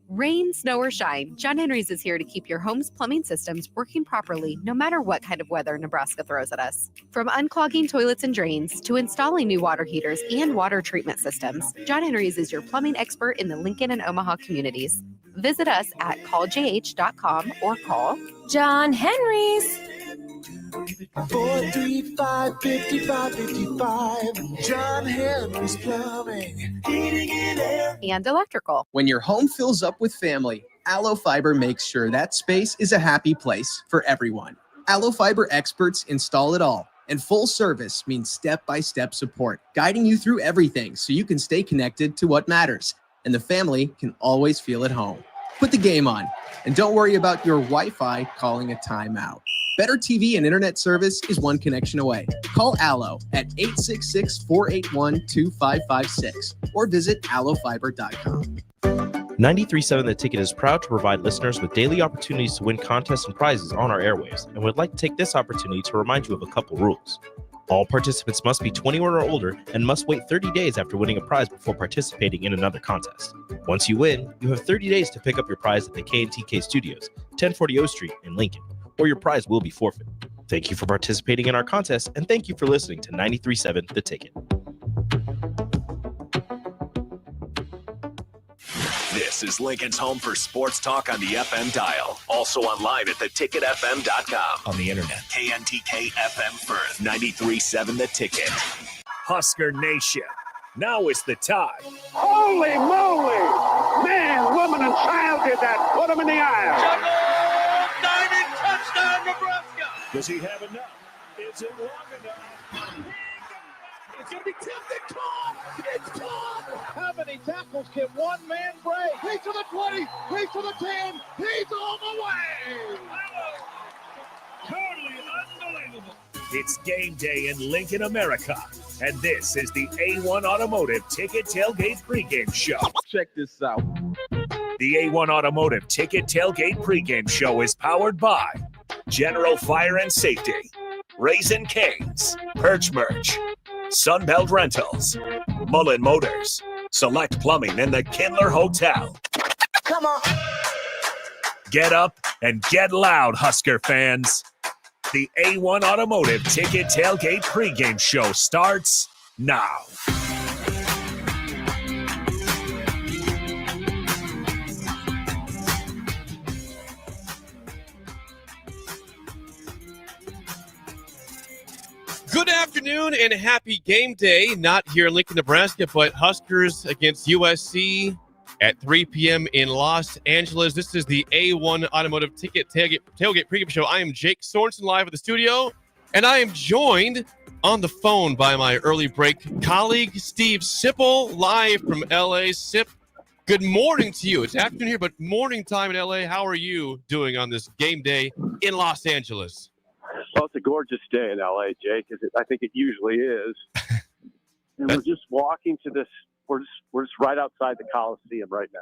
Rain, snow, or shine, John Henry's is here to keep your home's plumbing systems working properly no matter what kind of weather Nebraska throws at us. From unclogging toilets and drains to installing new water heaters and water treatment systems, John Henry's is your plumbing expert in the Lincoln and Omaha communities. Visit us at calljh.com or call John Henry's. 435-5555. John Henry's Plumbing, Heating and Air, and Electrical. When your home fills up with family, Allo Fiber makes sure that space is a happy place for everyone. Allo Fiber experts install it all, and full service means step-by-step support, guiding you through everything so you can stay connected to what matters, and the family can always feel at home. Put the game on, and don't worry about your Wi-Fi calling a timeout. Better TV and internet service is one connection away. Call Allo at 866-481-2556 or visit allofiber.com. 93.7 The Ticket is proud to provide listeners with daily opportunities to win contests and prizes on our airwaves, and would like to take this opportunity to remind you of a couple rules. All participants must be 21 or older and must wait 30 days after winning a prize before participating in another contest. Once you win, you have 30 days to pick up your prize at the K&TK Studios, 1040 O Street in Lincoln, or your prize will be forfeit. Thank you for participating in our contest, and thank you for listening to 93.7 The Ticket. This is Lincoln's home for sports talk on the FM dial. Also online at theticketfm.com. On the internet. KNTK FM Firth, 93.7 The Ticket. Husker Nation. Now is the time. Holy moly! Man, woman, and child did that. Put them in the aisle. Diving touchdown, Nebraska. Does he have enough? Is it long enough? It's going to be tipped. It's caught. How many tackles can one man break? He's to the 20. He's to the 10. He's on the way. Totally unbelievable. It's game day in Lincoln, America. And this is the A1 Automotive Ticket Tailgate Pregame Show. Check this out. The A1 Automotive Ticket Tailgate Pregame Show is powered by General Fire and Safety, Raisin Canes, Perch Merch, Sunbelt Rentals, Mullen Motors, Select Plumbing, and the Kindler Hotel. Come on. Get up and get loud, Husker fans. The A1 Automotive Ticket Tailgate Pregame Show starts now. Good afternoon and happy game day. Not here in Lincoln, Nebraska, but Huskers against USC at 3 p.m. in Los Angeles. This is the A1 Automotive Ticket Tailgate Pregame Show. I am Jake Sorensen live at the studio, and I am joined on the phone by my early break colleague, Steve Sipple, live from L.A. Sip, good morning to you. It's afternoon here, but morning time in L.A. How are you doing on this game day in Los Angeles? Well, it's a gorgeous day in L.A., Jake, as I think it usually is. And we're just walking to this. We're just right outside the Coliseum right now.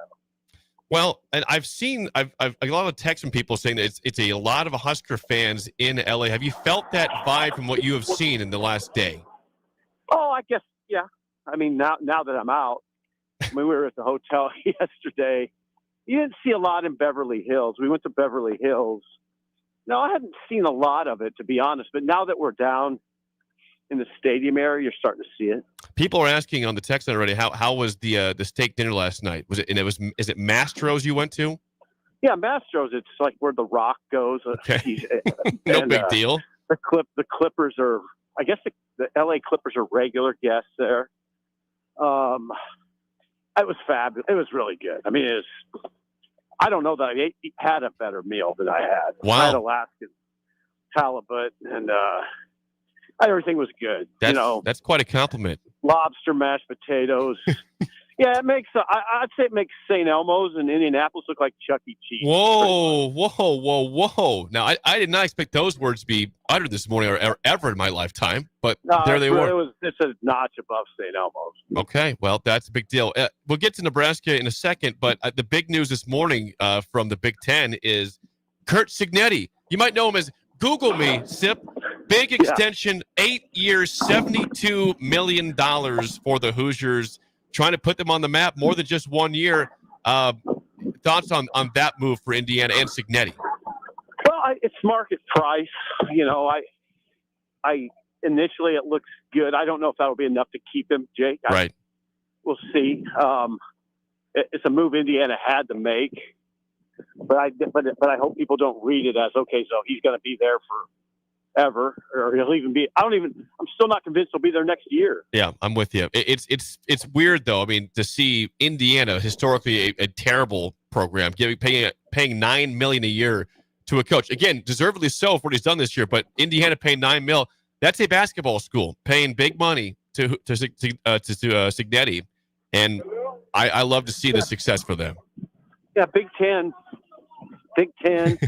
Well, and I've a lot of texts from people saying that it's a lot of Husker fans in L.A. Have you felt that vibe from what you have seen in the last day? Oh, I guess, yeah. I mean, now that I'm out, we were at the hotel yesterday. You didn't see a lot in Beverly Hills. We went to Beverly Hills. No, I hadn't seen a lot of it, to be honest. But now that we're down in the stadium area, you're starting to see it. People are asking on the text line already, how was the steak dinner last night? Is it Mastro's you went to? Yeah, Mastro's. It's like where The Rock goes. Okay. No big deal. The Clippers are, I guess the LA Clippers are regular guests there. It was fabulous. It was really good. I mean, I don't know that I had a better meal than I had. Wow. I had Alaskan halibut, and everything was good. That's quite a compliment. Lobster, mashed potatoes. Yeah, it makes. I'd say it makes St. Elmo's in Indianapolis look like Chuck E. Cheese. Whoa! Now, I did not expect those words to be uttered this morning or ever in my lifetime, but there they were. It's a notch above St. Elmo's. Okay, well, that's a big deal. We'll get to Nebraska in a second, but the big news this morning from the Big Ten is Curt Cignetti. You might know him as Google Me, Sip. Big extension, 8 years, $72 million for the Hoosiers. Trying to put them on the map more than just 1 year. thoughts on that move for Indiana and Signetti? Well, it's market price. I initially it looks good. I don't know if that'll be enough to keep him, Jake. Right. We'll see. It's a move Indiana had to make, but I hope people don't read it as okay. So he's going to be there forever, or he'll even be. I'm still not convinced he'll be there next year. Yeah, I'm with you. It's weird though. I mean, to see Indiana, historically a terrible program, paying $9 million a year to a coach. Again, deservedly so for what he's done this year. But Indiana paying $9 million. That's a basketball school paying big money to Signetti, and I love to see the success for them. Yeah, Big Ten, and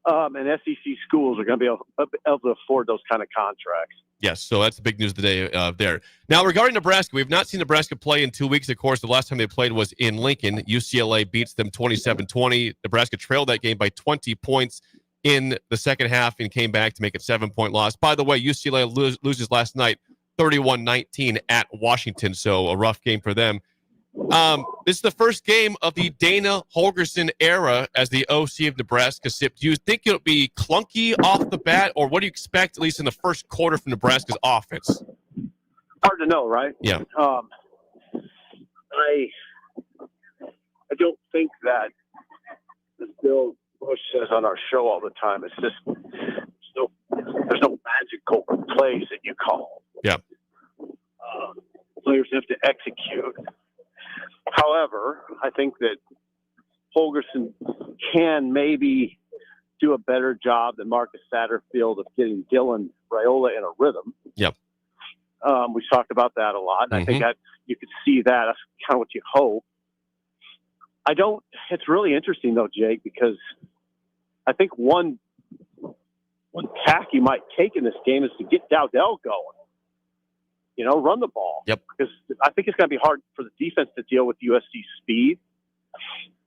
SEC schools are going to be able to afford those kind of contracts. Yes, so that's the big news of the day there. Now, regarding Nebraska, we've not seen Nebraska play in 2 weeks. Of course, the last time they played was in Lincoln. UCLA beats them 27-20. Nebraska trailed that game by 20 points in the second half and came back to make it 7-point loss. By the way, UCLA loses last night 31-19 at Washington, so a rough game for them. This is the first game of the Dana Holgorsen era as the OC of Nebraska. Sip, do you think it'll be clunky off the bat, or what do you expect, at least in the first quarter, from Nebraska's offense? Hard to know, right? Yeah. I don't think that Bill Bush says on our show all the time. It's just there's no magical plays that you call. Yeah. Players have to execute. However, I think that Holgorsen can maybe do a better job than Marcus Satterfield of getting Dylan Raiola in a rhythm. Yep. We talked about that a lot, and I think that you could see that. That's kind of what you hope. It's really interesting, though, Jake, because I think one tack you might take in this game is to get Dowdell going. Run the ball. Yep. Because I think it's going to be hard for the defense to deal with USC's speed.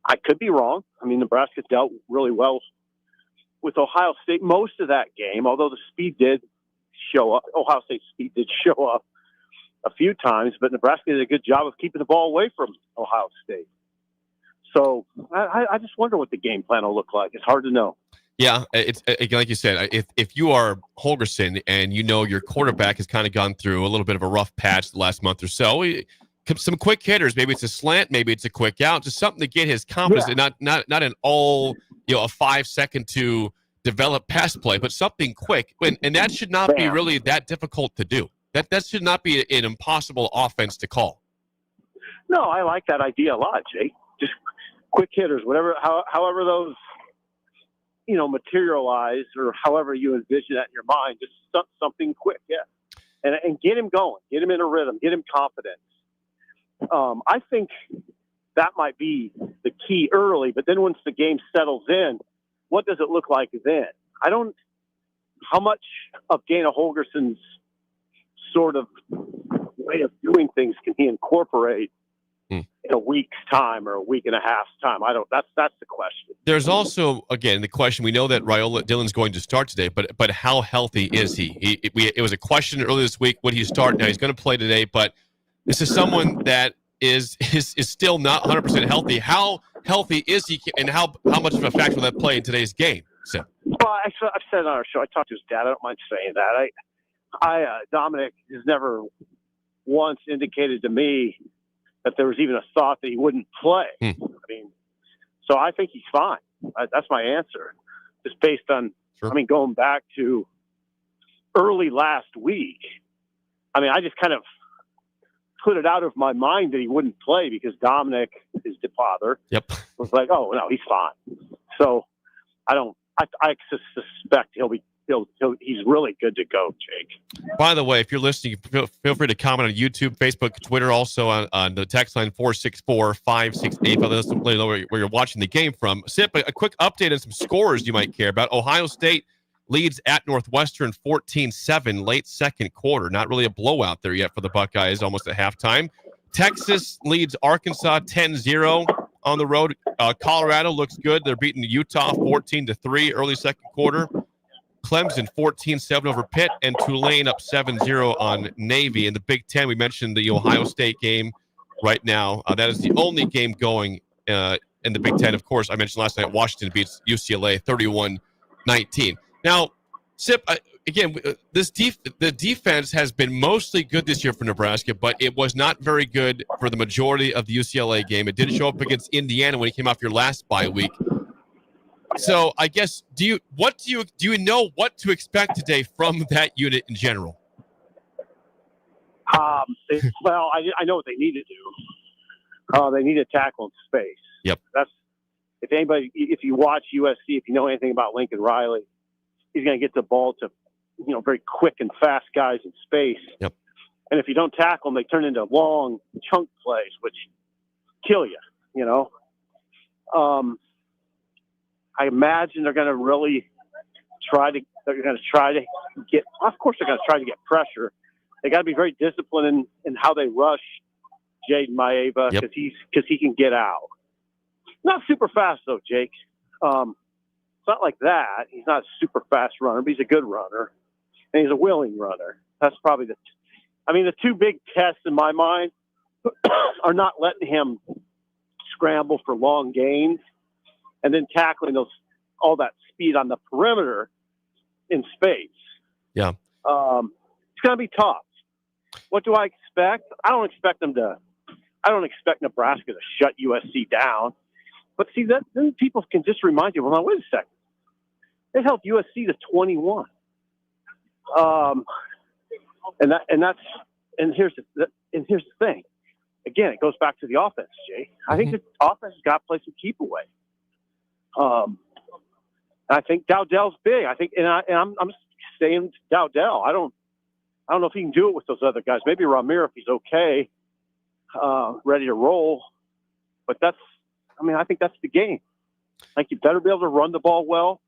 I could be wrong. I mean, Nebraska dealt really well with Ohio State most of that game, although the speed did show up. Ohio State's speed did show up a few times, but Nebraska did a good job of keeping the ball away from Ohio State. So I just wonder what the game plan will look like. It's hard to know. Yeah, it's like you said, if you are Holgorsen and your quarterback has kind of gone through a little bit of a rough patch the last month or so, some quick hitters, maybe it's a slant, maybe it's a quick out, just something to get his confidence, and not an all, a 5 second to develop pass play, but something quick. And that should not be really that difficult to do. That should not be an impossible offense to call. No, I like that idea a lot, Jake. Just quick hitters, however those materialize, or however you envision that in your mind, just something quick, and get him going, get him in a rhythm, get him confidence. I think that might be the key early, but then once the game settles in, what does it look like then? How much of Dana Holgorsen's sort of way of doing things can he incorporate in a week's time or a week and a half's time? That's the question. There's also, again, the question, we know that Dylan's going to start today, but how healthy is he? It was a question earlier this week, would he start? Now he's going to play today, but this is someone that is still not 100% healthy. How healthy is he, and how much of a factor will that play in today's game? So. Well, I've said on our show, I talked to his dad. I don't mind saying that. Dominic has never once indicated to me that there was even a thought that he wouldn't play. I mean, so I think he's fine. That's my answer. Just based on, going back to early last week. I mean, I just kind of put it out of my mind that he wouldn't play because Dominic, his father, was like, "Oh no, he's fine." So I suspect he's really good to go, Jake. By the way, if you're listening, feel free to comment on YouTube, Facebook, Twitter, also on the text line 464-568. Let us know where you're watching the game from. Sip, a quick update on some scores you might care about. Ohio State leads at Northwestern 14-7 late second quarter. Not really a blowout there yet for the Buckeyes, almost at halftime. Texas leads Arkansas 10-0 on the road. Colorado looks good. They're beating Utah 14-3 early second quarter. Clemson 14-7 over Pitt, and Tulane up 7-0 on Navy. In the Big Ten, we mentioned the Ohio State game right now. That is the only game going in the Big Ten, of course, I mentioned last night, Washington beats UCLA 31-19. Now, Sip, again, the defense has been mostly good this year for Nebraska, but it was not very good for the majority of the UCLA game. It didn't show up against Indiana when he came off your last bye week. So I guess, do you know what to expect today from that unit in general? Well, I know what they need to do. They need to tackle in space. Yep. If you watch USC, if you know anything about Lincoln Riley, he's going to get the ball to, very quick and fast guys in space. Yep. And if you don't tackle them, they turn into long chunk plays, which kill you. I imagine they're going to really try to get. Of course, they're going to try to get pressure. They got to be very disciplined in how they rush Jaden Maeva because he can get out. Not super fast though, Jake. It's not like that. He's not a super fast runner, but he's a good runner, and he's a willing runner. That's probably the two big tests in my mind are not letting him scramble for long gains and then tackling all that speed on the perimeter in space. Yeah. It's going to be tough. What do I expect? I don't expect Nebraska to shut USC down. But see, then people can just remind you, well, now, wait a second. They held USC to 21. And here's the thing. Again, it goes back to the offense, Jay. I think the offense has got to play some keep away. I think Dowdell's big. I'm saying Dowdell. I don't know if he can do it with those other guys. Maybe Ramir if he's okay, ready to roll. But I think that's the game. Like, you better be able to run the ball well.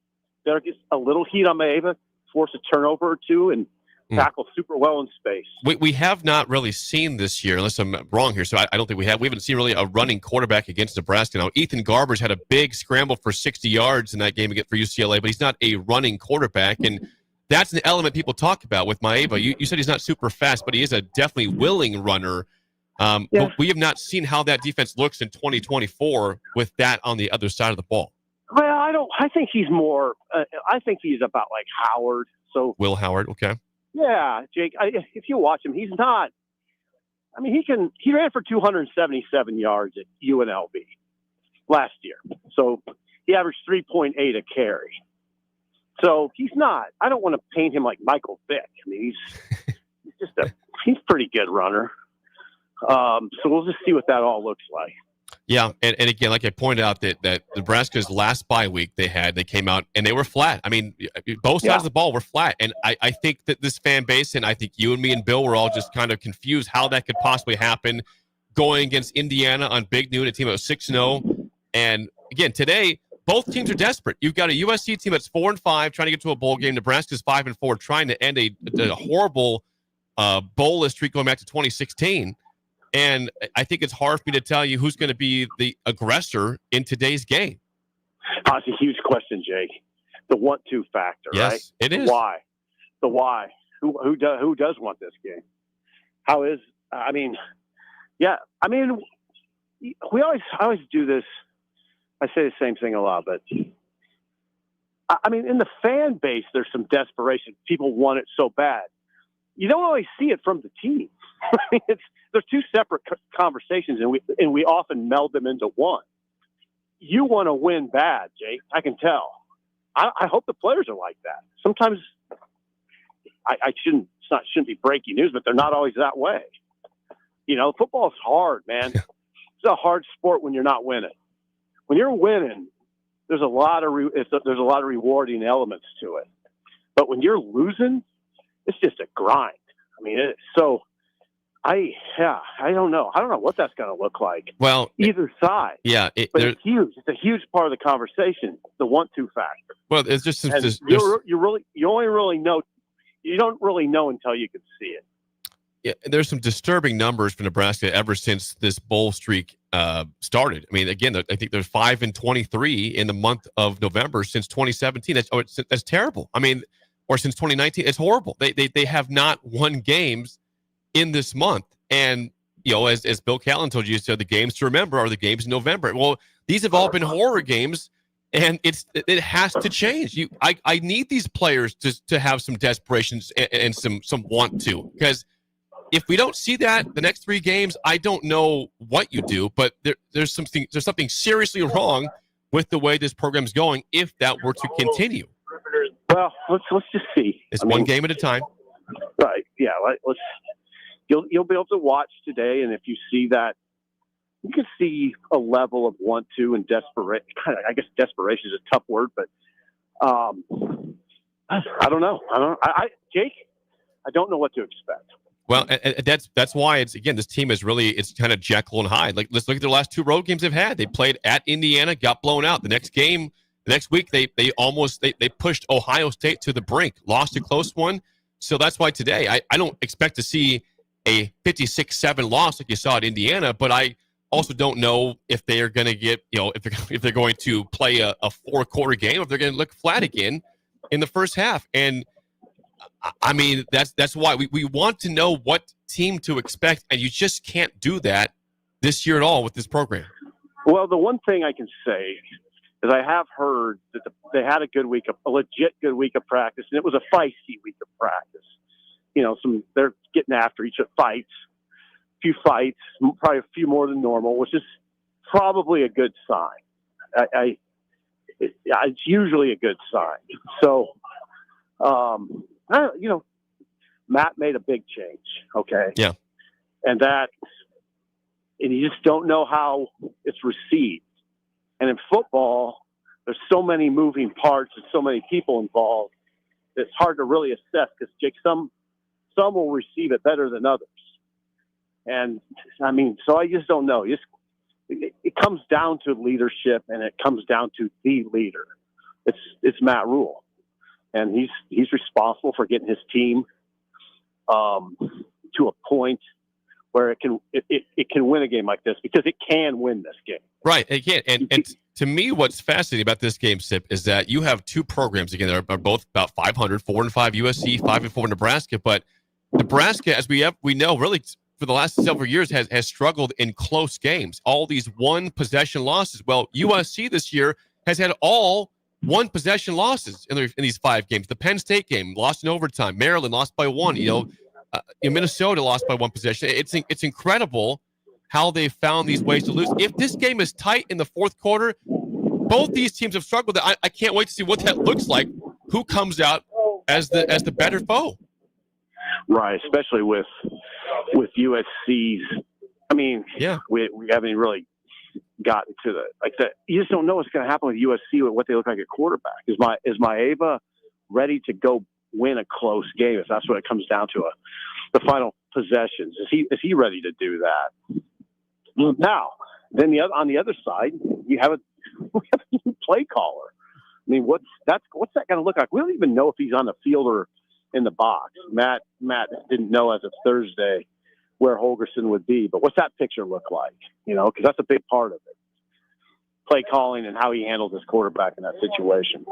Better get a little heat on Maeva, force a turnover or two, and tackle super well in space. We have not really seen this year, unless I'm wrong here, so I don't think we have. We haven't seen really a running quarterback against Nebraska. Now, Ethan Garbers had a big scramble for 60 yards in that game for UCLA, but he's not a running quarterback, and that's an element people talk about with Maeva. You said he's not super fast, but he is a definitely willing runner. But we have not seen how that defense looks in 2024 with that on the other side of the ball. Well, I think he's more. I think he's about like Howard. So Will Howard, okay. Yeah, Jake. If you watch him, he's not. He ran for 277 yards at UNLV last year. So he averaged 3.8 a carry. So he's not. I don't want to paint him like Michael Vick. He's a pretty good runner. So we'll just see what that all looks like. Yeah, and again, like I pointed out, that Nebraska's last bye week they came out and they were flat. Both sides of the ball were flat. And I think that this fan base, and I think you and me and Bill were all just kind of confused how that could possibly happen going against Indiana on Big Noon, a team that was 6-0. And again, today, both teams are desperate. You've got a USC team that's 4-5 trying to get to a bowl game. Nebraska's 5-4 trying to end a horrible bowlless streak going back to 2016. And I think it's hard for me to tell you who's going to be the aggressor in today's game. That's a huge question, Jake. The 1-2 factor, yes, right? It is. The why. Who does want this game? How is? We always do this. I say the same thing a lot, but in the fan base, there's some desperation. People want it so bad. You don't always see it from the team. They're two separate conversations, and we often meld them into one. You want to win bad, Jake. I can tell. I hope the players are like that. Sometimes I shouldn't be breaking news, but they're not always that way. Football's hard, man. It's a hard sport when you're not winning. When you're winning, there's a lot of rewarding elements to it. But when you're losing, it's just a grind. I don't know. I don't know what that's going to look like. Well, either side. Yeah, but it's huge. It's a huge part of the conversation. The 1-2 factor. Well, it's just you only really know. You don't really know until you can see it. Yeah, there's some disturbing numbers for Nebraska ever since this bowl streak started. Again, I think there's 5-23 in the month of November since 2017. That's terrible. Or since 2019, it's horrible. They have not won games in this month. And, as Bill Callen told you, so the games to remember are the games in November. Well, these have all been horror games, and it has to change. I need these players to have some desperations and some want to, because if we don't see that the next 3 games, I don't know what you do. But there's something seriously wrong with the way this program's going if that were to continue. Well, let's just see. It's one game at a time. Right. Yeah. Let's. You'll be able to watch today, and if you see that, you can see a level of want to and desperation. I guess desperation is a tough word, but I don't know. Jake, I don't know what to expect. Well, and that's why this team is it's kind of Jekyll and Hyde. Like, let's look at their last 2 road games they've had. They played at Indiana, got blown out. The next week they pushed Ohio State to the brink, lost a close one. So that's why today I don't expect to see a 56-7 loss like you saw at Indiana, but I also don't know if they are going to get, if they're going to play a 4-quarter game, if they're going to look flat again in the first half. And I mean, that's why we want to know what team to expect, and you just can't do that this year at all with this program. Well, the one thing I can say is I have heard that they had a legit good week of practice, and it was a feisty week of practice. They're getting after each other, a few fights, probably a few more than normal, which is probably a good sign. It's usually a good sign. So, Matt made a big change. Okay. Yeah. And you just don't know how it's received. And in football, there's so many moving parts and so many people involved. It's hard to really assess because, Jake, some will receive it better than others. And I mean, so I just don't know. It comes down to leadership, and it comes down to the leader. It's Matt Rule, and he's responsible for getting his team to a point where it can win a game like this, because it can win this game. Right, it can. And to me, what's fascinating about this game, Sip, is that you have 2 programs again that are both about 500, 4-5 USC, 5-4 Nebraska. But Nebraska, as we know, really for the last several years has struggled in close games. All these 1-possession losses. Well, USC this year has had all 1-possession losses in these 5 games. The Penn State game lost in overtime. Maryland lost by 1. Minnesota lost by 1 possession. It's incredible how they found these ways to lose. If this game is tight in the 4th quarter, both these teams have struggled. I can't wait to see what that looks like. Who comes out as the better foe? Right, especially with USC's. I mean, yeah, we haven't really gotten to that. You just don't know what's going to happen with USC with what they look like at quarterback. Is Maeva ready to go win a close game? If that's what it comes down to, the final possessions. Is he ready to do that? Now, then on the other side, we have a new play caller. I mean, what's that going to look like? We don't even know if he's on the field or in the box. Matt didn't know as of Thursday where Holgerson would be, but what's that picture look like? Because that's a big part of it. Play calling and how he handles his quarterback in that situation.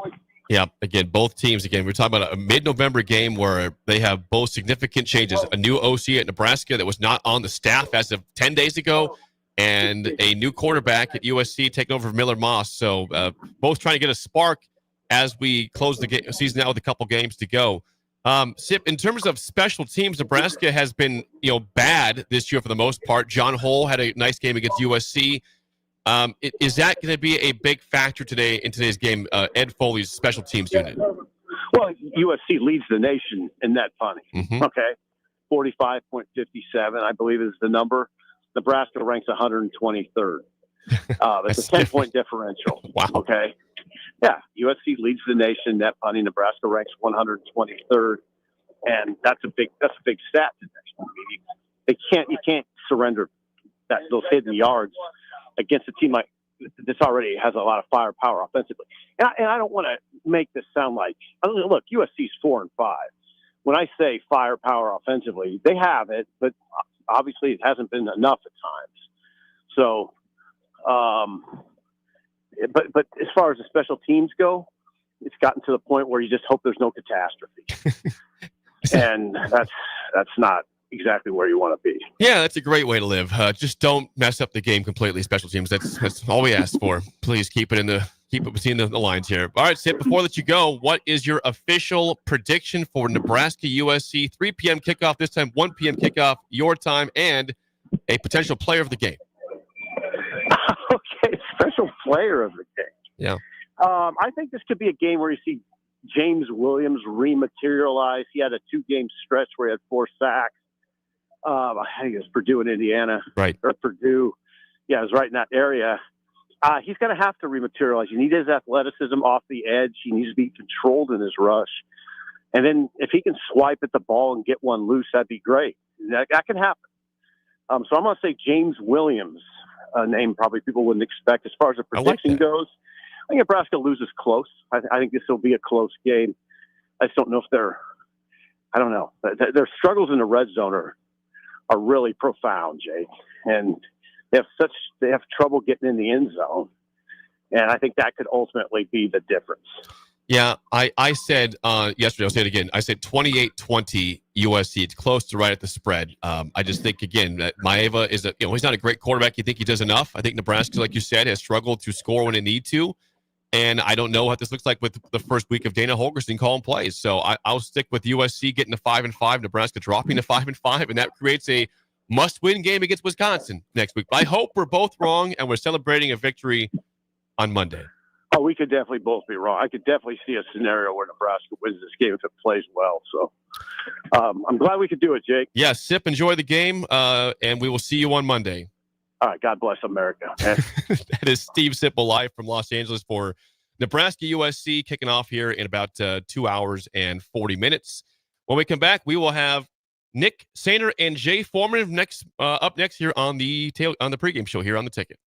Yeah, again, both teams, we're talking about a mid-November game where they have both significant changes. A new OC at Nebraska that was not on the staff as of 10 days ago, and a new quarterback at USC taking over Miller Moss. So both trying to get a spark as we close the season out with a couple games to go. Sip, in terms of special teams, Nebraska has been bad this year for the most part. John Hull had a nice game against USC. Is that going to be a big factor in today's game, Ed Foley's special teams unit? Well, USC leads the nation in net punting. Mm-hmm. Okay, 45.57, I believe is the number. Nebraska ranks 123rd. That's a 10-point differential. Wow. Okay. Yeah, USC leads the nation net punting. Nebraska ranks 123rd, and that's a big stat today. You can't surrender those hidden yards against a team like this already has a lot of firepower offensively. And I don't want to make this sound like, look, USC's 4-5. When I say firepower offensively, they have it, but obviously it hasn't been enough at times. So, but as far as the special teams go, it's gotten to the point where you just hope there's no catastrophe. And that's not, exactly where you want to be. Yeah, that's a great way to live. Just don't mess up the game completely. Special teams. That's all we ask for. Please keep it between the lines here. All right, Sip, before I let you go, what is your official prediction for Nebraska USC 3 p.m. kickoff this time, 1 p.m. kickoff your time, and a potential player of the game? Okay, special player of the game. Yeah. I think this could be a game where you see James Williams rematerialize. He had a 2-game stretch where he had 4 sacks. I think it was Purdue and Indiana. Right. Or Purdue. Yeah, it was right in that area. He's going to have to rematerialize. You need his athleticism off the edge. He needs to be controlled in his rush. And then if he can swipe at the ball and get one loose, that'd be great. That can happen. So I'm going to say James Williams, a name probably people wouldn't expect. As far as the prediction goes, I think Nebraska loses close. I think this will be a close game. I just don't know if I don't know. Their struggles in the red zone are really profound, Jake. And they have trouble getting in the end zone. And I think that could ultimately be the difference. Yeah, I said yesterday, I'll say it again. I said 28-20 USC. It's close to right at the spread. I just think, again, that Maeva is he's not a great quarterback. You think he does enough? I think Nebraska, like you said, has struggled to score when they need to. And I don't know what this looks like with the first week of Dana Holgorsen calling plays. So I'll stick with USC getting to 5-5, Nebraska dropping to 5-5, and that creates a must-win game against Wisconsin next week. But I hope we're both wrong and we're celebrating a victory on Monday. Oh, we could definitely both be wrong. I could definitely see a scenario where Nebraska wins this game if it plays well. So I'm glad we could do it, Jake. Yeah, Sip, enjoy the game, and we will see you on Monday. All right, God bless America. That is Steve Sipple live from Los Angeles for Nebraska USC, kicking off here in about 2 hours and 40 minutes. When we come back, we will have Nick Sainer and Jay Foreman up next here on the pregame show here on the Ticket.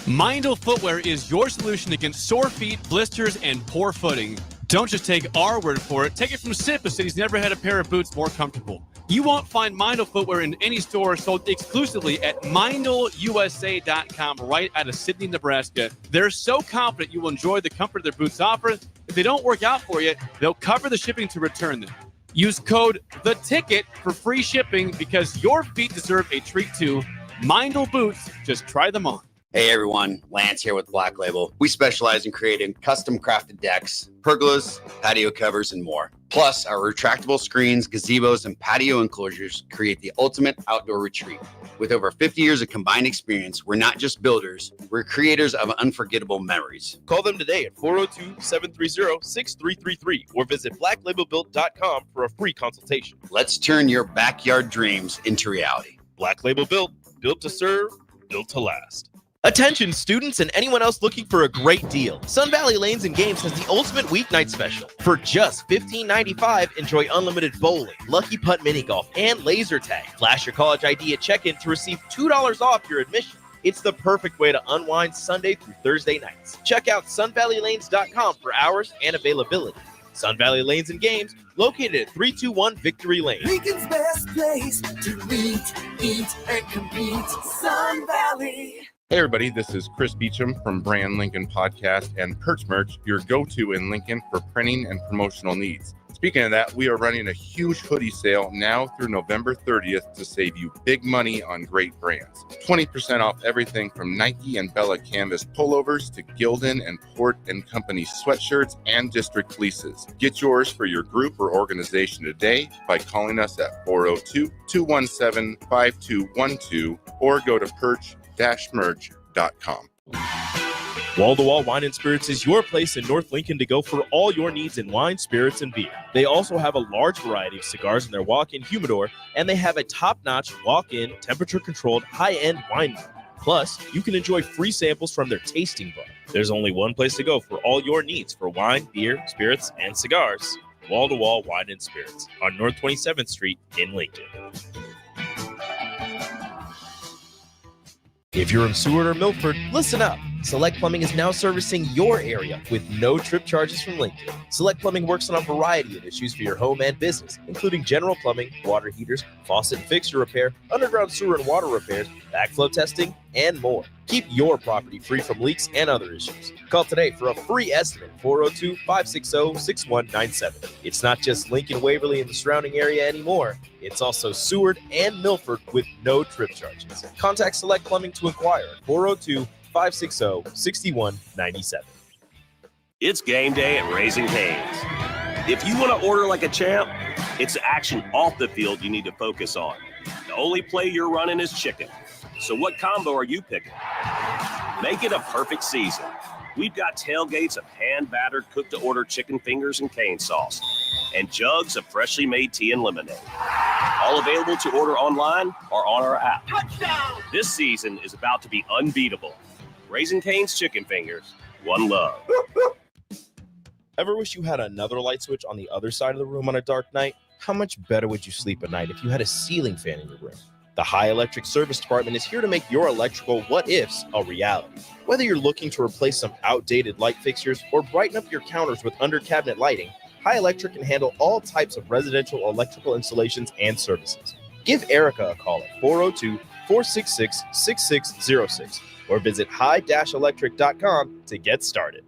Mindel Footwear is your solution against sore feet, blisters, and poor footing. Don't just take our word for it. Take it from Sip, who said he's never had a pair of boots more comfortable. You won't find Mindel Footwear in any store sold exclusively at MindelUSA.com right out of Sidney, Nebraska. They're so confident you will enjoy the comfort their boots offer. If they don't work out for you, they'll cover the shipping to return them. Use code THETICKET for free shipping because your feet deserve a treat too. Mindel Boots, just try them on. Hey everyone, Lance here with Black Label. We specialize in creating custom crafted decks, pergolas, patio covers, and more. Plus, our retractable screens, gazebos, and patio enclosures create the ultimate outdoor retreat. With over 50 years of combined experience, we're not just builders, we're creators of unforgettable memories. Call them today at 402-730-6333 or visit blacklabelbuilt.com for a free consultation. Let's turn your backyard dreams into reality. Black Label Built, built to serve, built to last. Attention students and anyone else looking for a great deal. Sun Valley Lanes and Games has the ultimate weeknight special. For just $15.95, enjoy unlimited bowling, lucky putt mini golf, and laser tag. Flash your college ID at check-in to receive $2 off your admission. It's the perfect way to unwind Sunday through Thursday nights. Check out sunvalleylanes.com for hours and availability. Sun Valley Lanes and Games, located at 321 Victory Lane. Lincoln's best place to meet, eat, and compete. Sun Valley. Hey everybody, this is Chris Beecham from Brand Lincoln Podcast and Perch Merch, your go-to in Lincoln for printing and promotional needs. Speaking of that, we are running a huge hoodie sale now through November 30th to save you big money on great brands. 20% off everything from Nike and Bella Canvas pullovers to Gildan and Port & Company sweatshirts and district fleeces. Get yours for your group or organization today by calling us at 402-217-5212 or go to perch-merch.com. Wall-to-Wall Wine and Spirits is your place in North Lincoln to go for all your needs in wine, spirits, and beer. They also have a large variety of cigars in their walk-in humidor, and they have a top-notch walk-in, temperature-controlled, high-end wine bar. Plus, you can enjoy free samples from their tasting bar. There's only one place to go for all your needs for wine, beer, spirits, and cigars. Wall-to-Wall Wine and Spirits on North 27th Street in Lincoln. If you're in Seward or Milford, listen up. Select Plumbing is now servicing your area with no trip charges from Lincoln. Select Plumbing works on a variety of issues for your home and business, including general plumbing, water heaters, faucet and fixture repair, underground sewer and water repairs, backflow testing, and more. Keep your property free from leaks and other issues. Call today for a free estimate, 402-560-6197. It's not just Lincoln, Waverly, and the surrounding area anymore. It's also Seward and Milford with no trip charges. Contact Select Plumbing to inquire at 402-560-6197. It's game day at Raising Cane's. If you want to order like a champ, it's action off the field you need to focus on. The only play you're running is chicken. So what combo are you picking? Make it a perfect season. We've got tailgates of hand-battered, cooked-to-order chicken fingers and cane sauce, and jugs of freshly made tea and lemonade. All available to order online or on our app. Touchdown! This season is about to be unbeatable. Raising Cane's Chicken Fingers, one love. Ever wish you had another light switch on the other side of the room on a dark night? How much better would you sleep at night if you had a ceiling fan in your room? The High Electric Service Department is here to make your electrical what-ifs a reality. Whether you're looking to replace some outdated light fixtures or brighten up your counters with under-cabinet lighting, High Electric can handle all types of residential electrical installations and services. Give Erica a call at 402-466-6606 or visit high-electric.com to get started.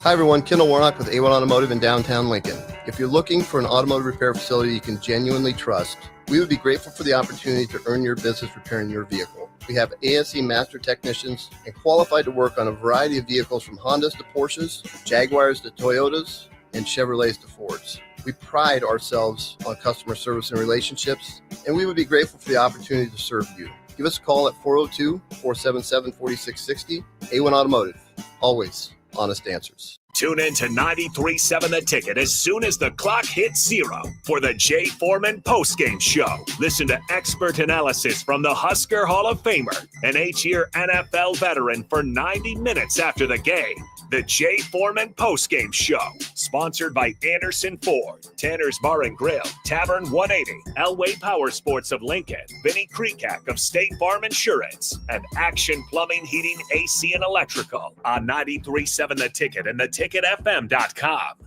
Hi everyone, Kendall Warnock with A1 Automotive in downtown Lincoln. If you're looking for an automotive repair facility you can genuinely trust, we would be grateful for the opportunity to earn your business repairing your vehicle. We have ASE master technicians and qualified to work on a variety of vehicles from Hondas to Porsches, Jaguars to Toyotas, and Chevrolets to Fords. We pride ourselves on customer service and relationships, and we would be grateful for the opportunity to serve you. Give us a call at 402-477-4660. A1 Automotive, always honest answers. Tune in to 93.7 The Ticket as soon as the clock hits 0 for the Jay Foreman postgame show. Listen to expert analysis from the Husker Hall of Famer, an 8-year NFL veteran for 90 minutes after the game. The Jay Foreman postgame show, sponsored by Anderson Ford, Tanner's Bar and Grill, Tavern 180, Elway Power Sports of Lincoln, Vinnie Kreekak of State Farm Insurance, and Action Plumbing, Heating, AC, and Electrical on 93.7 The Ticket and theticketfm.com.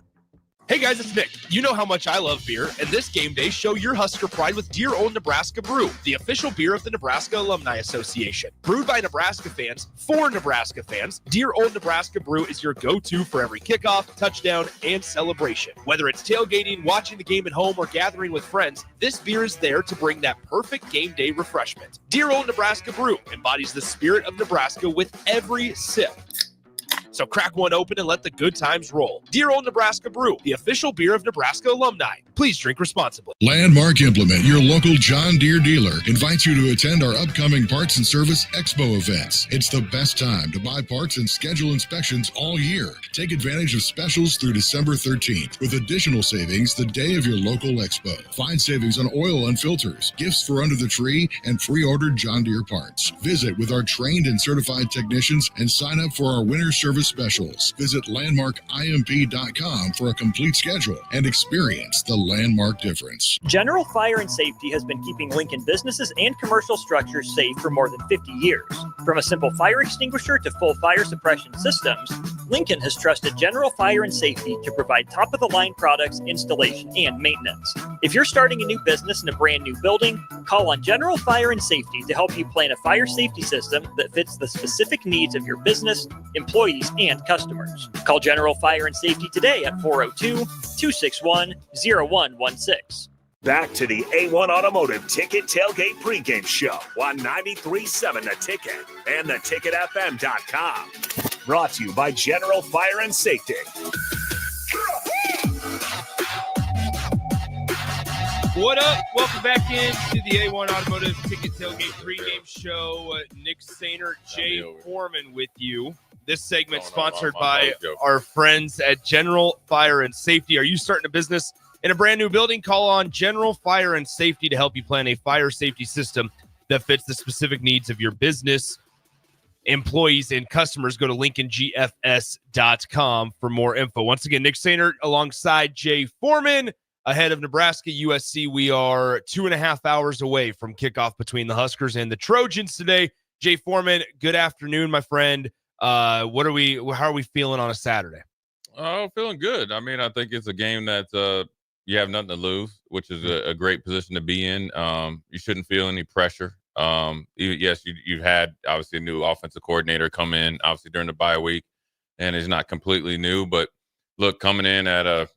Hey guys, it's Nick. You know how much I love beer, and this game day, show your Husker pride with Dear Old Nebraska Brew, the official beer of the Nebraska Alumni Association. Brewed by Nebraska fans, for Nebraska fans, Dear Old Nebraska Brew is your go-to for every kickoff, touchdown, and celebration. Whether it's tailgating, watching the game at home, or gathering with friends, this beer is there to bring that perfect game day refreshment. Dear Old Nebraska Brew embodies the spirit of Nebraska with every sip. So crack one open and let the good times roll. Dear Old Nebraska Brew, the official beer of Nebraska alumni. Please drink responsibly. Landmark Implement, your local John Deere dealer, invites you to attend our upcoming Parts and Service Expo events. It's the best time to buy parts and schedule inspections all year. Take advantage of specials through December 13th with additional savings the day of your local expo. Find savings on oil and filters, gifts for under the tree, and pre-ordered John Deere parts. Visit with our trained and certified technicians and sign up for our winter service specials. Visit landmarkimp.com for a complete schedule and experience the Landmark difference. General Fire and Safety has been keeping Lincoln businesses and commercial structures safe for more than 50 years. From a simple fire extinguisher to full fire suppression systems, Lincoln has trusted General Fire and Safety to provide top-of-the-line products, installation, and maintenance. If you're starting a new business in a brand new building, call on General Fire and Safety to help you plan a fire safety system that fits the specific needs of your business, employees, and customers. Call General Fire and Safety today at 402-261-0116. Back to the A1 Automotive Ticket Tailgate Pregame Show on 93.7 The Ticket and theticketfm.com. Brought to you by General Fire and Safety. What up? Welcome back into the A1 Automotive Ticket Tailgate Pregame Show. Nick Sainer, Jay Foreman with you. This segment sponsored by our friends at General Fire and Safety. Are you starting a business in a brand new building? Call on General Fire and Safety to help you plan a fire safety system that fits the specific needs of your business, employees, and customers. Go to LincolnGFS.com for more info. Once again, Nick Sainer alongside Jay Foreman ahead of Nebraska USC. We are 2.5 hours away from kickoff between the Huskers and the Trojans today. Jay Foreman, good afternoon, my friend. How are we feeling on a Saturday? Oh, feeling good. I mean, I think it's a game that you have nothing to lose, which is a great position to be in. You shouldn't feel any pressure. Yes, you've had obviously a new offensive coordinator come in, obviously during the bye week, and is not completely new. But look, coming in at a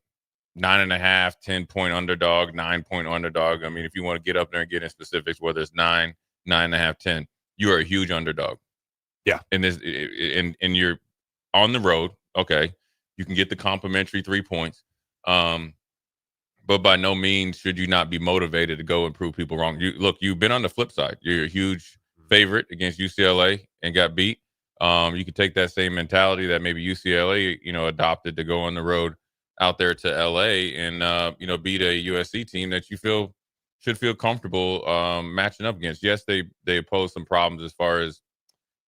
9.5, 10-point underdog, 9-point underdog. I mean, if you want to get up there and get in specifics, whether it's 9, 9.5, 10, you are a huge underdog. Yeah, and you're on the road. Okay, you can get the complimentary 3 points. But by no means should you not be motivated to go and prove people wrong. You've been on the flip side. You're a huge favorite against UCLA and got beat. You could take that same mentality that maybe UCLA, adopted to go on the road out there to LA and, beat a USC team that you should feel comfortable matching up against. Yes, they pose some problems as far as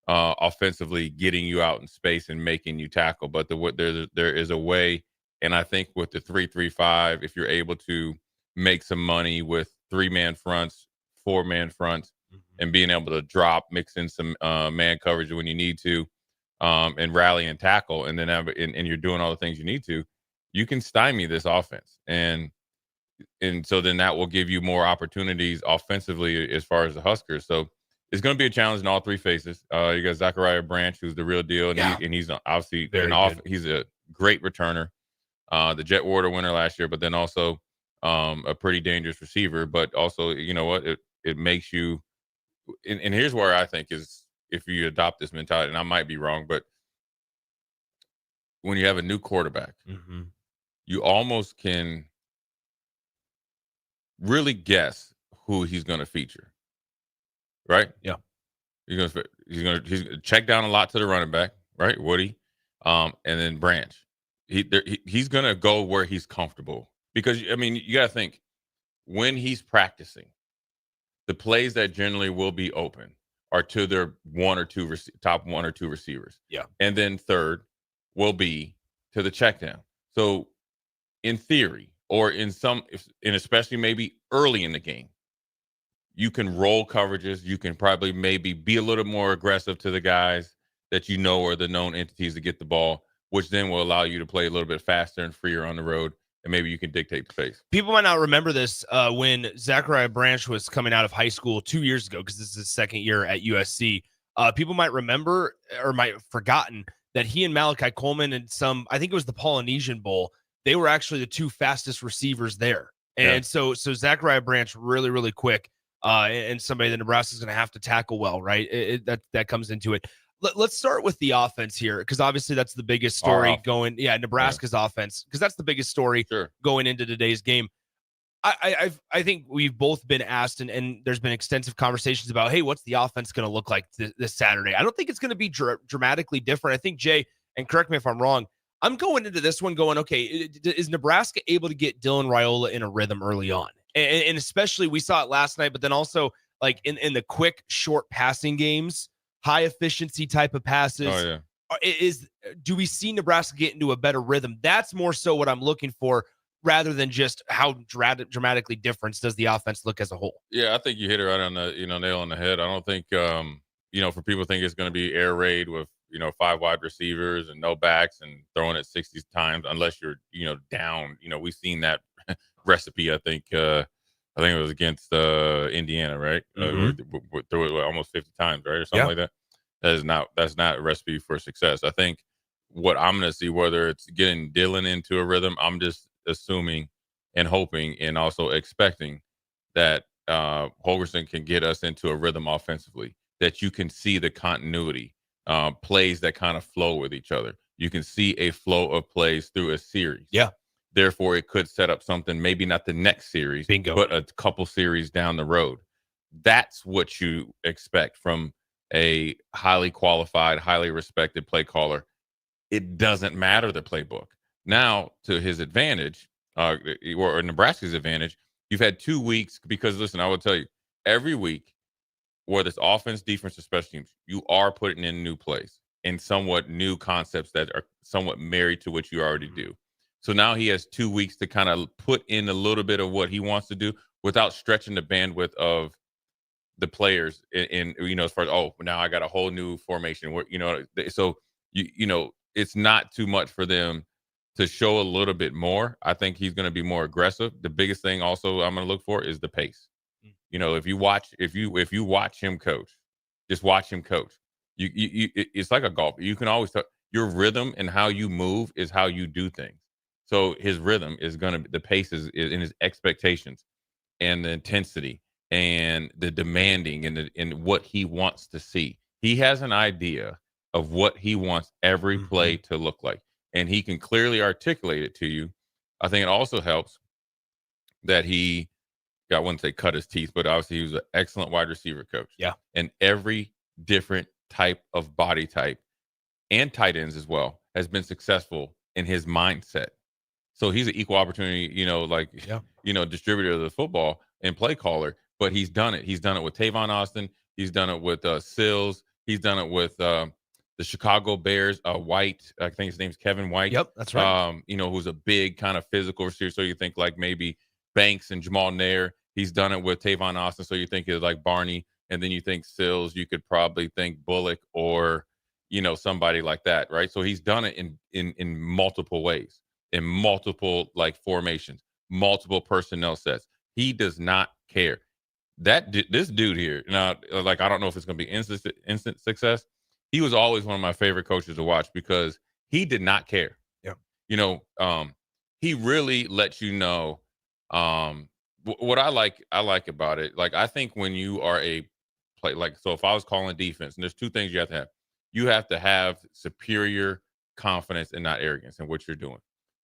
offensively getting you out in space and making you tackle, but there is a way. And I think with the 3-3-5, if you're able to make some money with 3-man fronts, 4-man fronts, and being able to mix in some man coverage when you need to, and rally and tackle, and then and you're doing all the things you need to, you can stymie this offense. And so then that will give you more opportunities offensively as far as the Huskers. So it's going to be a challenge in all three phases. You got Zachariah Branch, who's the real deal, and he's obviously he's a great returner. The Jet Warder winner last year, but then also a pretty dangerous receiver. But also, you know what? It makes you and here's where I think is if you adopt this mentality, and I might be wrong, but when you have a new quarterback, you almost can really guess who he's going to feature, right? Yeah, he's going to check down a lot to the running back, right? Woody, and then Branch. He's going to go where he's comfortable because, I mean, you got to think when he's practicing, the plays that generally will be open are to their top one or two receivers. Yeah. And then third will be to the check down. So in theory, or and especially maybe early in the game, you can roll coverages. You can probably maybe be a little more aggressive to the guys that you know are the known entities to get the ball, which then will allow you to play a little bit faster and freer on the road, and maybe you can dictate the pace. People might not remember this when Zachariah Branch was coming out of high school 2 years ago, because this is his second year at USC. People might remember or might have forgotten that he and Malachi Coleman and I think it was the Polynesian Bowl, they were actually the two fastest receivers there. And so Zachariah Branch really, really quick, and somebody that Nebraska's going to have to tackle well, right? That comes into it. Let's start with the offense here, because obviously that's the biggest story going. Yeah, Nebraska's offense, because that's the biggest story going into today's game. I think we've both been asked, and there's been extensive conversations about, hey, what's the offense going to look like this Saturday? I don't think it's going to be dramatically different. I think, Jay, and correct me if I'm wrong, I'm going into this one going, okay, is Nebraska able to get Dylan Raiola in a rhythm early on? And especially we saw it last night, but then also like in the quick, short passing games, high efficiency type of passes. Oh, yeah. Do we see Nebraska get into a better rhythm? That's more so what I'm looking for, rather than just how dramatically different does the offense look as a whole. Yeah, I think you hit it right on the nail on the head. I don't think for people think it's going to be air raid with 5 wide receivers and no backs and throwing it 60 times unless you're down. We've seen that recipe. I think it was against Indiana, right? We threw it almost 50 times, right, or something like that. That's not a recipe for success. I think what I'm going to see, whether it's getting Dylan into a rhythm, I'm just assuming and hoping and also expecting that Holgorsen can get us into a rhythm offensively, that you can see the continuity, plays that kind of flow with each other. You can see a flow of plays through a series. Yeah. Therefore, it could set up something, maybe not the next series, but a couple series down the road. That's what you expect from a highly qualified, highly respected play caller. It doesn't matter the playbook. Now, to his advantage, or Nebraska's advantage, you've had 2 weeks because, listen, I will tell you, every week, whether it's offense, defense, or special teams, you are putting in new plays and somewhat new concepts that are somewhat married to what you already do. So now he has 2 weeks to kind of put in a little bit of what he wants to do without stretching the bandwidth of the players in as far as, now I got a whole new formation where, so it's not too much for them to show a little bit more. I think he's going to be more aggressive. The biggest thing also I'm going to look for is the pace. If you watch him coach, just watch him coach. It's like a golfer. You can always tell your rhythm and how you move is how you do things. So his rhythm is going to, the pace is in his expectations and the intensity and the demanding and what he wants to see. He has an idea of what he wants every play to look like, and he can clearly articulate it to you. I think it also helps that I wouldn't say cut his teeth, but obviously he was an excellent wide receiver coach. Yeah. And every different type of body type and tight ends as well has been successful in his mindset. So he's an equal opportunity, distributor of the football and play caller, but he's done it. He's done it with Tavon Austin. He's done it with Sills. He's done it with the Chicago Bears, White. I think his name's Kevin White. Yep, that's right. Who's a big kind of physical receiver. So you think like maybe Banks and Jamal Nair. He's done it with Tavon Austin. So you think it's like Barney. And then you think Sills. You could probably think Bullock or, somebody like that, right? So he's done it in multiple ways, in multiple like formations, multiple personnel sets. He does not care. This dude here, now, like, I don't know if it's going to be instant success. He was always one of my favorite coaches to watch because he did not care. Yeah. He really lets you know what I like about it. Like, I think when you are so if I was calling defense, and there's two things you have to have. You have to have superior confidence and not arrogance in what you're doing.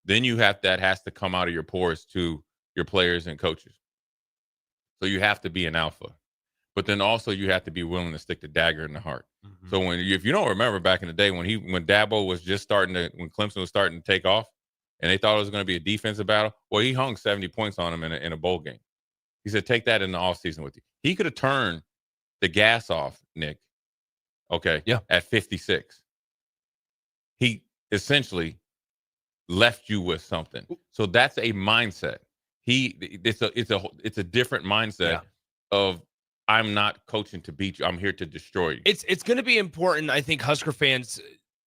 Then that has to come out of your pores to your players and coaches. So you have to be an alpha, but then also you have to be willing to stick the dagger in the heart. Mm-hmm. So if you don't remember back in the day when Dabo was just when Clemson was starting to take off and they thought it was going to be a defensive battle, well, he hung 70 points on him in a bowl game. He said, take that in the offseason with you. He could have turned the gas off, Nick. Okay. Yeah. At 56. He essentially left you with something. So that's a mindset. It's a different mindset of I'm not coaching to beat you. I'm here to destroy you. It's going to be important. I think Husker fans,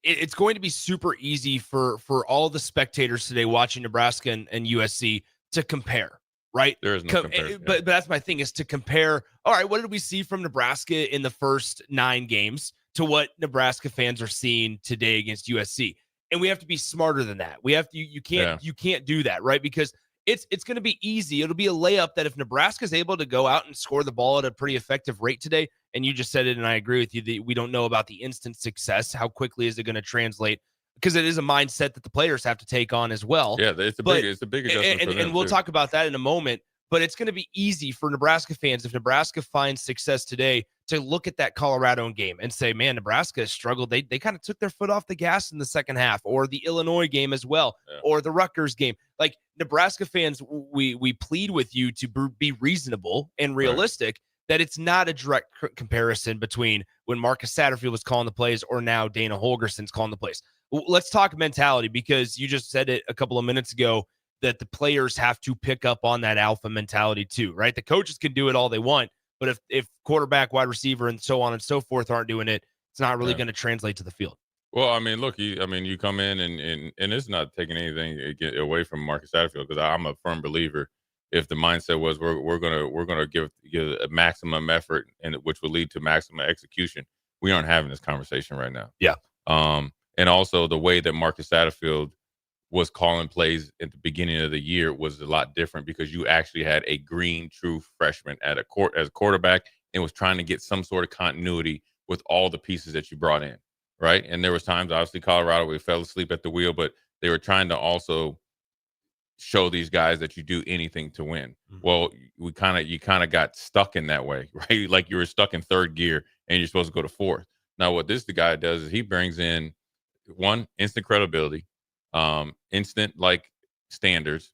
it's going to be super easy for all the spectators today watching Nebraska and USC to compare. Right. There is no comparison. But that's my thing is to compare. All right. What did we see from Nebraska in the first 9 games to what Nebraska fans are seeing today against USC? And we have to be smarter than that. We have to, you can't do that. Right. Because it's going to be easy. It'll be a layup that if Nebraska is able to go out and score the ball at a pretty effective rate today, and you just said it, and I agree with you that we don't know about the instant success. How quickly is it going to translate? Because it is a mindset that the players have to take on as well. Yeah, it's a big adjustment for them, and we'll talk about that in a moment. But it's going to be easy for Nebraska fans if Nebraska finds success today to look at that Colorado game and say, man, Nebraska struggled. They kind of took their foot off the gas in the second half, or the Illinois game as well, or the Rutgers game. Like, Nebraska fans, we plead with you to be reasonable and realistic. Right. That it's not a direct comparison between when Marcus Satterfield was calling the plays or now Dana Holgerson's calling the plays. Let's talk mentality, because you just said it a couple of minutes ago that the players have to pick up on that alpha mentality too, right? The coaches can do it all they want, but if quarterback, wide receiver, and so on and so forth aren't doing it, it's not really going to translate to the field. Well, I mean, look, you come in and it's not taking anything away from Marcus Satterfield, because I'm a firm believer. If the mindset was we're gonna give a maximum effort, and which will lead to maximum execution, we aren't having this conversation right now. Yeah. And also the way that Marcus Satterfield was calling plays at the beginning of the year was a lot different, because you actually had a green true freshman as a quarterback and was trying to get some sort of continuity with all the pieces that you brought in, right? And there was times, obviously, Colorado, we fell asleep at the wheel, but they were trying to also show these guys that you do anything to win. Mm-hmm. Well, you kind of got stuck in that way, right? Like you were stuck in third gear and you're supposed to go to fourth. Now, what the guy does is he brings in instant credibility, instant like standards.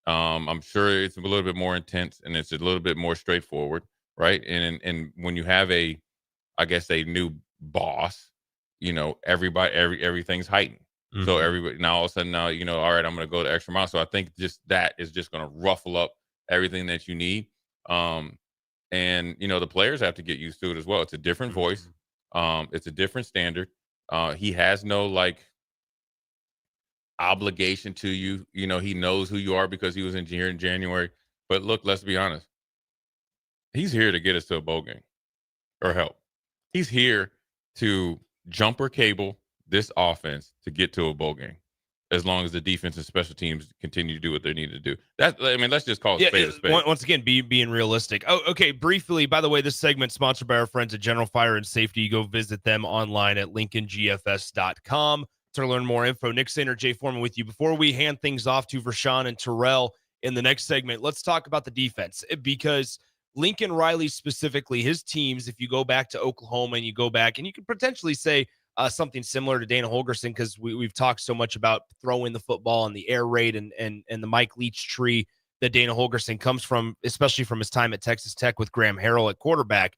I'm sure it's a little bit more intense and it's a little bit more straightforward, right? And when you have a new boss, everything's heightened. Mm-hmm. So everybody now all of a sudden all right, I'm going to go the extra mile. So I think that is just going to ruffle up everything that you need. And, the players have to get used to it as well. It's a different voice. It's a different standard. He has no obligation to you. He knows who you are because he was here in January. But look, let's be honest. He's here to get us to a bowl game or help. He's here to jumper cable this offense to get to a bowl game, as long as the defense and special teams continue to do what they need to do. Let's just call it spade a spade. Once again, being realistic. Oh, okay. Briefly, by the way, this segment sponsored by our friends at General Fire and Safety. You go visit them online at lincolngfs.com to learn more info. Nick Sainer, Jay Foreman with you. Before we hand things off to Vershawn and Terrell in the next segment, let's talk about the defense, because Lincoln Riley specifically, his teams, if you go back to Oklahoma and you go back, and you could potentially say something similar to Dana Holgorsen, because we've talked so much about throwing the football and the air raid and the Mike Leach tree that Dana Holgorsen comes from, especially from his time at Texas Tech with Graham Harrell at quarterback.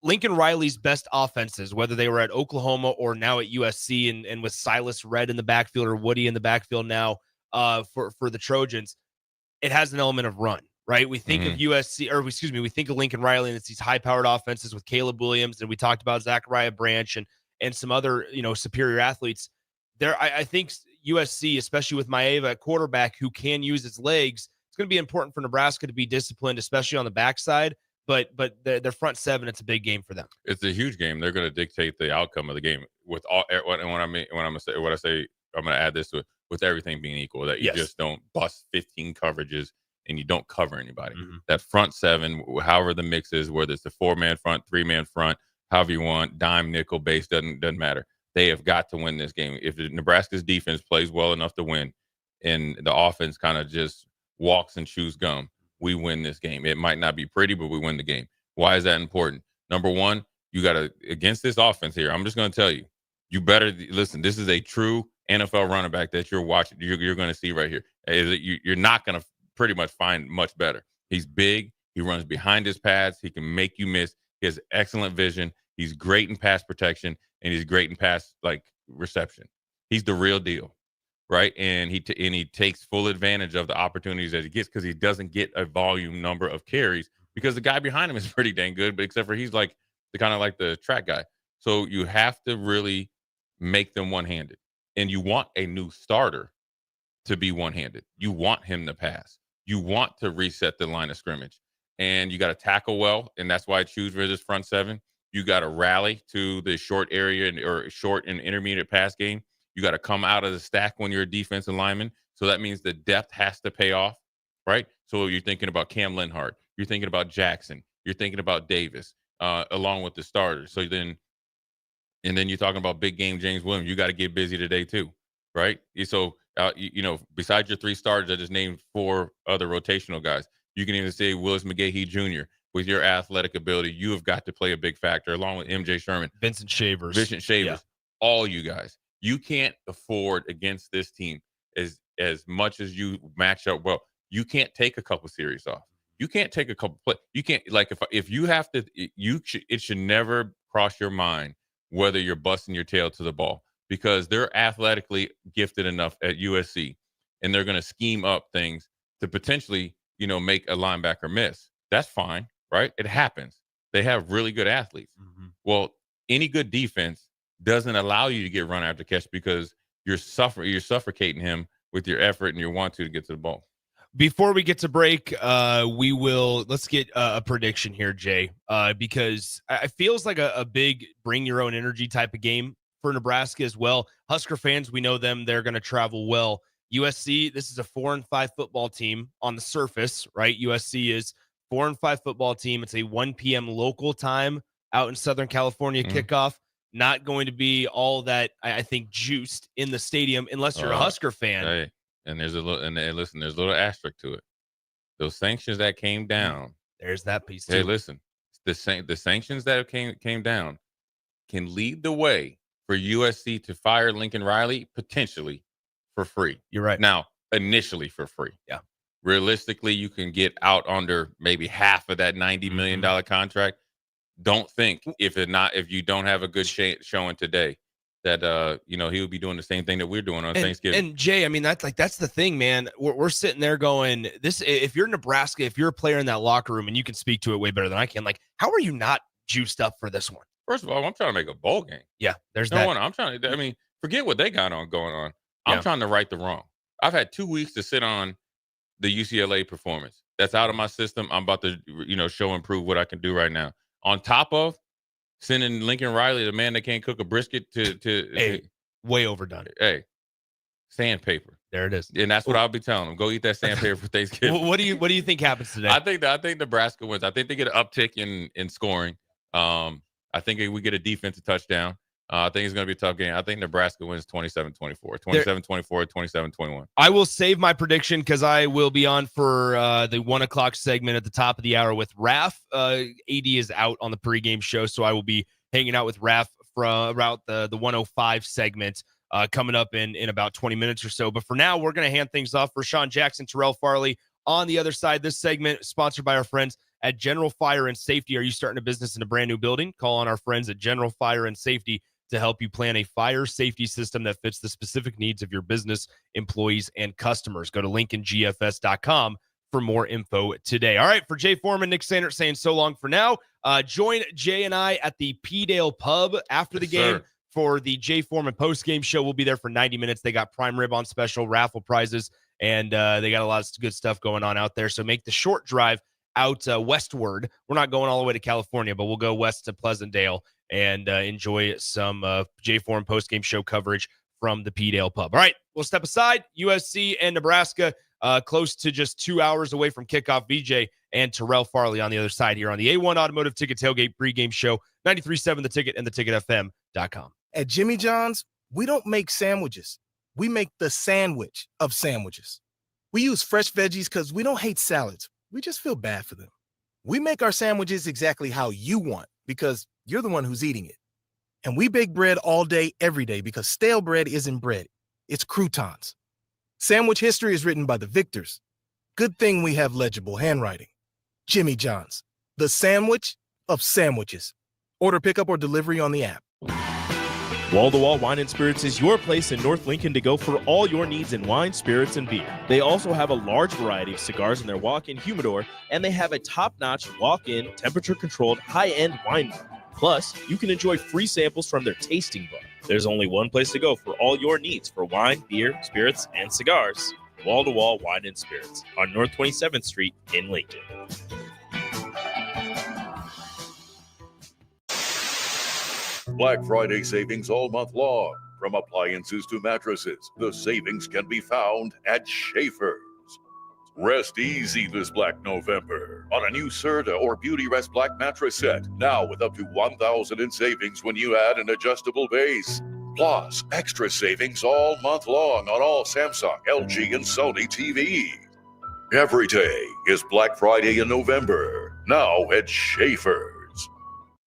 Lincoln Riley's best offenses, whether they were at Oklahoma or now at USC and with Silas Red in the backfield or Woody in the backfield now for the Trojans, it has an element of run. Right, we think of USC, or excuse me, we think of Lincoln Riley, and it's these high-powered offenses with Caleb Williams, and we talked about Zachariah Branch and some other superior athletes. There, I think USC, especially with Maeva at quarterback, who can use his legs, it's going to be important for Nebraska to be disciplined, especially on the backside. But their front seven, it's a big game for them. It's a huge game. They're going to dictate the outcome of the game with all. And when I'm going to add this to it, with everything being equal, that you just don't bust 15 coverages and you don't cover anybody. That front seven, however the mix is, whether it's a 4-man front, 3-man front, however you want, dime, nickel, base, doesn't matter. They have got to win this game. If Nebraska's defense plays well enough to win and the offense kind of just walks and chews gum, we win this game. It might not be pretty, but we win the game. Why is that important? Number one, you got to, against this offense here, I'm just going to tell you, you better listen. This is a true NFL running back that you're watching. You're going to see right here. You're not going to pretty much find much better. He's big. He runs behind his pads. He can make you miss. He has excellent vision. He's great in pass protection, and he's great in pass reception. He's the real deal, right? And he takes full advantage of the opportunities that he gets, because he doesn't get a volume number of carries because the guy behind him is pretty dang good, but except for he's like the kind of like the track guy. So you have to really make them one-handed, and you want a new starter to be one-handed. You want him to pass. You want to reset the line of scrimmage, and you got to tackle well, and that's why I choose for this front seven. You got to rally to the short area or short and intermediate pass game. You got to come out of the stack when you're a defensive lineman. So that means the depth has to pay off, right? So you're thinking about Cam Linhart. You're thinking about Jackson. You're thinking about Davis, along with the starters. So then you're talking about big game James Williams. You got to get busy today too, right? So besides your 3 starters, I just named 4 other rotational guys. You can even say Willis McGahee Jr. With your athletic ability, you have got to play a big factor, along with MJ Sherman, Vincent Shavers, all you guys. You can't afford against this team as much as you match up well. You can't take a couple series off. You can't take a couple play. You can't, like, if you have to, it should never cross your mind whether you're busting your tail to the ball, because they're athletically gifted enough at USC, and they're going to scheme up things to potentially, make a linebacker miss. That's fine, right? It happens. They have really good athletes. Well, any good defense doesn't allow you to get run after catch, because you're suffocating him with your effort and your want to get to the ball. Before we get to break, let's get a prediction here, Jay, because it feels like a big bring your own energy type of game for Nebraska as well. Husker fans, we know them. They're going to travel well. USC, this is a 4-5 football team on the surface, right? USC is 4-5 football team. It's a 1 p.m. local time out in Southern California kickoff. Not going to be all that, I think, juiced in the stadium unless you're a Husker fan. Hey, and there's a little asterisk to it. Those sanctions that came down. There's that piece too. Hey, listen, the sanctions that came down can lead the way for USC to fire Lincoln Riley potentially for free. You're right. Now, initially for free. Yeah. Realistically, you can get out under maybe half of that $90 million contract. Don't think if you don't have a good showing today that he would be doing the same thing that we're doing on Thanksgiving. And Jay, I mean, that's the thing, man. We're sitting there going, this. If you're Nebraska, if you're a player in that locker room, and you can speak to it way better than I can, like, how are you not juiced up for this one? First of all, I'm trying to make a bowl game. Yeah, there's that. I'm trying to. I mean, forget what they got going on. I'm trying to right the wrong. I've had 2 weeks to sit on the UCLA performance. That's out of my system. I'm about to, show and prove what I can do right now. On top of sending Lincoln Riley, the man that can't cook a brisket, to way overdone. Hey, sandpaper. There it is. And that's what I'll be telling them. Go eat that sandpaper for Thanksgiving. What do you think happens today? I think Nebraska wins. I think they get an uptick in scoring. I think we get a defensive touchdown. I think it's going to be a tough game. I think Nebraska wins 27-24, 27-24, 27-21. I will save my prediction because I will be on for the 1 o'clock segment at the top of the hour with Raph. AD is out on the pregame show, so I will be hanging out with Raph throughout the 105 segment coming up in about 20 minutes or so. But for now, we're going to hand things off for Sean Jackson, Terrell Farley. On the other side, this segment sponsored by our friends at General Fire and Safety. Are you starting a business in a brand new building? Call on our friends at General Fire and Safety to help you plan a fire safety system that fits the specific needs of your business, employees, and customers. Go to LincolnGFS.com for more info today. All right, for Jay Foreman, Nick Sanders saying so long for now. Join Jay and I at the P-Dale Pub after the game for the Jay Foreman post-game show. We'll be there for 90 minutes. They got prime rib on special, raffle prizes, and they got a lot of good stuff going on out there. So make the short drive out westward. We're not going all the way to California, but we'll go west to Pleasantdale and enjoy some Jay Foreman post-game show coverage from the P-Dale Pub. All right, we'll step aside. USC and Nebraska close to just 2 hours away from kickoff. VJ and Terrell Farley on the other side here on the A1 Automotive Ticket Tailgate Pregame Show, 93.7 The Ticket and theticketfm.com. At Jimmy John's, we don't make sandwiches. We make the sandwich of sandwiches. We use fresh veggies because we don't hate salads. We just feel bad for them. We make our sandwiches exactly how you want because you're the one who's eating it. And we bake bread all day, every day because stale bread isn't bread. It's croutons. Sandwich history is written by the victors. Good thing we have legible handwriting. Jimmy John's, the sandwich of sandwiches. Order pickup or delivery on the app. Wall to Wall Wine and Spirits is your place in North Lincoln to go for all your needs in wine, spirits, and beer. They also have a large variety of cigars in their walk-in humidor, and they have a top-notch walk-in, temperature-controlled, high-end wine bar. Plus, you can enjoy free samples from their tasting bar. There's only one place to go for all your needs for wine, beer, spirits, and cigars. Wall to Wall Wine and Spirits on North 27th Street in Lincoln. Black Friday savings all month long. From appliances to mattresses, the savings can be found at Schaefer's. Rest easy this Black November on a new Serta or Beauty Rest Black mattress set. Now with up to $1,000 in savings when you add an adjustable base. Plus, extra savings all month long on all Samsung, LG, and Sony TV. Every day is Black Friday in November. Now at Schaefer's.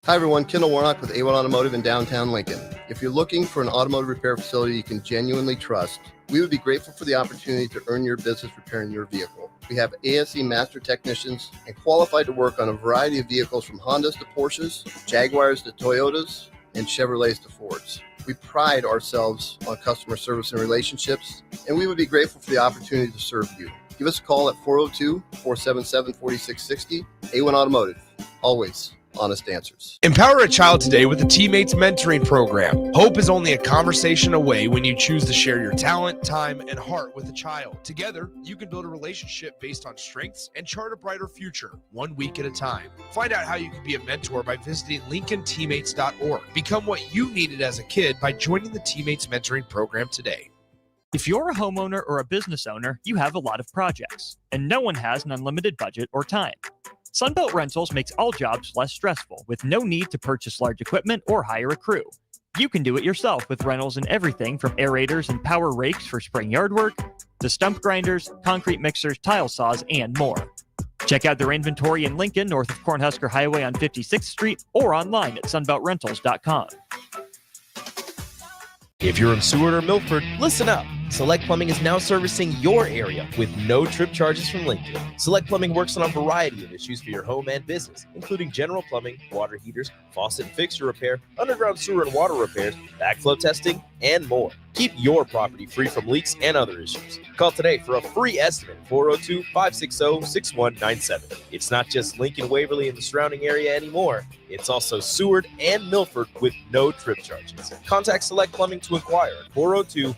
Hi everyone, Kendall Warnock with A1 Automotive in downtown Lincoln. If you're looking for an automotive repair facility you can genuinely trust, we would be grateful for the opportunity to earn your business repairing your vehicle. We have ASE master technicians and qualified to work on a variety of vehicles from Hondas to Porsches, Jaguars to Toyotas, and Chevrolets to Fords. We pride ourselves on customer service and relationships, and we would be grateful for the opportunity to serve you. Give us a call at 402-477-4660. A1 Automotive, always honest answers. Empower a child today with the Teammates Mentoring Program. Hope is only a conversation away when you choose to share your talent, time, and heart with a child. Together, you can build a relationship based on strengths and chart a brighter future, 1 week at a time. Find out how you can be a mentor by visiting LincolnTeammates.org. Become what you needed as a kid by joining the Teammates Mentoring Program today. If you're a homeowner or a business owner, you have a lot of projects, and no one has an unlimited budget or time. Sunbelt Rentals makes all jobs less stressful with no need to purchase large equipment or hire a crew. You can do it yourself with rentals in everything from aerators and power rakes for spring yard work to stump grinders, concrete mixers, tile saws, and more. Check out their inventory in Lincoln, north of Cornhusker Highway on 56th Street, or online at sunbeltrentals.com. If you're in Seward or Milford, listen up. Select Plumbing is now servicing your area with no trip charges from Lincoln. Select Plumbing works on a variety of issues for your home and business, including general plumbing, water heaters, faucet and fixture repair, underground sewer and water repairs, backflow testing, and more. Keep your property free from leaks and other issues. Call today for a free estimate, 402-560-6197. It's not just Lincoln, Waverly, and the surrounding area anymore. It's also Seward and Milford with no trip charges. Contact Select Plumbing to inquire at 402-560-6197.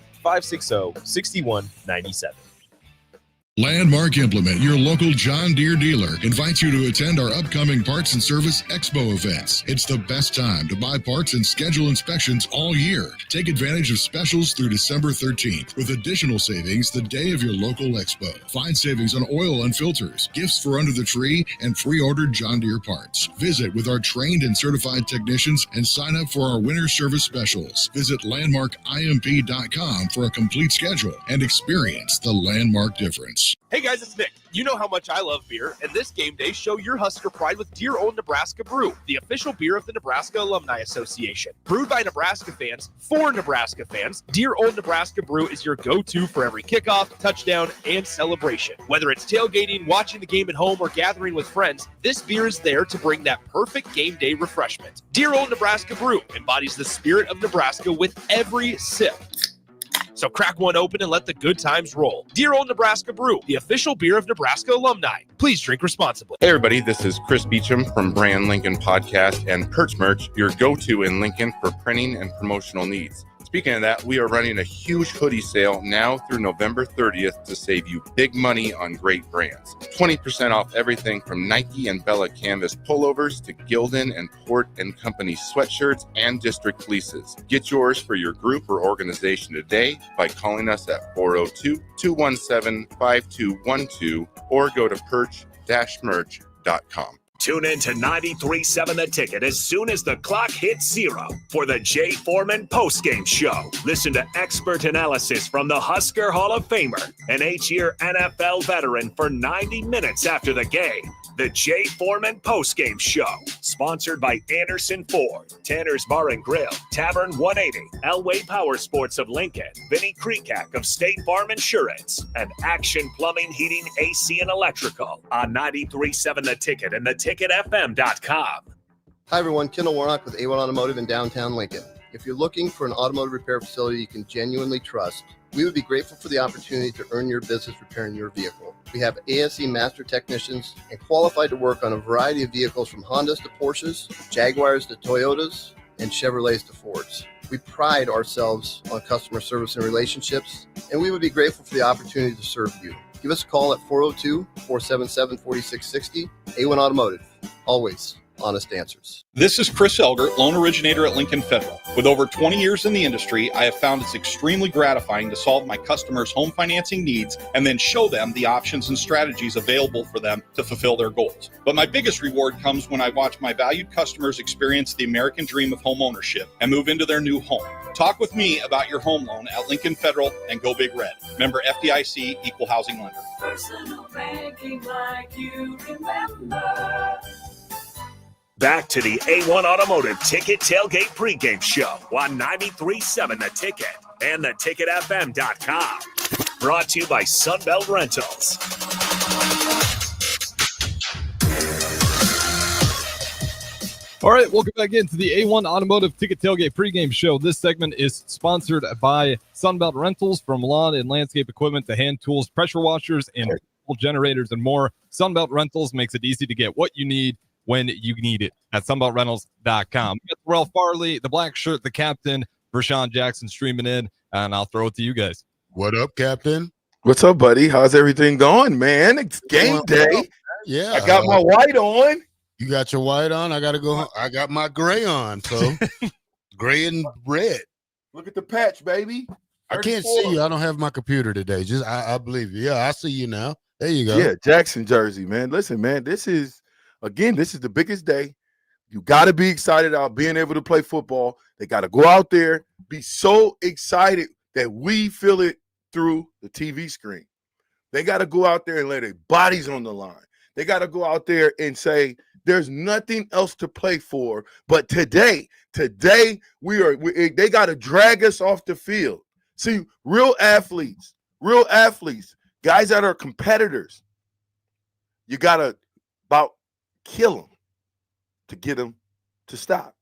Landmark Implement, your local John Deere dealer, invites you to attend our upcoming Parts and Service Expo events. It's the best time to buy parts and schedule inspections all year. Take advantage of specials through December 13th with additional savings the day of your local expo. Find savings on oil and filters, gifts for under the tree, and pre-ordered John Deere parts. Visit with our trained and certified technicians and sign up for our winter service specials. Visit landmarkimp.com for a complete schedule and experience the Landmark difference. Hey guys, it's Nick. You know how much I love beer, and this game day, show your Husker pride with Dear Old Nebraska Brew, the official beer of the Nebraska Alumni Association. Brewed by Nebraska fans, for Nebraska fans, Dear Old Nebraska Brew is your go-to for every kickoff, touchdown, and celebration. Whether it's tailgating, watching the game at home, or gathering with friends, this beer is there to bring that perfect game day refreshment. Dear Old Nebraska Brew embodies the spirit of Nebraska with every sip. So crack one open and let the good times roll. Dear Old Nebraska Brew, the official beer of Nebraska alumni. Please drink responsibly. Hey everybody, this is Chris Beecham from Brand Lincoln Podcast and Perch Merch, your go-to in Lincoln for printing and promotional needs. Speaking of that, we are running a huge hoodie sale now through November 30th to save you big money on great brands. 20% off everything from Nike and Bella Canvas pullovers to Gildan and Port & Company sweatshirts and district fleeces. Get yours for your group or organization today by calling us at 402-217-5212 or go to perch-merch.com. Tune in to 93.7 The Ticket as soon as the clock hits 0 for the Jay Foreman postgame show. Listen to expert analysis from the Husker Hall of Famer, an 8-year NFL veteran, for 90 minutes after the game. The Jay Foreman postgame show, sponsored by Anderson Ford, Tanner's Bar and Grill, Tavern 180, Elway Power Sports of Lincoln, Vinnie Kreekak of State Farm Insurance, and Action Plumbing, Heating, AC, and Electrical on 93.7 The Ticket and theticketfm.com. Hi everyone, Kendall Warnock with A1 Automotive in downtown Lincoln. If you're looking for an automotive repair facility you can genuinely trust, we would be grateful for the opportunity to earn your business repairing your vehicle. We have ASE master technicians and qualified to work on a variety of vehicles from Hondas to Porsches, Jaguars to Toyotas, and Chevrolets to Fords. We pride ourselves on customer service and relationships, and we would be grateful for the opportunity to serve you. Give us a call at 402-477-4660. A1 Automotive, always honest answers. This is Chris Elgert, loan originator at Lincoln Federal. With over 20 years in the industry, I have found it's extremely gratifying to solve my customers' home financing needs and then show them the options and strategies available for them to fulfill their goals. But my biggest reward comes when I watch my valued customers experience the American dream of home ownership and move into their new home. Talk with me about your home loan at Lincoln Federal and Go Big Red. Member FDIC, Equal Housing Lender. Personal banking like you remember. Back to the A1 Automotive Ticket Tailgate Pregame Show on 93.7 The Ticket and theticketfm.com. Brought to you by Sunbelt Rentals. All right, welcome back into the A1 Automotive Ticket Tailgate Pregame Show. This segment is sponsored by Sunbelt Rentals. From lawn and landscape equipment to hand tools, pressure washers, and generators and more, Sunbelt Rentals makes it easy to get what you need when you need it at sunbeltrentals.com. We got Terrell Farley, the black shirt, the captain, Vershawn Jackson streaming in, and I'll throw it to you guys. What up, Captain? What's up, buddy? How's everything going, man? It's game day. Yeah. I got my white on. You got your white on? I got to go. I got my gray on, so gray and red. Look at the patch, baby. 34. I can't see you. I don't have my computer today. Just I believe you. Yeah, I see you now. There you go. Yeah, Jackson jersey, man. Listen, man, this is the biggest day. You got to be excited about being able to play football. They got to go out there, be so excited that we feel it through the TV screen. They got to go out there and lay their bodies on the line. They got to go out there and say, there's nothing else to play for. But today they got to drag us off the field. See, real athletes, guys that are competitors, you got to about kill them to get them to stop.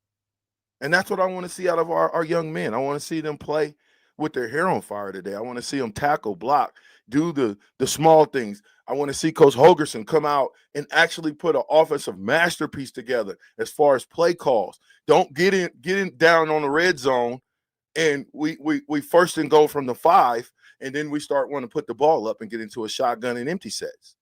And that's what I want to see out of our young men. I want to see them play with their hair on fire today. I want to see them tackle, block, do the small things. I want to see Coach Holgerson come out and actually put an offensive masterpiece together as far as play calls. Don't get in down on the red zone and we first and go from the 5, and then we start wanting to put the ball up and get into a shotgun and empty sets.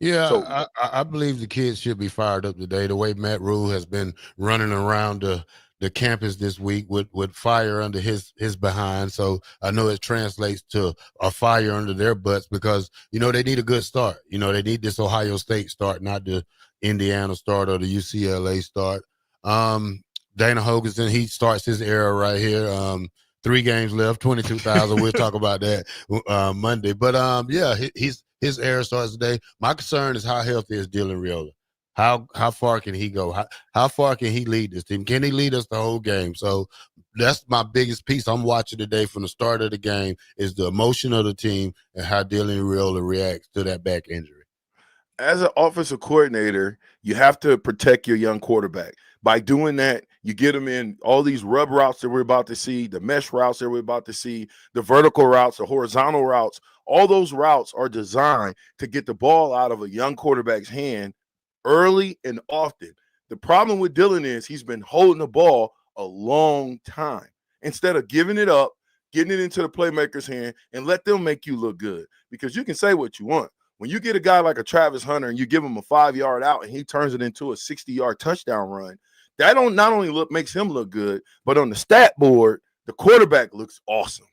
Yeah, So, I believe the kids should be fired up today. The way Matt Rule has been running around the campus this week with fire under his behind. So I know it translates to a fire under their butts because, they need a good start. They need this Ohio State start, not the Indiana start or the UCLA start. Dana Hoganson, he starts his era right here. 3 games left, 22,000. We'll talk about that Monday. But, his era starts today. My concern is how healthy is Dylan Riola. How far can he go? How far can he lead this team? Can he lead us the whole game? So that's my biggest piece I'm watching today from the start of the game is the emotion of the team and how Dylan Riola reacts to that back injury. As an offensive coordinator, you have to protect your young quarterback. By doing that, you get them in all these rub routes that we're about to see, the mesh routes that we're about to see, the vertical routes, the horizontal routes. All those routes are designed to get the ball out of a young quarterback's hand early and often. The problem with Dylan is he's been holding the ball a long time. Instead of giving it up, getting it into the playmaker's hand, and let them make you look good. Because you can say what you want. When you get a guy like a Travis Hunter and you give him a 5-yard out and he turns it into a 60-yard touchdown run, that not only makes him look good, but on the stat board, the quarterback looks awesome.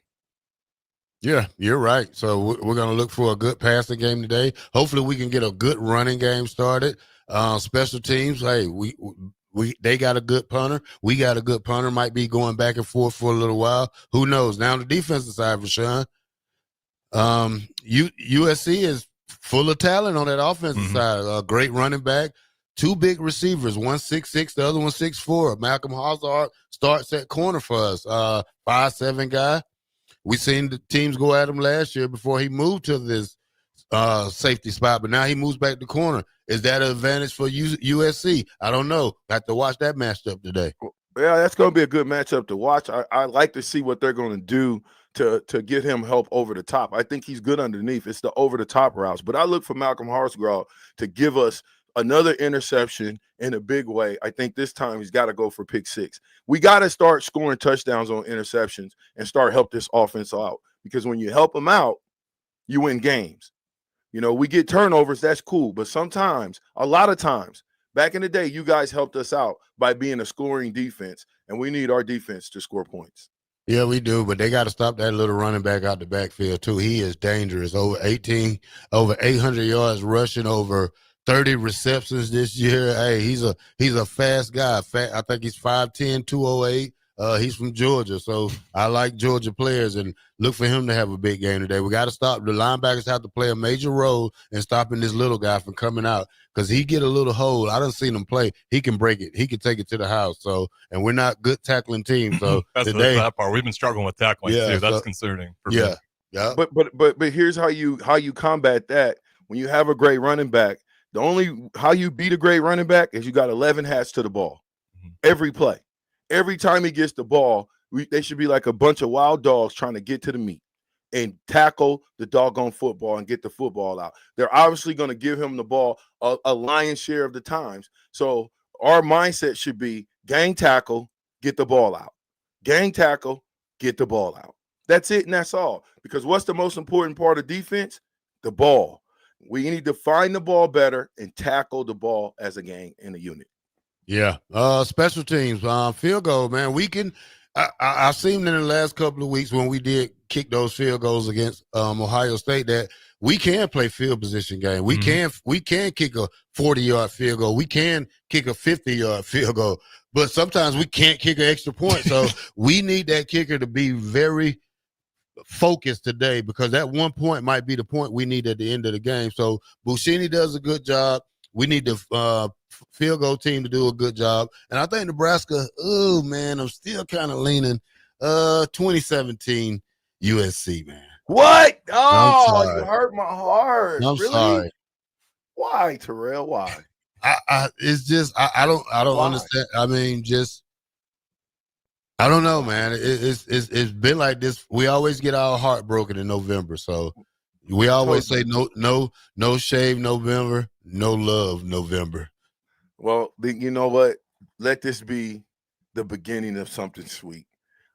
Yeah, you're right. So we're going to look for a good passing game today. Hopefully we can get a good running game started. Special teams, hey, they got a good punter. We got a good punter. Might be going back and forth for a little while. Who knows? Now on the defensive side, Rashawn, USC is full of talent on that offensive side. A great running back, 2 big receivers, one 6'6", the other one 6'4". Malcolm Hazard starts at corner for us. 5'7" guy. We seen the teams go at him last year before he moved to this safety spot, but now he moves back to corner. Is that an advantage for USC? I don't know. Got to watch that matchup today. Yeah, that's going to be a good matchup to watch. I like to see what they're going to do to get him help over the top. I think he's good underneath. It's the over-the-top routes. But I look for Malcolm Hartsgrove to give us another interception in a big way. I think this time he's got to go for pick 6. We got to start scoring touchdowns on interceptions and start help this offense out. Because when you help them out, you win games. We get turnovers, that's cool. But sometimes, a lot of times, back in the day, you guys helped us out by being a scoring defense, and we need our defense to score points. Yeah, we do, but they got to stop that little running back out the backfield, too. He is dangerous. Over 800 yards rushing, over 30 receptions this year. Hey, he's a fast guy. I think he's 5'10", 208. He's from Georgia, so I like Georgia players and look for him to have a big game today. We got to stop. The linebackers have to play a major role in stopping this little guy from coming out because he get a little hole. I done seen him play. He can break it. He can take it to the house. So, and we're not good tackling teams. So that's today, that part. We've been struggling with tackling too. That's concerning. Yeah. But here's how you combat that. When you have a great running back, how you beat a great running back is you got 11 hats to the ball every play. Every time he gets the ball, they should be like a bunch of wild dogs trying to get to the meat and tackle the doggone football and get the football out. They're obviously going to give him the ball a lion's share of the times. So our mindset should be gang tackle, get the ball out. Gang tackle, get the ball out. That's it, and that's all. Because what's the most important part of defense? The ball. We need to find the ball better and tackle the ball as a gang in a unit. Yeah. Special teams, field goal, man. We can. I've seen in the last couple of weeks when we did kick those field goals against Ohio State that we can play field position game. We can kick a 40-yard field goal. We can kick a 50-yard field goal. But sometimes we can't kick an extra point. So we need that kicker to be very focused today because that 1 point might be the point we need at the end of the game. So Bushini does a good job. We need the field goal team to do a good job. And I think Nebraska, I'm still kind of leaning 2017 USC, man. What? Oh, sorry. you hurt my heart. I'm really? sorry. Why, Terrell? Why? It's just I don't Why? understand. I mean, just I don't know, man. It's been like this. We always get our heart broken in November, so we always say no shave November, no love November. Well, you know what? Let this be the beginning of something sweet.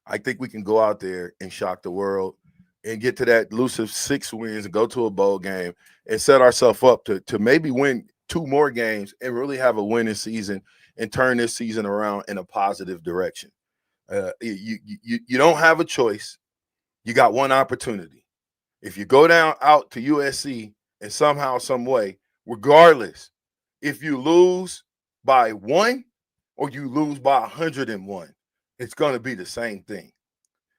I think we can go out there and shock the world and get to that elusive 6 wins and go to a bowl game and set ourselves up to maybe win 2 more games and really have a winning season and turn this season around in a positive direction. You don't have a choice. You got one opportunity. If you go out to USC and somehow, some way, regardless, if you lose by 1 or you lose by 101, it's going to be the same thing.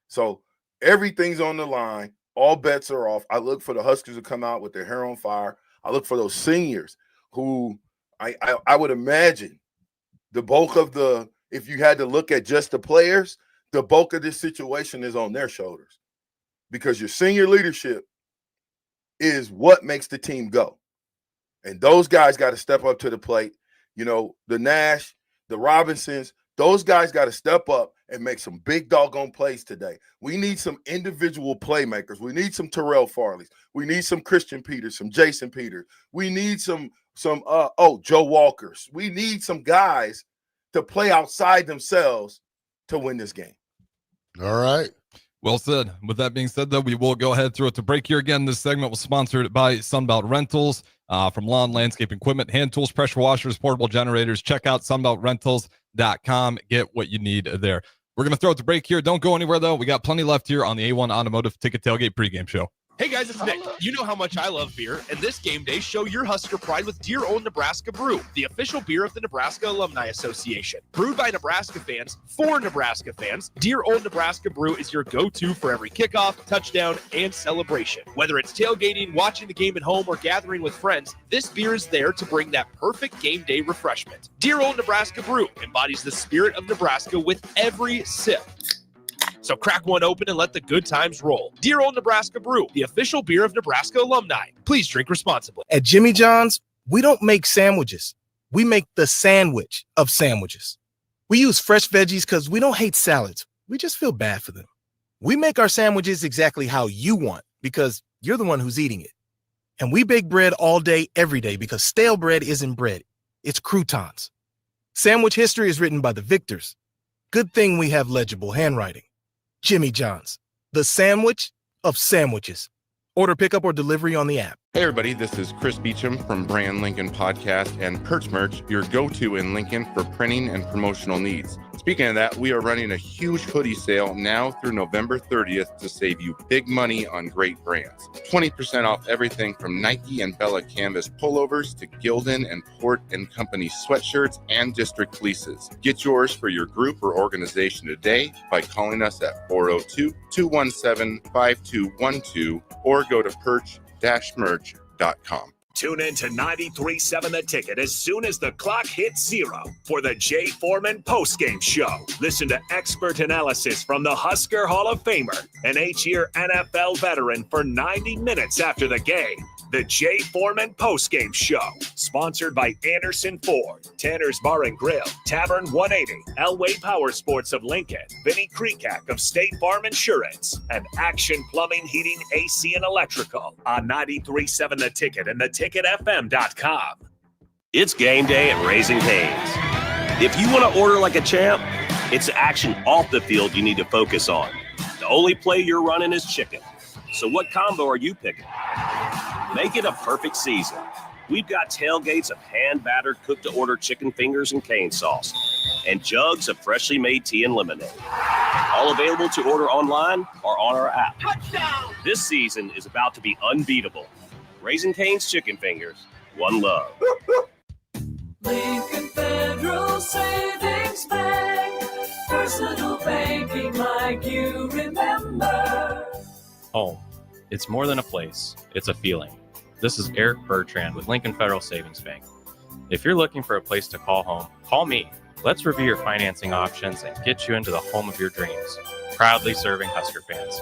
So everything's on the line. All bets are off. I look for the Huskers to come out with their hair on fire. I look for those seniors who I would imagine the bulk of if you had to look at just the players, the bulk of this situation is on their shoulders because your senior leadership is what makes the team go. And those guys got to step up to the plate. You know, the Nash, the Robinsons, those guys got to step up and make some big doggone plays today. We need some individual playmakers. We need some Terrell Farleys. We need some Christian Peters, some Jason Peters. We need some Joe Walkers. We need some guys to play outside themselves to win this game. All right. Well said. With that being said, though, we will go ahead through it to break here again. This segment was sponsored by Sunbelt Rentals. From lawn, landscape equipment, hand tools, pressure washers, portable generators. Check out sunbeltrentals.com. Get what you need there. We're going to throw it to break here. Don't go anywhere, though. We got plenty left here on the A1 Automotive Ticket Tailgate pregame show. Hey guys, it's Nick. You know how much I love beer, and this game day, show your Husker pride with Dear Old Nebraska Brew, the official beer of the Nebraska Alumni Association. Brewed by Nebraska fans, for Nebraska fans, Dear Old Nebraska Brew is your go-to for every kickoff, touchdown, and celebration. Whether it's tailgating, watching the game at home, or gathering with friends, this beer is there to bring that perfect game day refreshment. Dear Old Nebraska Brew embodies the spirit of Nebraska with every sip. So crack one open and let the good times roll. Dear Old Nebraska Brew, the official beer of Nebraska alumni. Please drink responsibly. At Jimmy John's, we don't make sandwiches. We make the sandwich of sandwiches. We use fresh veggies because we don't hate salads. We just feel bad for them. We make our sandwiches exactly how you want because you're the one who's eating it. And we bake bread all day, every day because stale bread isn't bread. It's croutons. Sandwich history is written by the victors. Good thing we have legible handwriting. Jimmy John's, the sandwich of sandwiches. Order pickup or delivery on the app. Hey everybody, this is Chris Beecham from Brand Lincoln Podcast and Perch Merch, your go-to in Lincoln for printing and promotional needs. Speaking of that, we are running a huge hoodie sale now through November 30th to save you big money on great brands. 20% off everything from Nike and Bella Canvas pullovers to Gildan and Port & Company sweatshirts and district fleeces. Get yours for your group or organization today by calling us at 402-217-5212 or go to perch-merch.com. Tune in to 93.7 The Ticket as soon as the clock hits 0 for the Jay Foreman postgame show. Listen to expert analysis from the Husker Hall of Famer, an 8-year NFL veteran for 90 minutes after the game. The Jay Foreman postgame show, sponsored by Anderson Ford, Tanner's Bar and Grill, Tavern 180, Elway Power Sports of Lincoln, Vinnie Kreekak of State Farm Insurance, and Action Plumbing, Heating, AC, and Electrical on 93.7 The Ticket and theticketfm.com. It's game day at Raising Cane's. If you want to order like a champ, it's the action off the field you need to focus on. The only play you're running is chicken. So what combo are you picking? Make it a perfect season. We've got tailgates of hand-battered, cooked-to-order chicken fingers and cane sauce, and jugs of freshly made tea and lemonade. All available to order online or on our app. Touchdown! This season is about to be unbeatable. Raising Cane's Chicken Fingers. One love. Lincoln Federal Savings Bank. Personal banking like you remember. Home. It's more than a place. It's a feeling. This is Eric Bertrand with Lincoln Federal Savings Bank. If you're looking for a place to call home, call me. Let's review your financing options and get you into the home of your dreams. Proudly serving Husker fans.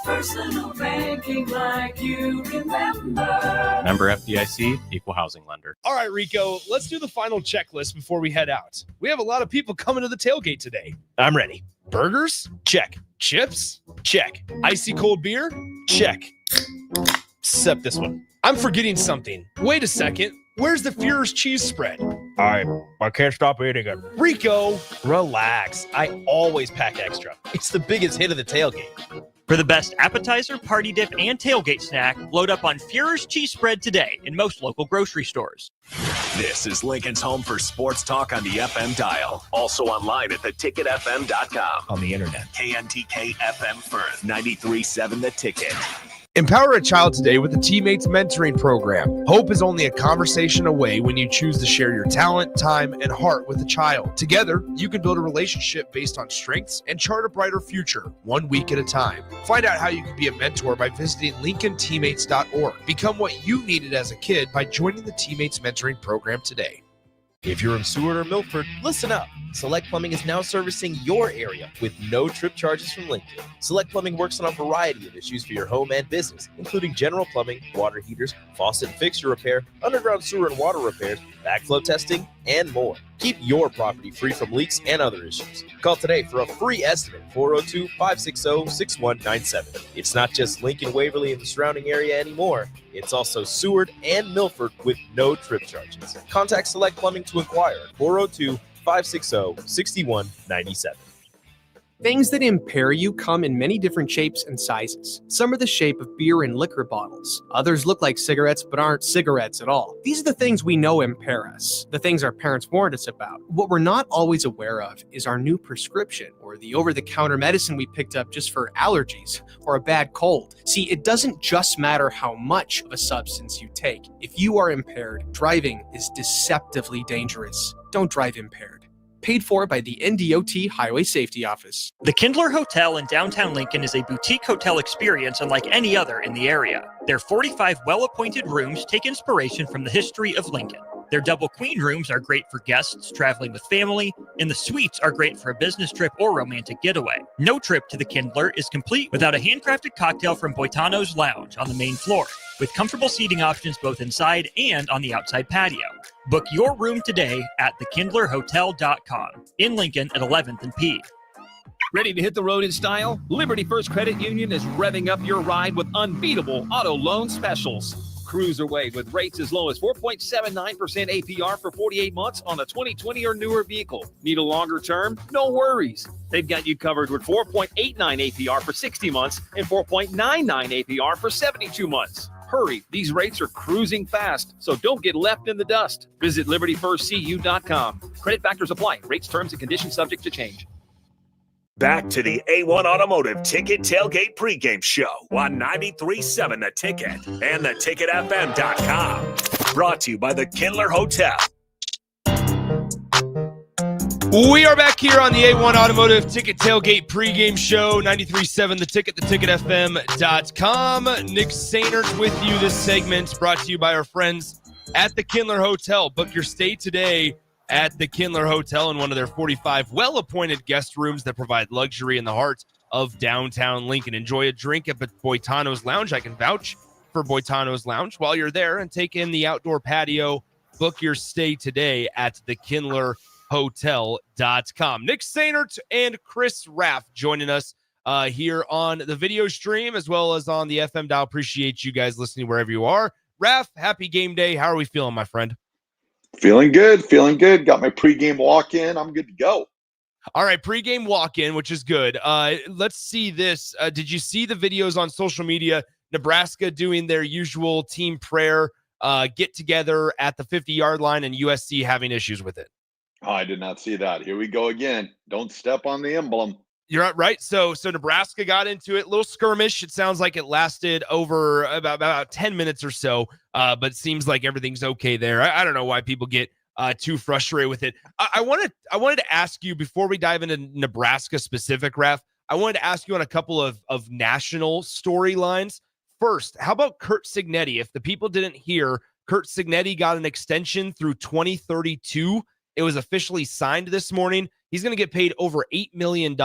Personal banking like you remember. Member FDIC, equal housing lender. All right, Rico, let's do the final checklist before we head out. We have a lot of people coming to the tailgate today. I'm ready. Burgers? Check. Chips? Check. Icy cold beer? Check. Except this one. I'm forgetting something. Wait a second. Where's the Führer's cheese spread? I can't stop eating it. Rico, relax. I always pack extra. It's the biggest hit of the tailgate. For the best appetizer, party dip, and tailgate snack, load up on Führer's cheese spread today in most local grocery stores. This is Lincoln's home for sports talk on the FM dial. Also online at theticketfm.com. On the internet. KNTK FM Firth, 93.7 The Ticket. Empower a child today with the Teammates Mentoring Program. Hope is only a conversation away when you choose to share your talent, time, and heart with a child. Together, you can build a relationship based on strengths and chart a brighter future, 1 week at a time. Find out how you can be a mentor by visiting LincolnTeammates.org. Become what you needed as a kid by joining the Teammates Mentoring Program today. If you're in Seward or Milford, listen up. Select Plumbing is now servicing your area with no trip charges from Lincoln. Select Plumbing works on a variety of issues for your home and business, including general plumbing, water heaters, faucet and fixture repair, underground sewer and water repairs, backflow testing, and more. Keep your property free from leaks and other issues. Call today for a free estimate, 402-560-6197. It's not just Lincoln, Waverly, and the surrounding area anymore. It's also Seward and Milford with no trip charges. Contact Select Plumbing to inquire at 402-560-6197. Things that impair you come in many different shapes and sizes. Some are the shape of beer and liquor bottles. Others look like cigarettes but aren't cigarettes at all. These are the things we know impair us, the things our parents warned us about. What we're not always aware of is our new prescription or the over-the-counter medicine we picked up just for allergies or a bad cold. See, it doesn't just matter how much of a substance you take. If you are impaired, driving is deceptively dangerous. Don't drive impaired. Paid for by the NDOT Highway Safety Office. The Kindler Hotel in downtown Lincoln is a boutique hotel experience unlike any other in the area. Their 45 well-appointed rooms take inspiration from the history of Lincoln. Their double queen rooms are great for guests traveling with family, and the suites are great for a business trip or romantic getaway. No trip to the Kindler is complete without a handcrafted cocktail from Boitano's Lounge on the main floor, with comfortable seating options both inside and on the outside patio. Book your room today at thekindlerhotel.com in Lincoln at 11th and P. Ready to hit the road in style? Liberty First Credit Union is revving up your ride with unbeatable auto loan specials. Cruise away with rates as low as 4.79% APR for 48 months on a 2020 or newer vehicle. Need a longer term? No worries. They've got you covered with 4.89 APR for 60 months and 4.99 APR for 72 months. Hurry, these rates are cruising fast, so don't get left in the dust. Visit libertyfirstcu.com. Credit factors apply. Rates, terms, and conditions subject to change. Back to the A1 Automotive Ticket Tailgate Pregame Show on 93.7 The Ticket and theticketfm.com. Brought to you by the Kindler Hotel. We are back here on the A1 Automotive Ticket Tailgate Pregame Show, 93.7 The Ticket, theticketfm.com. Nick Sainert with you. This segment brought to you by our friends at the Kindler Hotel. Book your stay today at the Kindler Hotel in one of their 45 well-appointed guest rooms that provide luxury in the heart of downtown Lincoln. Enjoy a drink at Boitano's Lounge. I can vouch for Boitano's Lounge while you're there and take in the outdoor patio. Book your stay today at the Kindler Hotel.com. Nick Sainert and Chris Raff joining us here on the video stream as well as on the FM dial. Appreciate you guys listening wherever you are. Raff, happy game day. How are we feeling, my friend? Feeling good. Got my pregame walk-in. I'm good to go. All right, pregame walk-in, which is good. Let's see this. Did you see the videos on social media? Nebraska doing their usual team prayer get-together at the 50-yard line and USC having issues with it. Oh, I did not see that. Here we go again. Don't step on the emblem. You're right. So Nebraska got into it. Little skirmish. It sounds like it lasted over about 10 minutes or so, but it seems like everything's okay there. I don't know why people get too frustrated with it. I wanted to ask you before we dive into Nebraska specific, Raf. I wanted to ask you on a couple of national storylines. First, how about Curt Cignetti? If the people didn't hear, Curt Cignetti got an extension through 2032. It was officially signed this morning. He's going to get paid over $8 million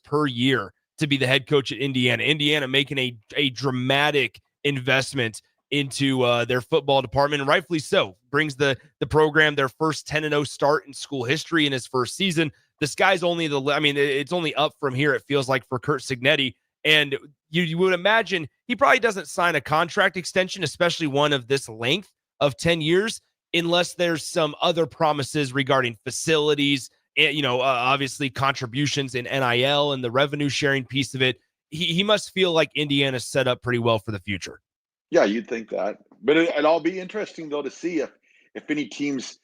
per year. to be the head coach at Indiana. Indiana making a dramatic investment into their football department, and rightfully so. Brings the program their first 10-0 start in school history in his first season. The sky's only it's only up from here, it feels like, for Curt Cignetti. And you would imagine he probably doesn't sign a contract extension, especially one of this length of 10 years, unless there's some other promises regarding facilities, and, obviously contributions in NIL and the revenue sharing piece of it. He must feel like Indiana's set up pretty well for the future. Yeah, you'd think that. But it'd all be interesting, though, to see if any teams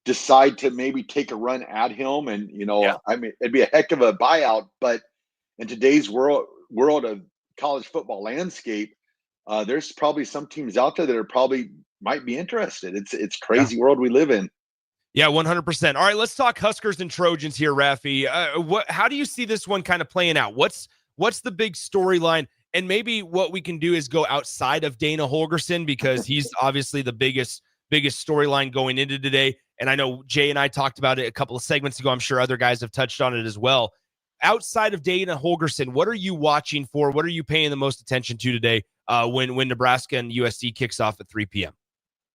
decide to maybe take a run at him. And, it'd be a heck of a buyout. But in today's world of college football landscape, there's probably some teams out there that are probably might be interested. It's crazy world we live in. Yeah, 100%. All right, let's talk Huskers and Trojans here, Rafi. How do you see this one kind of playing out? What's the big storyline? And maybe what we can do is go outside of Dana Holgorsen, because he's obviously the biggest storyline going into today. And I know Jay and I talked about it a couple of segments ago. I'm sure other guys have touched on it as well. Outside of Dana Holgorsen, what are you watching for? What are you paying the most attention to today when Nebraska and USC kicks off at 3 p.m.?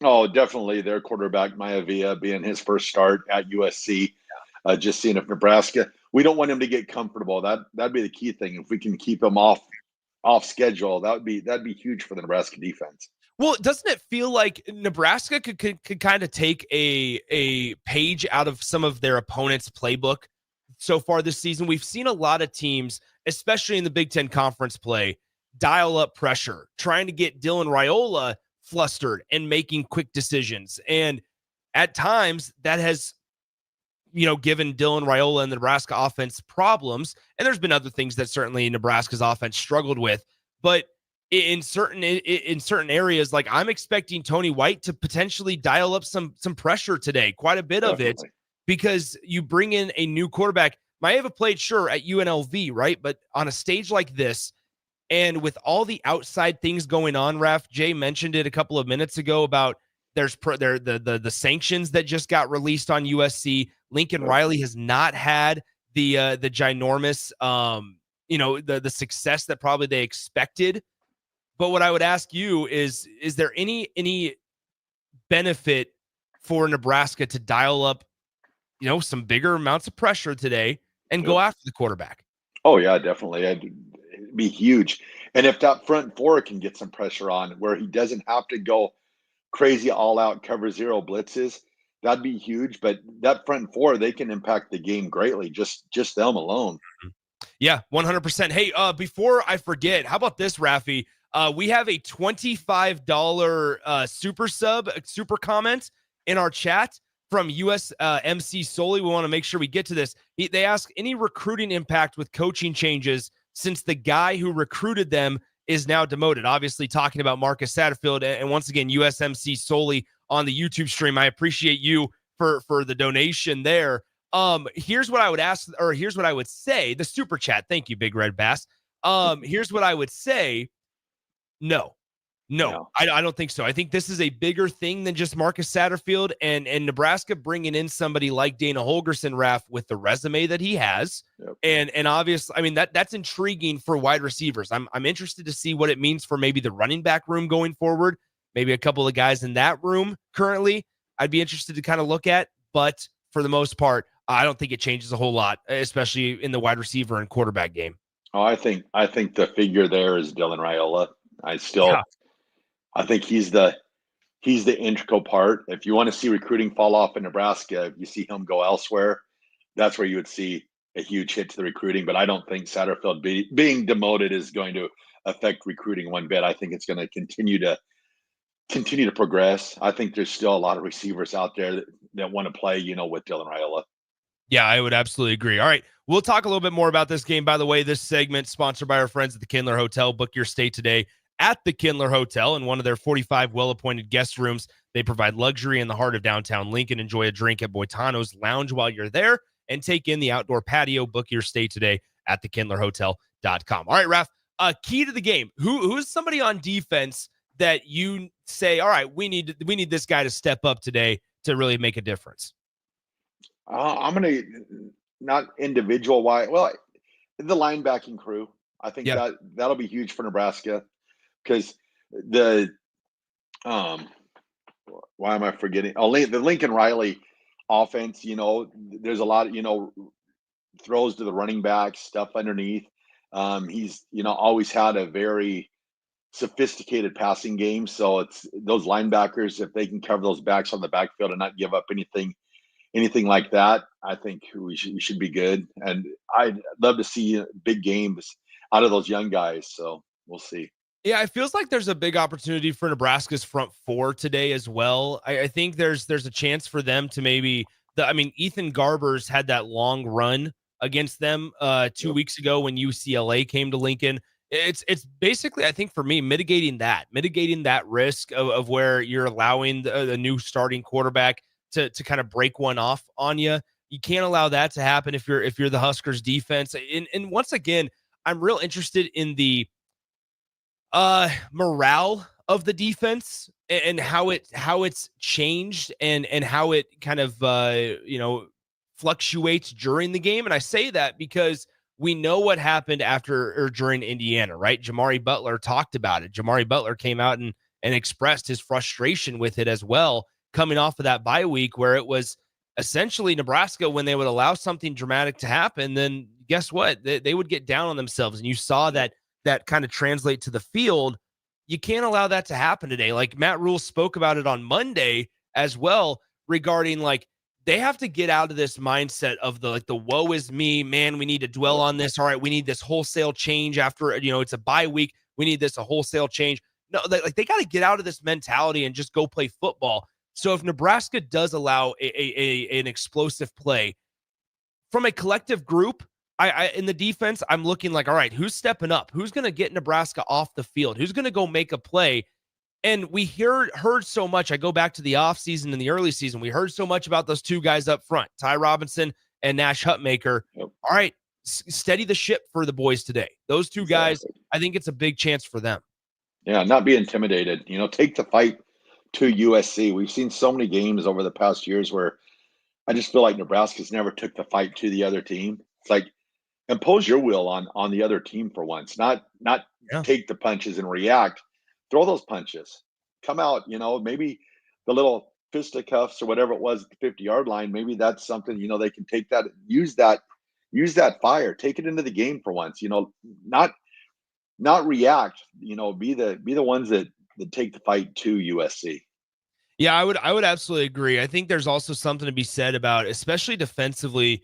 Oh, definitely their quarterback, Maivia, being his first start at USC. Just seeing if Nebraska, we don't want him to get comfortable. That'd be the key thing. If we can keep him off schedule, that'd be huge for the Nebraska defense. Well, doesn't it feel like Nebraska could kind of take a page out of some of their opponents' playbook so far this season? We've seen a lot of teams, especially in the Big Ten Conference play, dial up pressure, trying to get Dylan Raiola flustered and making quick decisions. And at times that has, given Dylan Raiola and the Nebraska offense problems. And there's been other things that certainly Nebraska's offense struggled with. But in certain areas, like I'm expecting Tony White to potentially dial up some pressure today, quite a bit of it, because you bring in a new quarterback. Maeva played, sure, at UNLV, right? But on a stage like this, and with all the outside things going on, Raf, Jay mentioned it a couple of minutes ago about the sanctions that just got released on USC. Lincoln Riley has not had the ginormous, the success that probably they expected. But what I would ask you is there any benefit for Nebraska to dial up, some bigger amounts of pressure today and go after the quarterback? Oh yeah, definitely. It'd be huge. And if that front four can get some pressure on where he doesn't have to go crazy all out cover zero blitzes, that'd be huge. But that front four, they can impact the game greatly, just them alone. Yeah, 100%. Hey, before I forget, how about this, Rafi? We have a $25 super comment in our chat from USMC Solely. We want to make sure we get to this. They ask, any recruiting impact with coaching changes since the guy who recruited them is now demoted? Obviously talking about Marcus Satterfield. And once again, USMC Solely on the YouTube stream. I appreciate you for the donation there. Here's what I would ask, or here's what I would say. The super chat. Thank you, Big Red Bass. Here's what I would say. No, I don't think so. I think this is a bigger thing than just Marcus Satterfield, and Nebraska bringing in somebody like Dana Holgorsen, Raf, with the resume that he has. Yep. And obviously, that's intriguing for wide receivers. I'm interested to see what it means for maybe the running back room going forward. Maybe a couple of guys in that room currently I'd be interested to kind of look at, but for the most part, I don't think it changes a whole lot, especially in the wide receiver and quarterback game. Oh, I think the figure there is Dylan Raiola. I think he's the integral part. If you want to see recruiting fall off in Nebraska, if you see him go elsewhere, that's where you would see a huge hit to the recruiting. But I don't think Satterfield being demoted is going to affect recruiting one bit. I think it's going to continue to progress. I think there's still a lot of receivers out there that want to play, with Dylan Raiola. Yeah, I would absolutely agree. All right, we'll talk a little bit more about this game. By the way, this segment sponsored by our friends at the Kindler Hotel. Book your stay today at the Kindler Hotel in one of their 45 well-appointed guest rooms. They provide luxury in the heart of downtown Lincoln. Enjoy a drink at Boitano's Lounge while you're there and take in the outdoor patio. Book your stay today at thekindlerhotel.com. All right, Raf, key to the game. Who is somebody on defense that you say, all right, we need this guy to step up today to really make a difference? I'm going to not individual wise. Well, the linebacking crew. I think that'll be huge for Nebraska because the why am I forgetting? Oh, the Lincoln Riley offense. There's a lot of throws to the running back, stuff underneath. He's always had a very sophisticated passing game. So it's those linebackers, if they can cover those backs on the backfield and not give up anything like that, I think we should be good. And I'd love to see big games out of those young guys. So we'll see. Yeah, it feels like there's a big opportunity for Nebraska's front four today as well. I think there's a chance for them to maybe Ethan Garbers had that long run against them 2 weeks ago when UCLA came to Lincoln. It's basically, I think, for me, mitigating that risk of where you're allowing the new starting quarterback to kind of break one off on you. You can't allow that to happen if you're the Huskers defense. And once again, I'm real interested in the morale of the defense and how it's changed and how it kind of fluctuates during the game. And I say that because we know what happened after or during Indiana, right? Jamari Butler talked about it. Jamari Butler came out and expressed his frustration with it as well, coming off of that bye week where it was essentially Nebraska, when they would allow something dramatic to happen, then guess what? They would get down on themselves. And you saw that kind of translate to the field. You can't allow that to happen today. Like Matt Rule spoke about it on Monday as well, regarding they have to get out of this mindset of the woe is me, man, we need to dwell on this. All right, we need this wholesale change after, it's a bye week. We need a wholesale change. No, they got to get out of this mentality and just go play football. So if Nebraska does allow an explosive play from a collective group, I in the defense, I'm looking like, all right, who's stepping up? Who's going to get Nebraska off the field? Who's going to go make a play? And we heard so much. I go back to the offseason and the early season. We heard so much about those two guys up front, Ty Robinson and Nash Hutmaker. Yep. All right, steady the ship for the boys today. Those two guys, I think it's a big chance for them. Yeah, not be intimidated. Take the fight to USC. We've seen so many games over the past years where I just feel like Nebraska's never took the fight to the other team. It's like, impose your will on the other team for once, not take the punches and react. Throw those punches. Come out, maybe the little fisticuffs or whatever it was at the 50-yard line, maybe that's something, they can take that, use that fire, take it into the game for once, not react, be the ones that take the fight to USC. Yeah, I would absolutely agree. I think there's also something to be said about, especially defensively,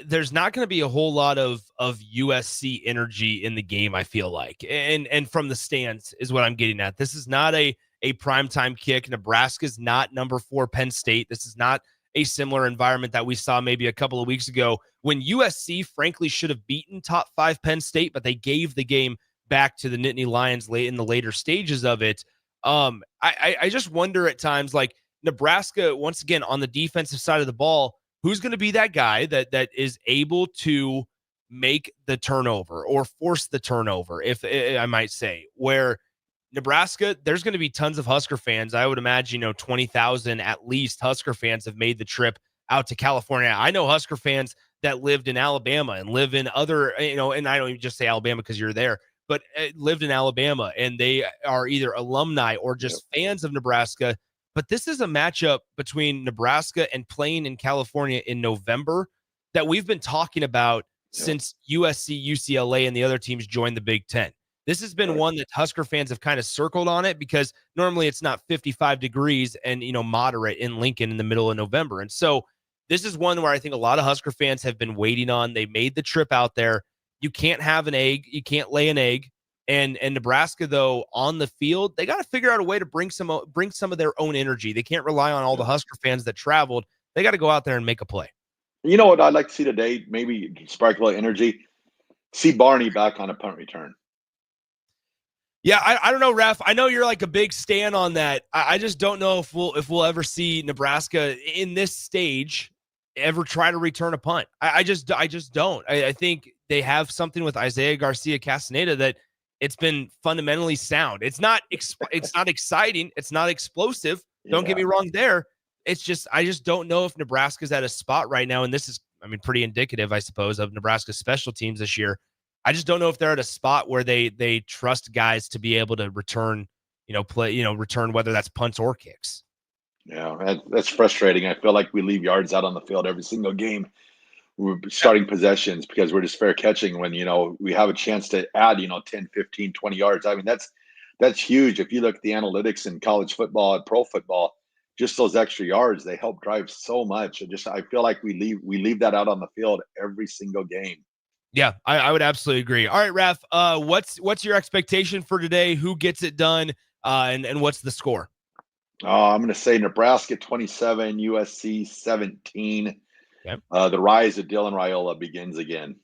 there's not going to be a whole lot of USC energy in the game, I feel like. And from the stands is what I'm getting at. This is not a primetime kick. Nebraska's not number 4 Penn State. This is not a similar environment that we saw maybe a couple of weeks ago when USC, frankly, should have beaten top 5 Penn State, but they gave the game back to the Nittany Lions late in the later stages of it. I just wonder at times, like Nebraska, once again, on the defensive side of the ball, who's going to be that guy that is able to make the turnover or force the turnover, if I might say, where Nebraska, there's going to be tons of Husker fans. I would imagine, 20,000 at least Husker fans have made the trip out to California. I know Husker fans that lived in Alabama and live in other, and I don't even just say Alabama because you're there, but lived in Alabama, and they are either alumni or just fans of Nebraska. But this is a matchup between Nebraska and playing in California in November that we've been talking about since USC, UCLA, and the other teams joined the Big Ten. This has been one that Husker fans have kind of circled on it because normally it's not 55 degrees and, moderate in Lincoln in the middle of November. And so this is one where I think a lot of Husker fans have been waiting on. They made the trip out there. You can't have an egg. You can't lay an egg. And Nebraska, though, on the field, they got to figure out a way to bring some of their own energy. They can't rely on all the Husker fans that traveled. They got to go out there and make a play. You know what I'd like to see today? Maybe spark a little energy. See Barney back on a punt return. Yeah, I don't know, Ref. I know you're like a big stan on that. I just don't know if we'll ever see Nebraska in this stage ever try to return a punt. I just don't. I think they have something with Isaiah Garcia Castaneda that it's been fundamentally sound. It's not exciting. It's not explosive. Don't get me wrong there. It's just, I just don't know if Nebraska's at a spot right now. And this is, pretty indicative, I suppose, of Nebraska's special teams this year. I just don't know if they're at a spot where they trust guys to be able to return, return whether that's punts or kicks. Yeah, that's frustrating. I feel like we leave yards out on the field every single game. We're starting possessions because we're just fair catching when, we have a chance to add, 10, 15, 20 yards. I mean, that's huge. If you look at the analytics in college football and pro football, just those extra yards, they help drive so much. I feel like we leave that out on the field every single game. Yeah, I would absolutely agree. All right, Raph, what's your expectation for today? Who gets it done? And what's the score? I'm going to say Nebraska 27, USC 17. Okay. The rise of Dylan Raiola begins again.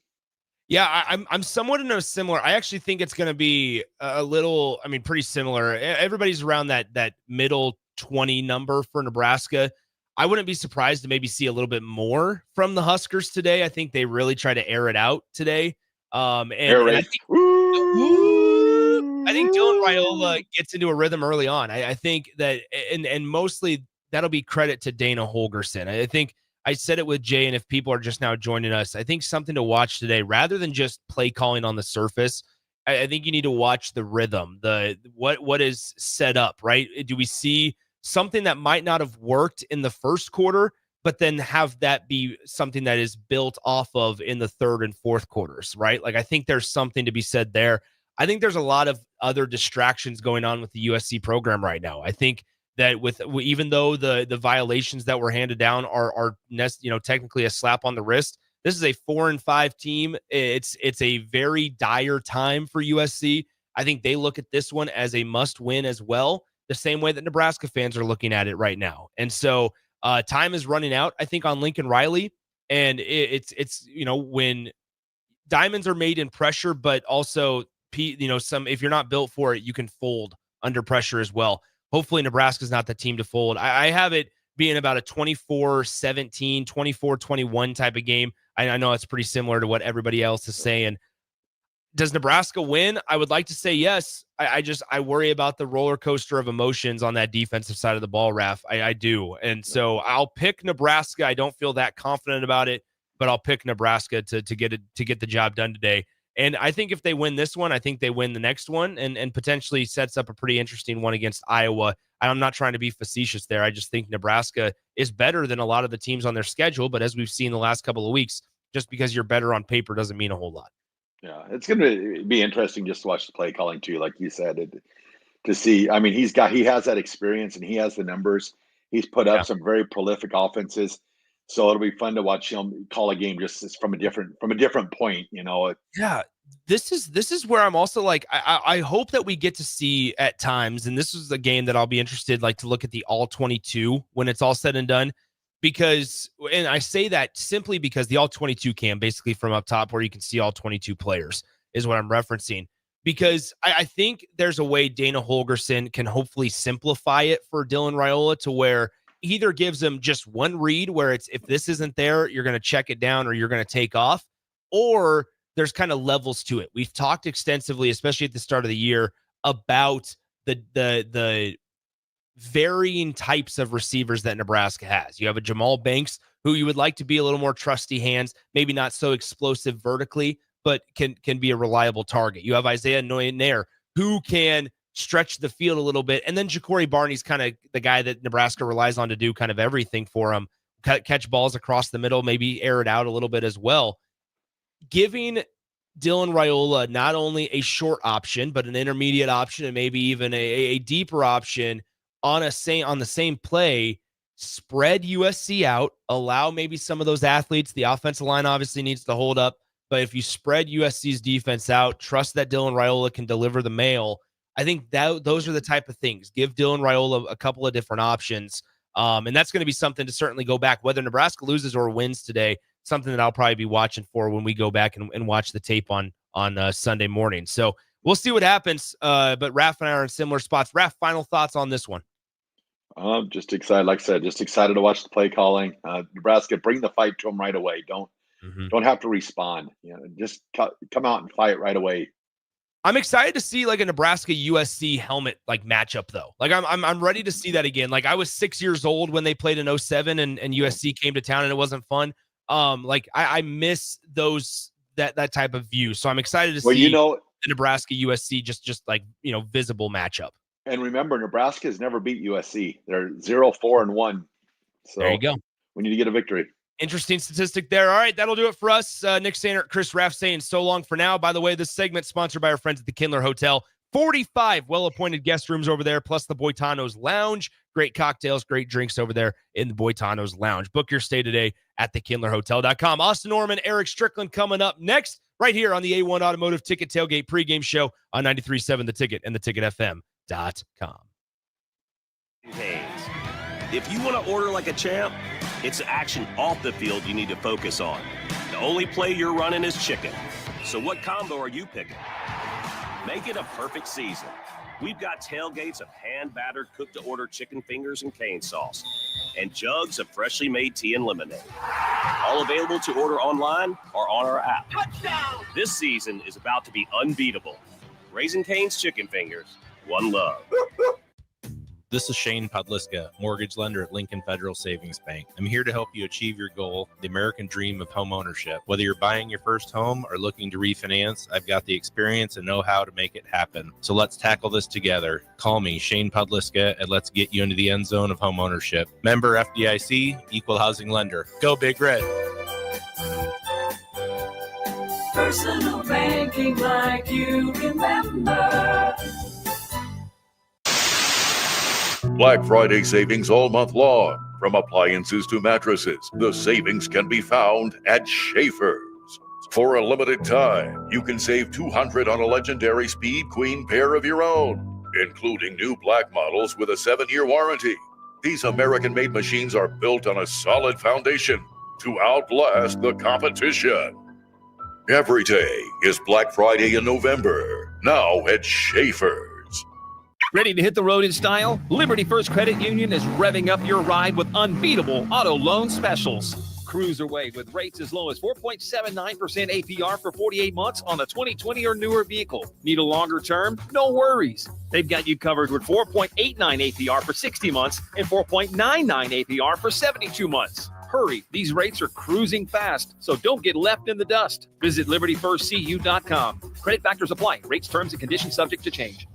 Yeah, I'm somewhat in a similar. I actually think it's going to be a little, pretty similar. Everybody's around that middle 20 number for Nebraska. I wouldn't be surprised to maybe see a little bit more from the Huskers today. I think they really try to air it out today. And I think Dylan Raiola gets into a rhythm early on. I think that, and mostly that'll be credit to Dana Holgorsen. I think I said it with Jay, and if people are just now joining us, I think something to watch today, rather than just play calling on the surface, I think you need to watch the rhythm, what is set up, right? Do we see something that might not have worked in the first quarter, but then have that be something that is built off of in the third and fourth quarters, right? Like, I think there's something to be said there. I think there's a lot of other distractions going on with the USC program right now. I think that even though the violations that were handed down are technically a slap on the wrist, this is a 4-5 team. It's a very dire time for USC. I think they look at this one as a must win as well, the same way that Nebraska fans are looking at it right now. And so time is running out, I think, on Lincoln Riley. And it's when diamonds are made in pressure, but also, if you're not built for it, you can fold under pressure as well. Hopefully Nebraska's not the team to fold. I have it being about a 24-17, 24-21 type of game. I know it's pretty similar to what everybody else is saying. Does Nebraska win? I would like to say yes. I worry about the roller coaster of emotions on that defensive side of the ball, Raph. I do. And so I'll pick Nebraska. I don't feel that confident about it, but I'll pick Nebraska to get the job done today. And I think if they win this one, I think they win the next one and potentially sets up a pretty interesting one against Iowa. I'm not trying to be facetious there. I just think Nebraska is better than a lot of the teams on their schedule. But as we've seen the last couple of weeks, just because you're better on paper doesn't mean a whole lot. Yeah, it's going to be interesting just to watch the play calling too, like you said, to see. I mean, he has that experience and he has the numbers. He's put up some very prolific offenses, so it'll be fun to watch him call a game just from a different point. Yeah, this is where I'm also like, I hope that we get to see at times, and this is a game that I'll be interested to look at the all 22 when it's all said and done. Because, and I say that simply because the all 22 cam, basically from up top where you can see all 22 players, is what I'm referencing. Because I think there's a way Dana Holgorsen can hopefully simplify it for Dylan Raiola to where he either gives him just one read where it's, if this isn't there, you're going to check it down or you're going to take off, or there's kind of levels to it. We've talked extensively, especially at the start of the year, about the varying types of receivers that Nebraska has. You have a Jamal Banks who you would like to be a little more trusty hands, maybe not so explosive vertically, but can be a reliable target. You have Isaiah Noyer who can stretch the field a little bit. And then Ja'Cory Barney's kind of the guy that Nebraska relies on to do kind of everything for him. Catch balls across the middle, maybe air it out a little bit as well. Giving Dylan Raiola not only a short option, but an intermediate option and maybe even a deeper option on the same play, spread USC out, allow maybe some of those athletes. The offensive line obviously needs to hold up, but if you spread USC's defense out, trust that Dylan Raiola can deliver the mail. I think those are the type of things. Give Dylan Raiola a couple of different options, and that's going to be something to certainly go back, whether Nebraska loses or wins today, something that I'll probably be watching for when we go back and watch the tape on Sunday morning. So we'll see what happens, but Raph and I are in similar spots. Raph, final thoughts on this one? Just excited. Like I said, just excited to watch the play calling. Nebraska, bring the fight to them right away. Don't have to respond. Just come out and fight right away. I'm excited to see like a Nebraska USC helmet matchup though. Like I'm ready to see that again. Like I was 6 years old when they played in 07 and USC came to town and it wasn't fun. I miss those that type of view. So I'm excited to see the Nebraska USC just like, visible matchup. And remember, Nebraska has never beat USC. They're 0-4-1. So there you go. We need to get a victory. Interesting statistic there. All right, that'll do it for us. Nick Sander, Chris Raff saying so long for now. By the way, this segment sponsored by our friends at the Kindler Hotel. 45 well-appointed guest rooms over there, plus the Boitano's Lounge. Great cocktails, great drinks over there in the Boitano's Lounge. Book your stay today at thekindlerhotel.com. Austin Norman, Eric Strickland coming up next, right here on the A1 Automotive Ticket Tailgate pregame show on 93.7 The Ticket and theticketfm.com. If you want to order like a champ, it's action off the field you need to focus on. The only play you're running is chicken. So what combo are you picking? Make it a perfect season. We've got tailgates of hand-battered, cooked-to-order chicken fingers and cane sauce, and jugs of freshly made tea and lemonade. All available to order online or on our app. Touchdown! This season is about to be unbeatable. Raising Cane's Chicken Fingers, one love. This is Shane Podliska, mortgage lender at Lincoln Federal Savings Bank. I'm here to help you achieve your goal, the American dream of home ownership. Whether you're buying your first home or looking to refinance, I've got the experience and know-how to make it happen. So let's tackle this together. Call me, Shane Podliska, and let's get you into the end zone of home ownership. Member FDIC, Equal Housing Lender. Go Big Red. Personal banking like you remember. Black Friday savings all month long. From appliances to mattresses, the savings can be found at Schaefer's. For a limited time, you can save $200 on a legendary Speed Queen pair of your own, including new black models with a 7-year warranty. These American-made machines are built on a solid foundation to outlast the competition. Every day is Black Friday in November, now at Schaefer's. Ready to hit the road in style? Liberty First Credit Union is revving up your ride with unbeatable auto loan specials. Cruise away with rates as low as 4.79% APR for 48 months on a 2020 or newer vehicle. Need a longer term? No worries. They've got you covered with 4.89 APR for 60 months and 4.99 APR for 72 months. Hurry, these rates are cruising fast, so don't get left in the dust. Visit LibertyFirstCU.com. Credit factors apply. Rates, terms, and conditions subject to change.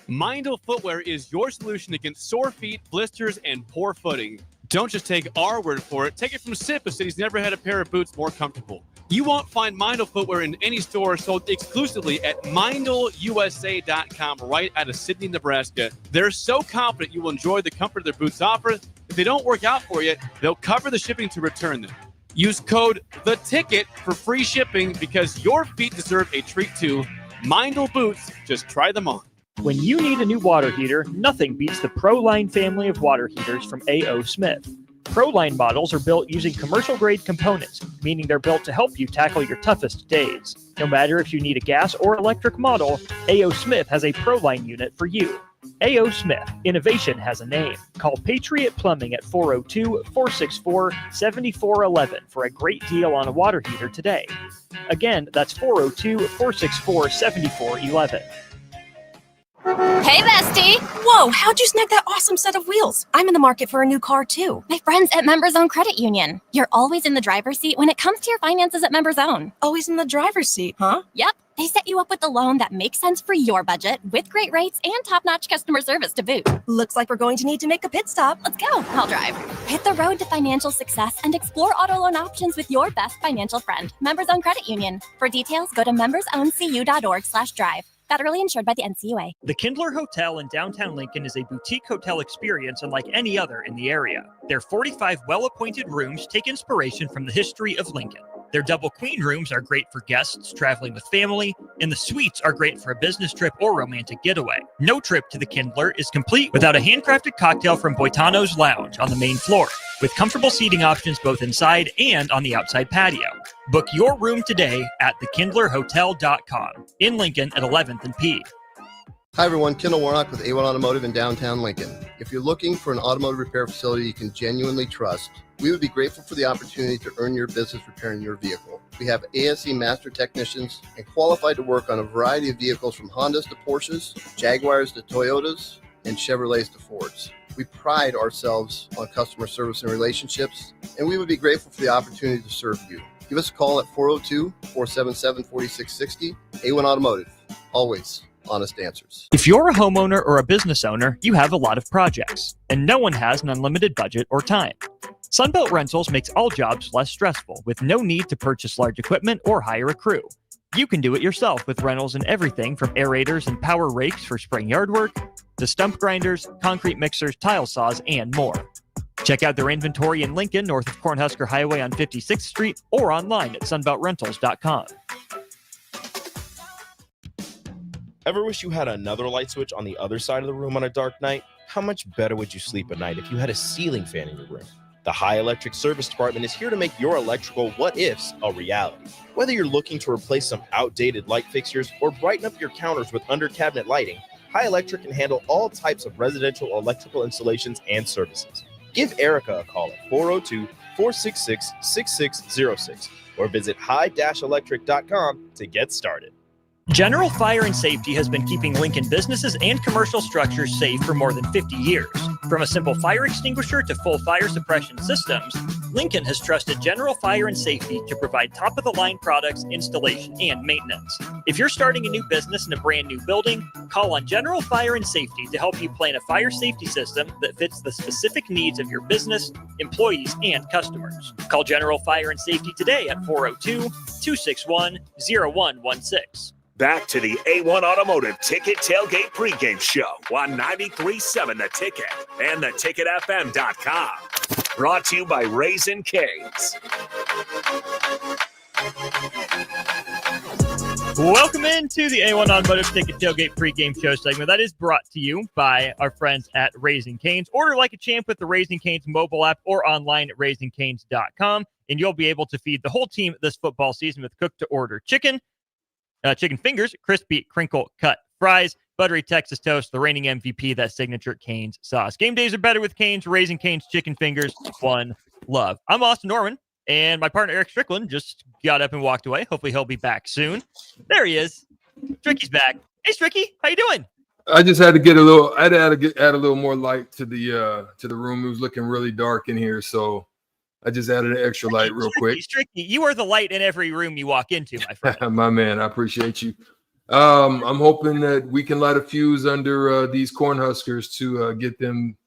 Mindle Footwear is your solution against sore feet, blisters, and poor footing. Don't just take our word for it. Take it from Sip, who said he's never had a pair of boots more comfortable. You won't find Mindle Footwear in any store sold exclusively at MindleUSA.com right out of Sidney, Nebraska. They're so confident you will enjoy the comfort their boots offer. If they don't work out for you, they'll cover the shipping to return them. Use code THETICKET for free shipping because your feet deserve a treat too. Mindle boots, just try them on. When you need a new water heater, nothing beats the ProLine family of water heaters from A.O. Smith. ProLine models are built using commercial-grade components, meaning they're built to help you tackle your toughest days. No matter if you need a gas or electric model, A.O. Smith has a ProLine unit for you. A.O. Smith, innovation has a name. Call Patriot Plumbing at 402-464-7411 for a great deal on a water heater today. Again, that's 402-464-7411. Hey, bestie! Whoa, how'd you snag that awesome set of wheels? I'm in the market for a new car, too. My friends at Members Own Credit Union. You're always in the driver's seat when it comes to your finances at Members Own. Always in the driver's seat, huh? Yep. They set you up with a loan that makes sense for your budget with great rates and top-notch customer service to boot. Looks like we're going to need to make a pit stop. Let's go. I'll drive. Hit the road to financial success and explore auto loan options with your best financial friend, Members Own Credit Union. For details, go to membersowncu.org/drive. Federally insured by the NCUA. The Kindler Hotel in downtown Lincoln is a boutique hotel experience unlike any other in the area. Their 45 well-appointed rooms take inspiration from the history of Lincoln. Their double queen rooms are great for guests traveling with family, and the suites are great for a business trip or romantic getaway. No trip to the Kindler is complete without a handcrafted cocktail from Boitano's Lounge on the main floor, with comfortable seating options both inside and on the outside patio. Book your room today at thekindlerhotel.com in Lincoln at 11th and P. Hi everyone, Kendall Warnock with A1 Automotive in downtown Lincoln. If you're looking for an automotive repair facility you can genuinely trust, we would be grateful for the opportunity to earn your business repairing your vehicle. We have ASE master technicians and qualified to work on a variety of vehicles from Hondas to Porsches, Jaguars to Toyotas, and Chevrolets to Fords. We pride ourselves on customer service and relationships, and we would be grateful for the opportunity to serve you. Give us a call at 402-477-4660. A1 Automotive, always honest answers. If you're a homeowner or a business owner, you have a lot of projects, and no one has an unlimited budget or time. Sunbelt Rentals makes all jobs less stressful with no need to purchase large equipment or hire a crew. You can do it yourself with rentals and everything from aerators and power rakes for spring yard work to stump grinders, concrete mixers, tile saws, and more. Check out their inventory in Lincoln, north of Cornhusker Highway on 56th Street, or online at sunbeltrentals.com. Ever wish you had another light switch on the other side of the room on a dark night? How much better would you sleep at night if you had a ceiling fan in your room? The High Electric Service Department is here to make your electrical what-ifs a reality. Whether you're looking to replace some outdated light fixtures or brighten up your counters with under-cabinet lighting, High Electric can handle all types of residential electrical installations and services. Give Erica a call at 402-466-6606 or visit high-electric.com to get started. General Fire and Safety has been keeping Lincoln businesses and commercial structures safe for more than 50 years. From a simple fire extinguisher to full fire suppression systems, Lincoln has trusted General Fire and Safety to provide top-of-the-line products, installation, and maintenance. If you're starting a new business in a brand new building, call on General Fire and Safety to help you plan a fire safety system that fits the specific needs of your business, employees, and customers. Call General Fire and Safety today at 402-261-0116. Back to the A1 Automotive Ticket Tailgate Pregame Show on 93.7 The Ticket and theticketfm.com. Brought to you by Raising Cane's. Welcome into the A1 Automotive Ticket Tailgate Pregame Show segment. That is brought to you by our friends at Raising Cane's. Order like a champ with the Raising Cane's mobile app or online at raisingcanes.com, and you'll be able to feed the whole team this football season with cooked-to-order chicken fingers, crispy crinkle-cut fries, buttery Texas toast, the reigning MVP, that signature Cane's sauce. Game days are better with Cane's. Raising Cane's chicken fingers, one love. I'm Austin Norman, and my partner Eric Strickland just got up and walked away. Hopefully he'll be back soon. There he is. Stricky's back. Hey, Stricky, how you doing? I just had to get a little. I had to add a little more light to the room. It was looking really dark in here, so I just added an extra light real quick. Stricky, you are the light in every room you walk into, my friend. My man, I appreciate you. I'm hoping that we can light a fuse under these Cornhuskers to get them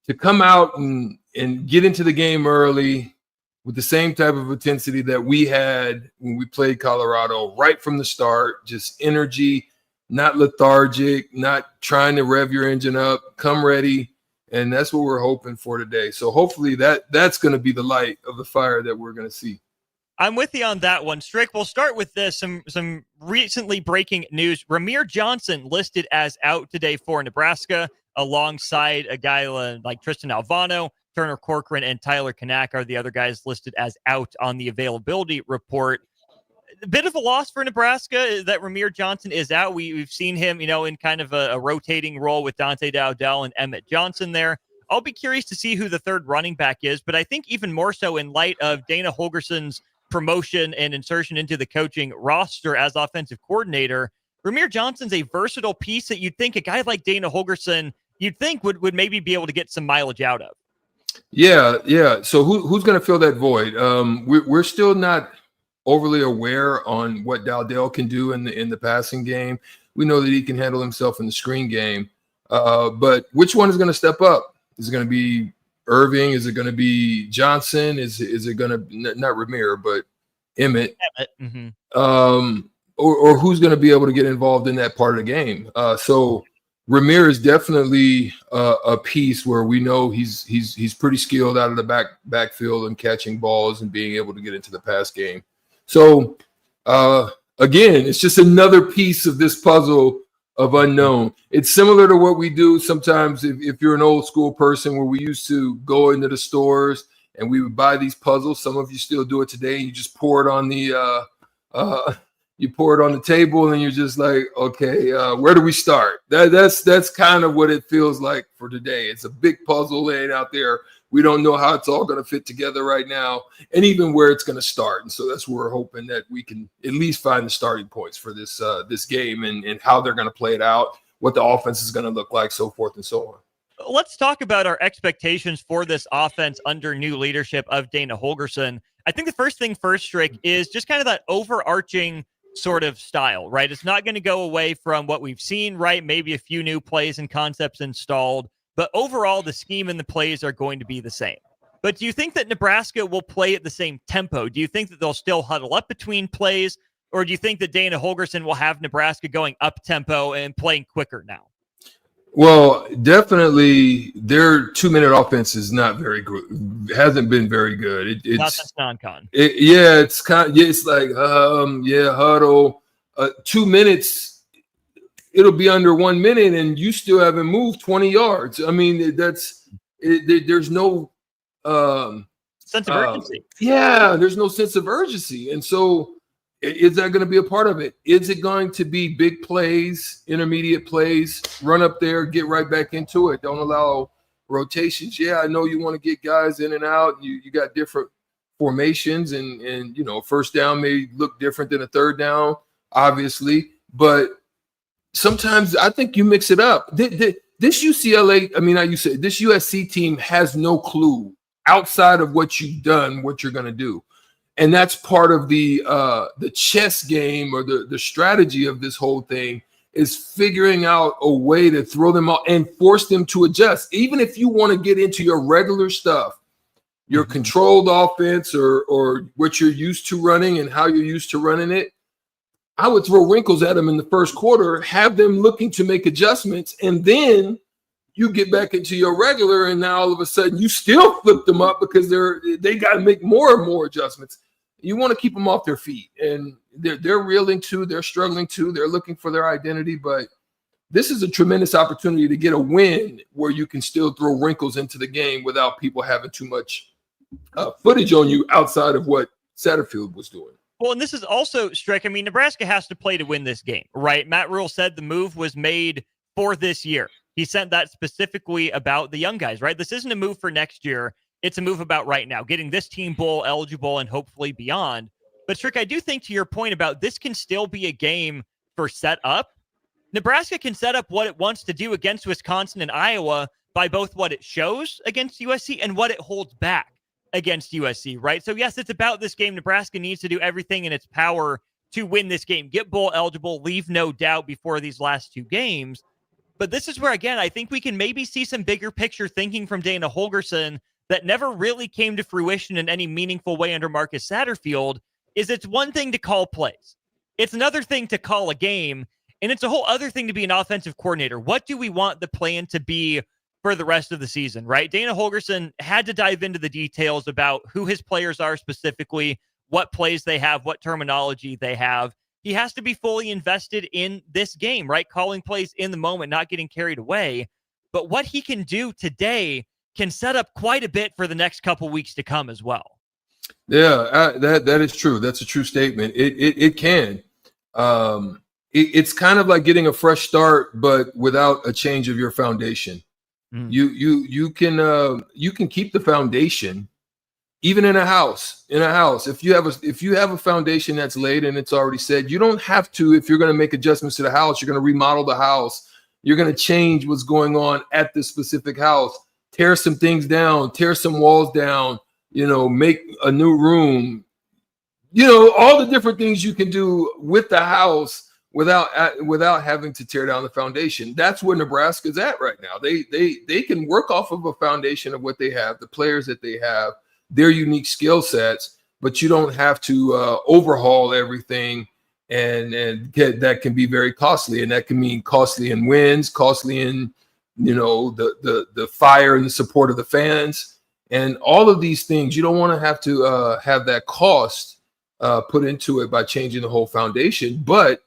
to come out and get into the game early with the same type of intensity that we had when we played Colorado right from the start. Just energy, not lethargic, not trying to rev your engine up, come ready. And that's what we're hoping for today. So hopefully that's going to be the light of the fire that we're going to see. I'm with you on that one, Strick. We'll start with this. Some recently breaking news. Ramir Johnson listed as out today for Nebraska, alongside a guy like Tristan Alvano, Turner Corcoran, and Tyler Kanak are the other guys listed as out on the availability report. A bit of a loss for Nebraska that Ramir Johnson is out. We've seen him, in kind of a rotating role with Dante Dowdell and Emmett Johnson there. I'll be curious to see who the third running back is, but I think even more so in light of Dana Holgerson's promotion and insertion into the coaching roster as offensive coordinator, Ramir Johnson's a versatile piece that you'd think a guy like Dana Holgerson, you'd think would maybe be able to get some mileage out of. Yeah. So who's going to fill that void? We're still not overly aware on what Dowdell can do in the passing game. We know that he can handle himself in the screen game. But which one is going to step up? Is it going to be Irving? Is it going to be Johnson? Is it going to not Ramir, but Emmett? Mm-hmm. Or who's going to be able to get involved in that part of the game? So Ramir is definitely a piece where we know he's pretty skilled out of the backfield and catching balls and being able to get into the pass game. So again, it's just another piece of this puzzle of unknown. It's similar to what we do sometimes if you're an old school person, where we used to go into the stores and we would buy these puzzles. Some of you still do it today. You just pour it on the table and you're just like, okay, where do we start? That's kind of what it feels like for today. It's a big puzzle laying out there. We don't know how it's all going to fit together right now, and even where it's going to start. And so that's where we're hoping that we can at least find the starting points for this game and how they're going to play it out, what the offense is going to look like, so forth and so on. Let's talk about our expectations for this offense under new leadership of Dana Holgerson. I think the first thing first, Strick, is just kind of that overarching sort of style, right? It's not going to go away from what we've seen, right? Maybe a few new plays and concepts installed, but overall the scheme and the plays are going to be the same. But do you think that Nebraska will play at the same tempo? Do you think that they'll still huddle up between plays, or do you think that Dana Holgorsen will have Nebraska going up tempo and playing quicker now? Well, definitely their 2-minute offense is not very good. Hasn't been very good. It's not since non-con. It's kind of, it's like, huddle. 2 minutes, it'll be under 1 minute and you still haven't moved 20 yards. I mean, there's no sense of urgency. There's no sense of urgency. And so is that going to be a part of it? Is it going to be big plays, intermediate plays, run up there, get right back into it? Don't allow rotations. Yeah, I know you want to get guys in and out. You got different formations and first down may look different than a third down, obviously. But sometimes I think you mix it up. This USC team has no clue outside of what you've done, what you're going to do. And that's part of the chess game or the strategy of this whole thing is figuring out a way to throw them out and force them to adjust. Even if you want to get into your regular stuff, your controlled offense or what you're used to running and how you're used to running it, I would throw wrinkles at them in the first quarter, have them looking to make adjustments, and then you get back into your regular, and now all of a sudden you still flip them up because they got to make more and more adjustments. You want to keep them off their feet, and they're reeling too. They're struggling too. They're looking for their identity, but this is a tremendous opportunity to get a win where you can still throw wrinkles into the game without people having too much footage on you outside of what Satterfield was doing. Well, and this is also, Strick, I mean, Nebraska has to play to win this game, right? Matt Rule said the move was made for this year. He said that specifically about the young guys, right? This isn't a move for next year. It's a move about right now, getting this team bowl eligible and hopefully beyond. But Strick, I do think to your point about this can still be a game for set up. Nebraska can set up what it wants to do against Wisconsin and Iowa by both what it shows against USC and what it holds back against USC, right? So yes, it's about this game. Nebraska needs to do everything in its power to win this game, get bowl eligible, leave no doubt before these last two games. But this is where, again, I think we can maybe see some bigger picture thinking from Dana Holgorsen that never really came to fruition in any meaningful way under Marcus Satterfield. Is it's one thing to call plays. It's another thing to call a game, and it's a whole other thing to be an offensive coordinator. What do we want the plan to be for the rest of the season, right? Dana Holgorsen had to dive into the details about who his players are specifically, what plays they have, what terminology they have. He has to be fully invested in this game, right? Calling plays in the moment, not getting carried away. But what he can do today can set up quite a bit for the next couple weeks to come as well. Yeah, that is true. That's a true statement. It can. It's kind of like getting a fresh start, but without a change of your foundation. You can keep the foundation even in a house. If you have a foundation that's laid and it's already said, you don't have to. If you're going to make adjustments to the house, you're going to remodel the house. You're going to change what's going on at this specific house. Tear some things down, tear some walls down, make a new room, all the different things you can do with the house without having to tear down the foundation. That's where Nebraska's at right now. They can work off of a foundation of what they have, the players that they have, their unique skill sets, but you don't have to overhaul everything, and that can be very costly, and that can mean costly in wins, costly in the fire and the support of the fans, and all of these things. You don't want to have that cost put into it by changing the whole foundation, but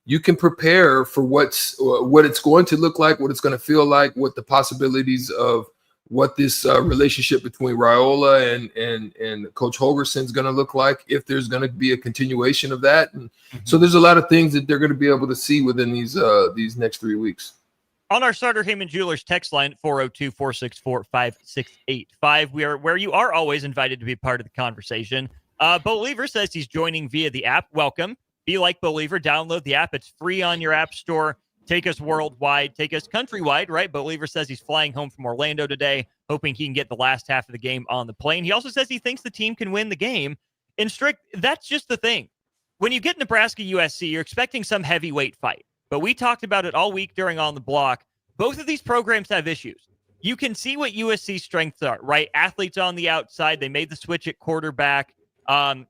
you can prepare for what it's going to look like, what it's going to feel like, what the possibilities of what this relationship between Raiola and Coach Holgorsen is going to look like, if there's going to be a continuation of that. And so there's a lot of things that they're going to be able to see within these next 3 weeks. On our Starter Heyman Jewelers text line, 402-464-5685, we are where you are always invited to be part of the conversation. Bo Lever says he's joining via the app. Welcome. Be like Bo Lever. Download the app. It's free on your app store take us worldwide, take us countrywide, right? But Lever says he's flying home from Orlando today, hoping he can get the last half of the game on the plane. He also says he thinks the team can win the game. And Strick, that's just the thing. When you get Nebraska USC, you're expecting some heavyweight fight. But we talked about it all week during On the Block. Both of these programs have issues. You can see what USC's strengths are, right? Athletes on the outside. They made the switch at quarterback.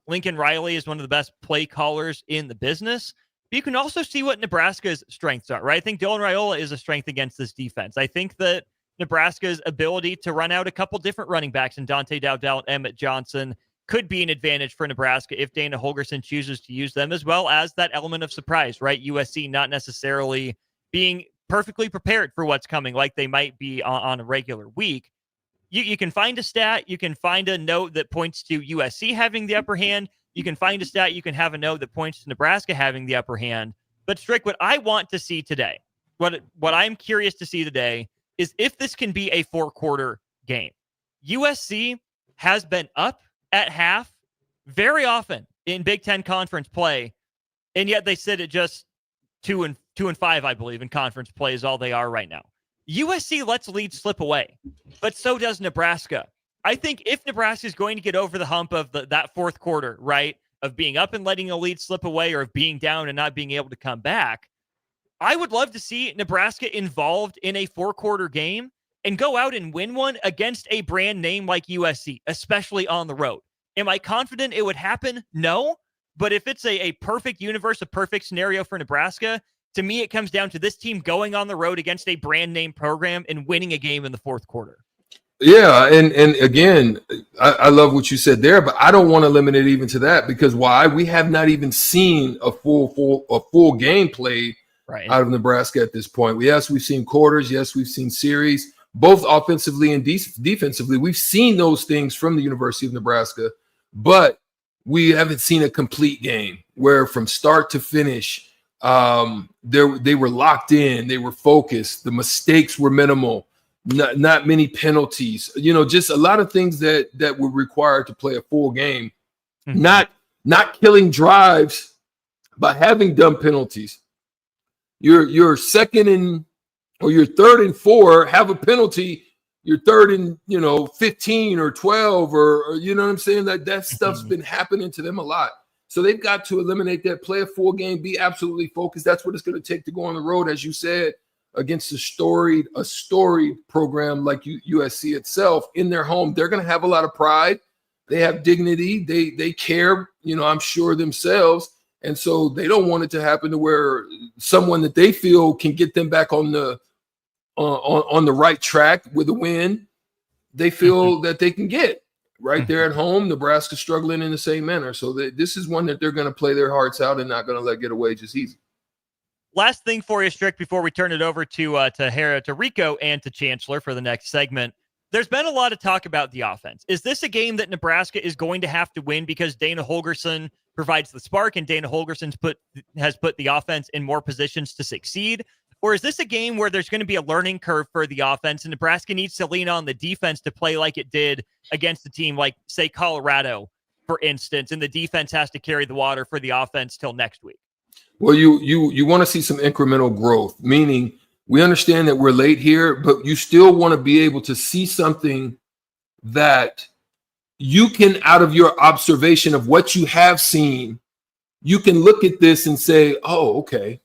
Lincoln Riley is one of the best play callers in the business. But you can also see what Nebraska's strengths are, right? I think Dylan Raiola is a strength against this defense. I think that Nebraska's ability to run out a couple different running backs in Dante Dowdell and Emmett Johnson could be an advantage for Nebraska if Dana Holgorsen chooses to use them, as well as that element of surprise, right? USC not necessarily being perfectly prepared for what's coming like they might be on a regular week. You can find a stat, you can find a note that points to USC having the upper hand. You can find a stat, you can have a note that points to Nebraska having the upper hand. But Strick, what I want to see today, what I'm curious to see today is if this can be a 4-quarter game. USC has been up at half very often in Big Ten conference play, and yet they sit at just 2 and 5, I believe, in conference play is all they are right now. USC lets leads slip away, but so does Nebraska. I think if Nebraska is going to get over the hump of that fourth quarter, right, of being up and letting a lead slip away or of being down and not being able to come back, I would love to see Nebraska involved in a 4-quarter game and go out and win one against a brand name like USC, especially on the road. Am I confident it would happen? No. But if it's a perfect universe, a perfect scenario for Nebraska, to me, it comes down to this team going on the road against a brand name program and winning a game in the fourth quarter. Yeah, and again, I love what you said there, but I don't want to limit it even to that because why? We have not even seen a full game played out of Nebraska at this point. Yes, we've seen quarters. Yes, we've seen series, both offensively and defensively. We've seen those things from the University of Nebraska, but we haven't seen a complete game where from start to finish, they were locked in, they were focused, the mistakes were minimal. Not many penalties, just a lot of things that were required to play a full game. Not killing drives by having dumb penalties. Your second and or your third and 4 have a penalty. Your third and 15 or 12 or you know what I'm saying. That stuff's been happening to them a lot. So they've got to eliminate that, play a full game, be absolutely focused. That's what it's going to take to go on the road, as you said, against a storied program like USC itself in their home. They're going to have a lot of pride. They have dignity. They care, I'm sure themselves. And so they don't want it to happen to where someone that they feel can get them back on the right track with a win, they feel that they can get right there at home. Nebraska struggling in the same manner. So this is one that they're going to play their hearts out and not going to let get away just easy. Last thing for you, Strick, before we turn it over to Rico and to Chancellor for the next segment. There's been a lot of talk about the offense. Is this a game that Nebraska is going to have to win because Dana Holgorsen provides the spark and Dana Holgorsen has put the offense in more positions to succeed? Or is this a game where there's going to be a learning curve for the offense and Nebraska needs to lean on the defense to play like it did against a team like, say, Colorado, for instance, and the defense has to carry the water for the offense till next week? Well, you want to see some incremental growth, meaning we understand that we're late here, but you still want to be able to see something that you can, out of your observation of what you have seen, you can look at this and say, oh, okay.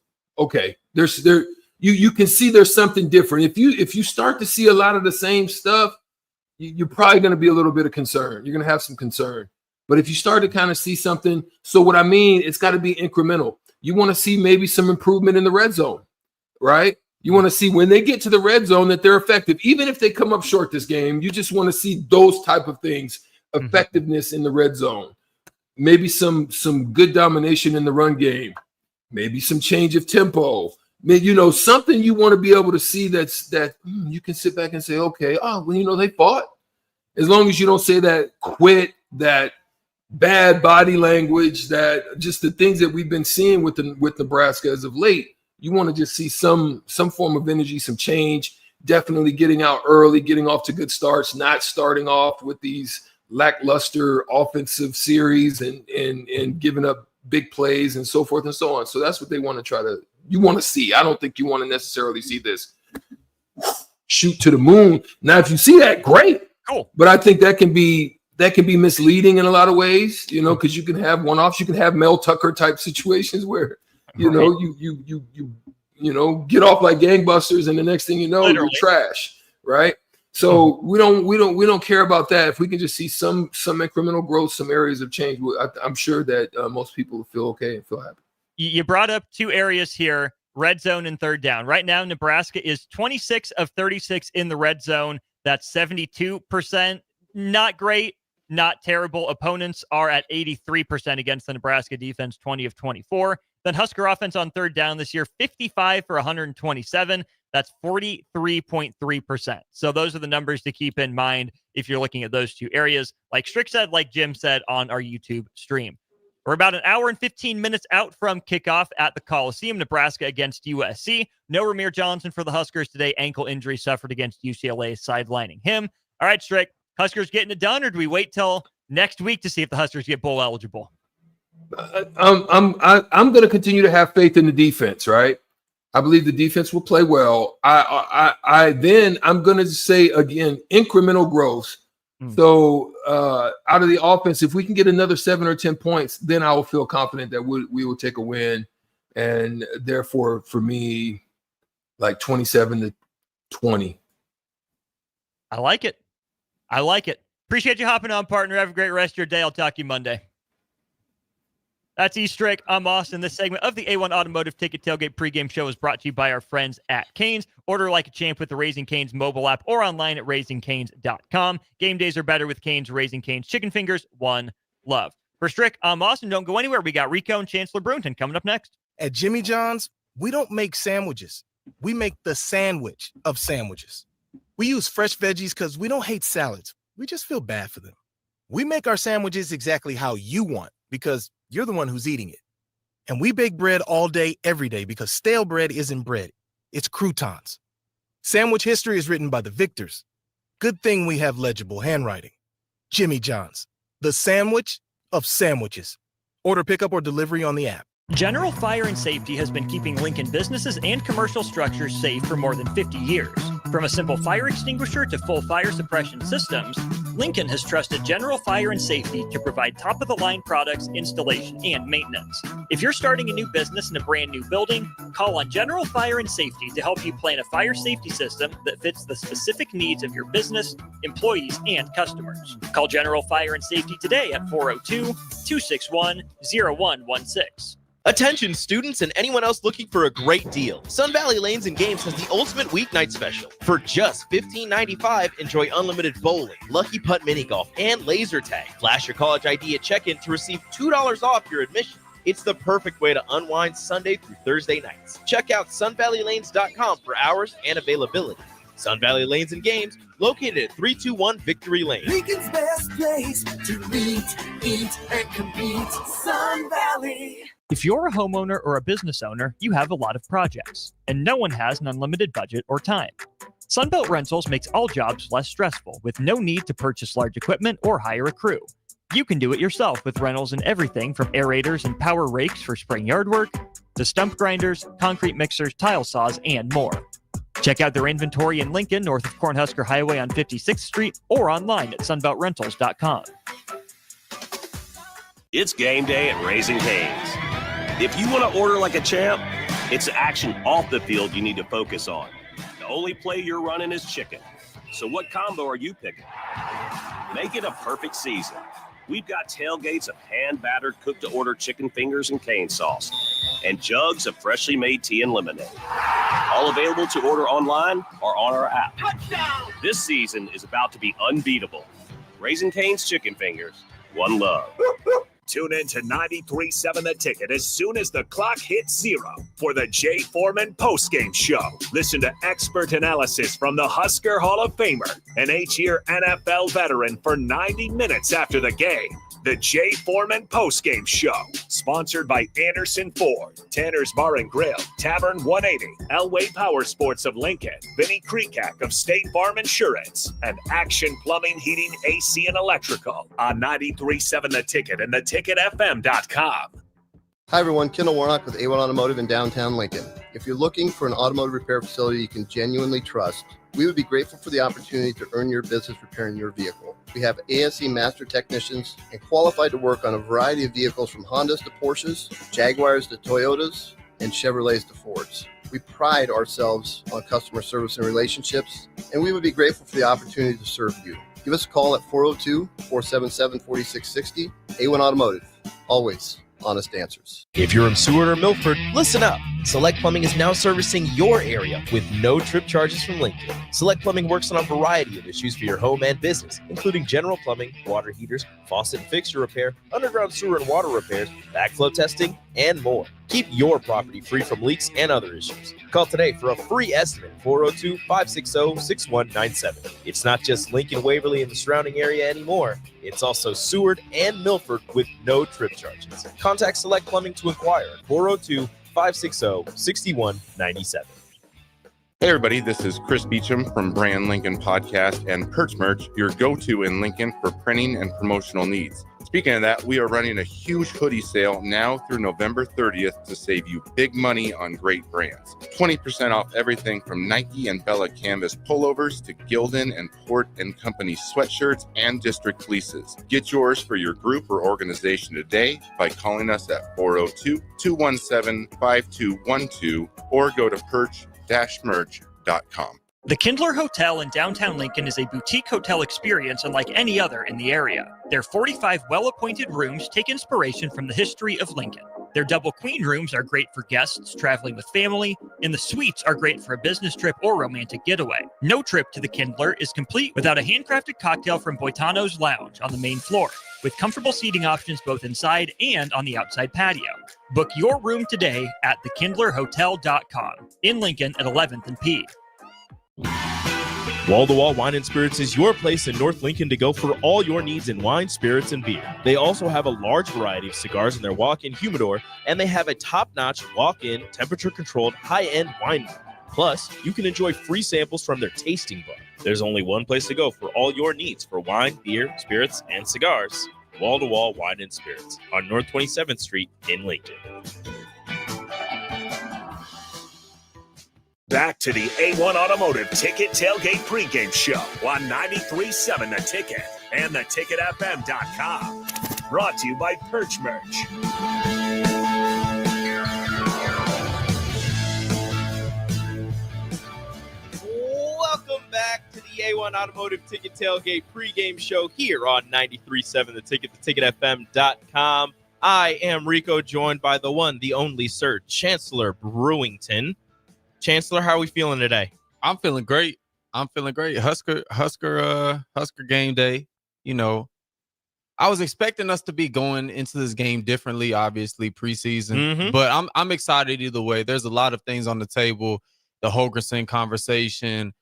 You can see there's something different. If you start to see a lot of the same stuff, you're probably going to be a little bit of concern. You're going to have some concern. But if you start to kind of see something, so what I mean, it's got to be incremental. You want to see maybe some improvement in the red zone, right? You want to see when they get to the red zone that they're effective. Even if they come up short this game, you just want to see those type of things, effectiveness in the red zone. Maybe some good domination in the run game. Maybe some change of tempo. Something you want to be able to see that you can sit back and say, okay, they fought. As long as you don't say that quit, that bad body language, that just the things that we've been seeing with Nebraska as of late, you want to just see some form of energy, some change, definitely getting out early, getting off to good starts, not starting off with these lackluster offensive series and giving up big plays and so forth and so on. So that's what they want to try to want to see. I don't think you want to necessarily see this shoot to the moon. Now, if you see that, great. Cool. But I think that can be misleading in a lot of ways, because you can have one-offs. You can have Mel Tucker type situations where, you get off like gangbusters, and the next thing you know, you're trash, right? So we don't care about that. If we can just see some incremental growth, some areas of change, I'm sure that most people will feel okay and feel happy. You brought up two areas here, red zone and third down. Right now, Nebraska is 26 of 36 in the red zone. That's 72%. Not great, not terrible. Opponents are at 83% against the Nebraska defense, 20 of 24. Then Husker offense on third down this year, 55 for 127. That's 43.3%. So those are the numbers to keep in mind if you're looking at those two areas. Like Strick said, like Jim said on our YouTube stream. We're about an hour and 15 minutes out from kickoff at the Coliseum, Nebraska against USC. No Ramir Johnson for the Huskers today. Ankle injury suffered against UCLA, sidelining him. All right, Strick, Huskers getting it done, or do we wait till next week to see if the Huskers get bowl eligible? I'm going to continue to have faith in the defense, right? I believe the defense will play well. I'm going to say again, incremental growth. So out of the offense, if we can get another 7 or 10 points, then I will feel confident that we will take a win. And therefore, for me, like 27-20. I like it. Appreciate you hopping on, partner. Have a great rest of your day. I'll talk to you Monday. That's E-Strick. I'm Austin. This segment of the A1 Automotive Ticket Tailgate Pregame Show is brought to you by our friends at Canes. Order like a champ with the Raising Canes mobile app or online at RaisingCanes.com. Game days are better with Canes. Raising Canes Chicken Fingers. One love. For Strick, I'm Austin. Don't go anywhere. We got Rico and Chancellor Brunton coming up next. At Jimmy John's, we don't make sandwiches. We make the sandwich of sandwiches. We use fresh veggies because we don't hate salads. We just feel bad for them. We make our sandwiches exactly how you want because you're the one who's eating it. And we bake bread all day, every day, because stale bread isn't bread. It's croutons. Sandwich history is written by the victors. Good thing we have legible handwriting. Jimmy John's, the sandwich of sandwiches. Order pickup or delivery on the app. General Fire and Safety has been keeping Lincoln businesses and commercial structures safe for more than 50 years. From a simple fire extinguisher to full fire suppression systems, Lincoln has trusted General Fire and Safety to provide top-of-the-line products, installation, and maintenance. If you're starting a new business in a brand new building, call on General Fire and Safety to help you plan a fire safety system that fits the specific needs of your business, employees, and customers. Call General Fire and Safety today at 402-261-0116. Attention students and anyone else looking for a great deal. Sun Valley Lanes and Games has the ultimate weeknight special. For just $15.95, enjoy unlimited bowling, lucky putt mini golf, and laser tag. Flash your college ID at check-in to receive $2 off your admission. It's the perfect way to unwind Sunday through Thursday nights. Check out sunvalleylanes.com for hours and availability. Sun Valley Lanes and Games, located at 321 Victory Lane. Lincoln's best place to meet, eat, and compete. Sun Valley. If you're a homeowner or a business owner, you have a lot of projects, and no one has an unlimited budget or time. Sunbelt Rentals makes all jobs less stressful with no need to purchase large equipment or hire a crew. You can do it yourself with rentals and everything from aerators and power rakes for spring yard work to stump grinders, concrete mixers, tile saws, and more. Check out their inventory in Lincoln, north of Cornhusker Highway on 56th Street, or online at sunbeltrentals.com. It's game day at Raising Cane's. If you want to order like a champ, it's the action off the field you need to focus on. The only play you're running is chicken. So what combo are you picking? Make it a perfect season. We've got tailgates of hand-battered, cooked-to-order chicken fingers and cane sauce, and jugs of freshly made tea and lemonade. All available to order online or on our app. Touchdown! This season is about to be unbeatable. Raising Cane's Chicken Fingers. One love. Tune in to 93.7 The Ticket as soon as the clock hits 0 for the Jay Foreman postgame show. Listen to expert analysis from the Husker Hall of Famer, an 8-year NFL veteran for 90 minutes after the game. The Jay Foreman postgame show, sponsored by Anderson Ford, Tanner's Bar and Grill, Tavern 180, Elway Power Sports of Lincoln, Vinnie Kreekak of State Farm Insurance, and Action Plumbing, Heating, AC, and Electrical on 93.7 The Ticket and theticketfm.com. Hi everyone, Kendall Warnock with A1 Automotive in downtown Lincoln. If you're looking for an automotive repair facility you can genuinely trust, we would be grateful for the opportunity to earn your business repairing your vehicle. We have ASE master technicians and qualified to work on a variety of vehicles from Hondas to Porsches, Jaguars to Toyotas, and Chevrolets to Fords. We pride ourselves on customer service and relationships, and we would be grateful for the opportunity to serve you. Give us a call at 402-477-4660. A1 Automotive, always honest answers. If you're in Seward or Milford, listen up. Select Plumbing is now servicing your area with no trip charges from Lincoln. Select Plumbing works on a variety of issues for your home and business, including general plumbing, water heaters, faucet and fixture repair, underground sewer and water repairs, backflow testing, and more. Keep your property free from leaks and other issues. Call today for a free estimate, 402-560-6197. It's not just Lincoln, Waverly, and the surrounding area anymore. It's also Seward and Milford with no trip charges. Contact Select Plumbing to inquire at 402-560-6197. Hey everybody, this is Chris Beecham from Brand Lincoln Podcast and Perch Merch, your go-to in Lincoln for printing and promotional needs. Speaking of that, we are running a huge hoodie sale now through November 30th to save you big money on great brands. 20% off everything from Nike and Bella Canvas pullovers to Gildan and Port & Company sweatshirts and district fleeces. Get yours for your group or organization today by calling us at 402-217-5212 or go to perch-merch.com. The Kindler Hotel in downtown Lincoln is a boutique hotel experience unlike any other in the area. Their 45 well-appointed rooms take inspiration from the history of Lincoln. Their double queen rooms are great for guests traveling with family, and the suites are great for a business trip or romantic getaway. No trip to the Kindler is complete without a handcrafted cocktail from Boitano's Lounge on the main floor, with comfortable seating options both inside and on the outside patio. Book your room today at thekindlerhotel.com in Lincoln at 11th and P. Wall to Wall Wine and Spirits is your place in North Lincoln to go for all your needs in wine, spirits, and beer. They also have a large variety of cigars in their walk-in humidor, and they have a top-notch walk-in, temperature-controlled, high-end wine room. Plus, you can enjoy free samples from their tasting bar. There's only one place to go for all your needs for wine, beer, spirits, and cigars. Wall to Wall Wine and Spirits on North 27th Street in Lincoln. Back to the A1 Automotive Ticket Tailgate Pregame Show on 93.7 The Ticket and theticketfm.com. Brought to you by Perch Merch. Welcome back to the A1 Automotive Ticket Tailgate Pregame Show here on 93.7 The Ticket, theticketfm.com. I am Rico, joined by the one, the only Sir Chancellor Brewington. Chancellor, how are we feeling today? I'm feeling great. Husker game day. You know, I was expecting us to be going into this game differently, obviously preseason, but I'm excited either way. There's a lot of things on the table. The Holgorsen conversation,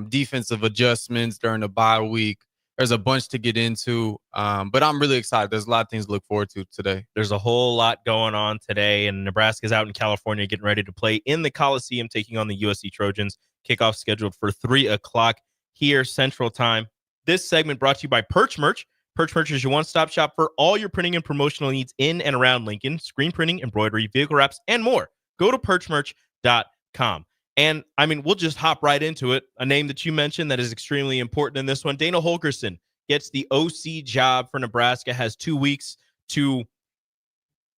defensive adjustments during the bye week. There's a bunch to get into, but I'm really excited. There's a lot of things to look forward to today. There's a whole lot going on today, and Nebraska's out in California getting ready to play in the Coliseum, taking on the USC Trojans. Kickoff scheduled for 3 o'clock here Central Time. This segment brought to you by Perch Merch. Perch Merch is your one-stop shop for all your printing and promotional needs in and around Lincoln. Screen printing, embroidery, vehicle wraps, and more. Go to perchmerch.com. And, I mean, we'll just hop right into it. A name that you mentioned that is extremely important in this one. Dana Holgorsen gets the OC job for Nebraska, has 2 weeks to,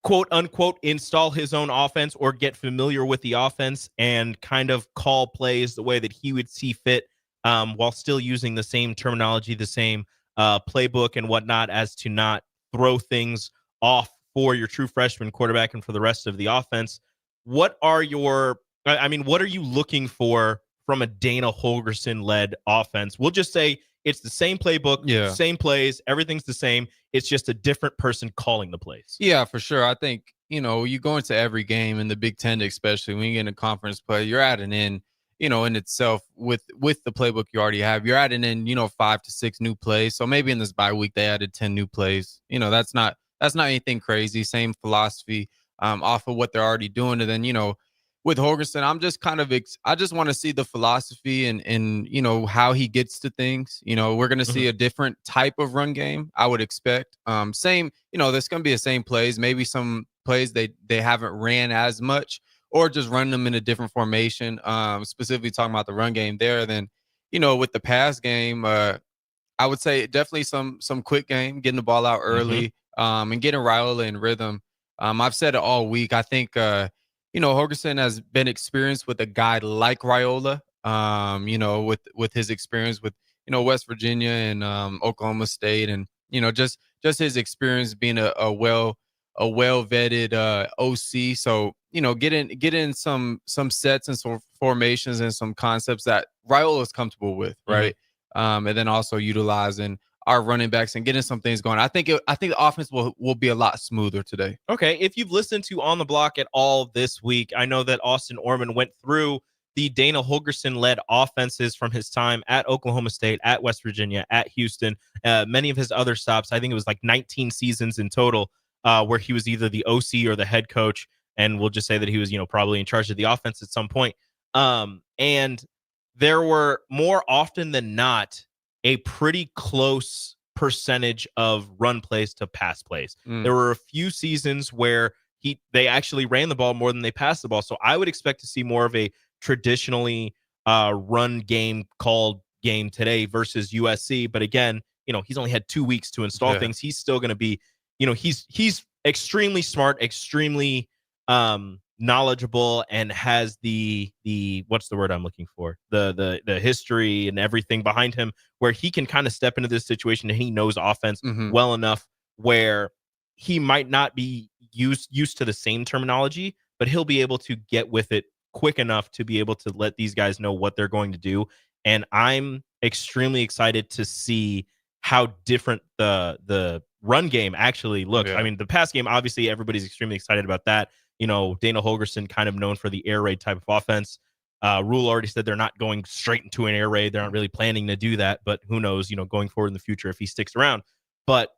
quote, unquote, install his own offense or get familiar with the offense and kind of call plays the way that he would see fit while still using the same terminology, the same playbook and whatnot, as to not throw things off for your true freshman quarterback and for the rest of the offense. What are you looking for from a Dana Holgorsen-led offense? We'll just say it's the same playbook, same plays, everything's the same. It's just a different person calling the plays. Yeah, for sure. I think, you know, you go into every game in the Big Ten, especially when you get in a conference play, you're adding in, you know, in itself with the playbook you already have, you're adding in, 5 to 6 new plays. So maybe in this bye week, they added 10 new plays. You know, that's not anything crazy. Same philosophy off of what they're already doing. And then, with Holgerson, I'm just kind of I just want to see the philosophy and how he gets to things. We're going to see a different type of run game, I would expect. Same, there's going to be the same plays, maybe some plays they haven't ran as much, or just run them in a different formation. Specifically talking about the run game there, then with the pass game, I would say definitely some quick game, getting the ball out early, and getting Raiola in rhythm. I've said it all week. I think Holgerson has been experienced with a guy like Raiola. With his experience with West Virginia and Oklahoma State, and just his experience being a well vetted OC. So get in some sets and some formations and some concepts that Raiola is comfortable with, right? And then also utilizing our running backs and getting some things going. I think the offense will be a lot smoother today. Okay, if you've listened to On the Block at all this week, I know that Austin Orman went through the Dana Holgerson-led offenses from his time at Oklahoma State, at West Virginia, at Houston, many of his other stops. I think it was like 19 seasons in total, where he was either the OC or the head coach, and we'll just say that he was, probably in charge of the offense at some point. And there were more often than not a pretty close percentage of run plays to pass plays. There were a few seasons where they actually ran the ball more than they passed the ball. So I would expect to see more of a traditionally run game called game today versus USC. But again, he's only had 2 weeks to install things. He's still going to be, he's extremely smart, extremely knowledgeable, and has the what's the word I'm looking for? The history and everything behind him, where he can kind of step into this situation and he knows offense well enough where he might not be used to the same terminology, but he'll be able to get with it quick enough to be able to let these guys know what they're going to do. And I'm extremely excited to see how different the run game actually looks. I mean, the pass game, obviously everybody's extremely excited about that. Dana Holgerson, kind of known for the air raid type of offense. Rule already said they're not going straight into an air raid. They're not really planning to do that, but who knows, going forward in the future if he sticks around. But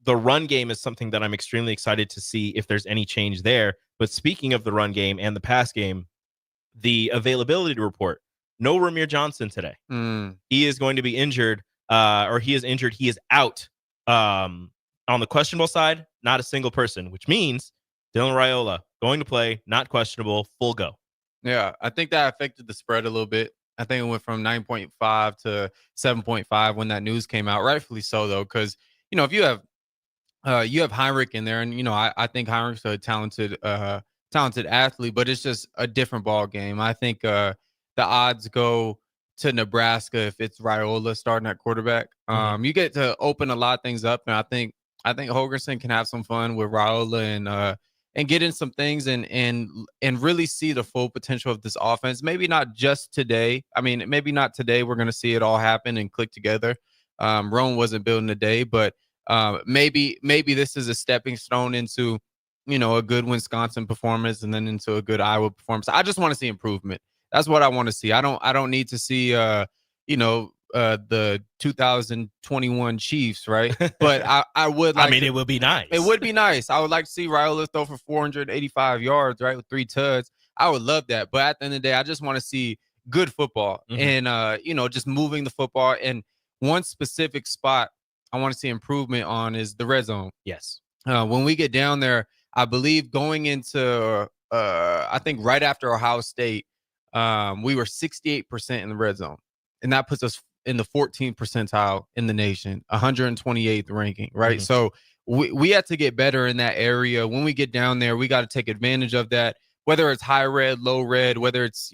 the run game is something that I'm extremely excited to see if there's any change there. But speaking of the run game and the pass game, the availability report, no Ramir Johnson today. He is going to be injured, or he is injured. He is out. On the questionable side, not a single person, which means Dylan Raiola going to play, not questionable, full go. Yeah, I think that affected the spread a little bit. I think it went from 9.5 to 7.5 when that news came out. Rightfully so, though, because if you have Heinrich in there, and I think Heinrich's a talented athlete, but it's just a different ball game. I think the odds go to Nebraska if it's Raiola starting at quarterback. You get to open a lot of things up, and I think Holgerson can have some fun with Raiola and get in some things and really see the full potential of this offense. Maybe not just today. I mean, maybe not today. We're going to see it all happen and click together. Rome wasn't building a day, but maybe this is a stepping stone into, a good Wisconsin performance and then into a good Iowa performance. I just want to see improvement. That's what I want to see. I don't need to see, the 2021 Chiefs, right? But I would like. I mean, it would be nice. It would be nice. I would like to see Raiola throw for 485 yards, right, with 3 tuds. I would love that. But at the end of the day, I just want to see good football and just moving the football. And one specific spot I want to see improvement on is the red zone. Yes. When we get down there, I believe going into I think right after Ohio State, we were 68% in the red zone, and that puts us in the 14th percentile in the nation, 128th ranking, right? So we had to get better in that area. When we get down there, we got to take advantage of that, whether it's high red, low red, whether it's,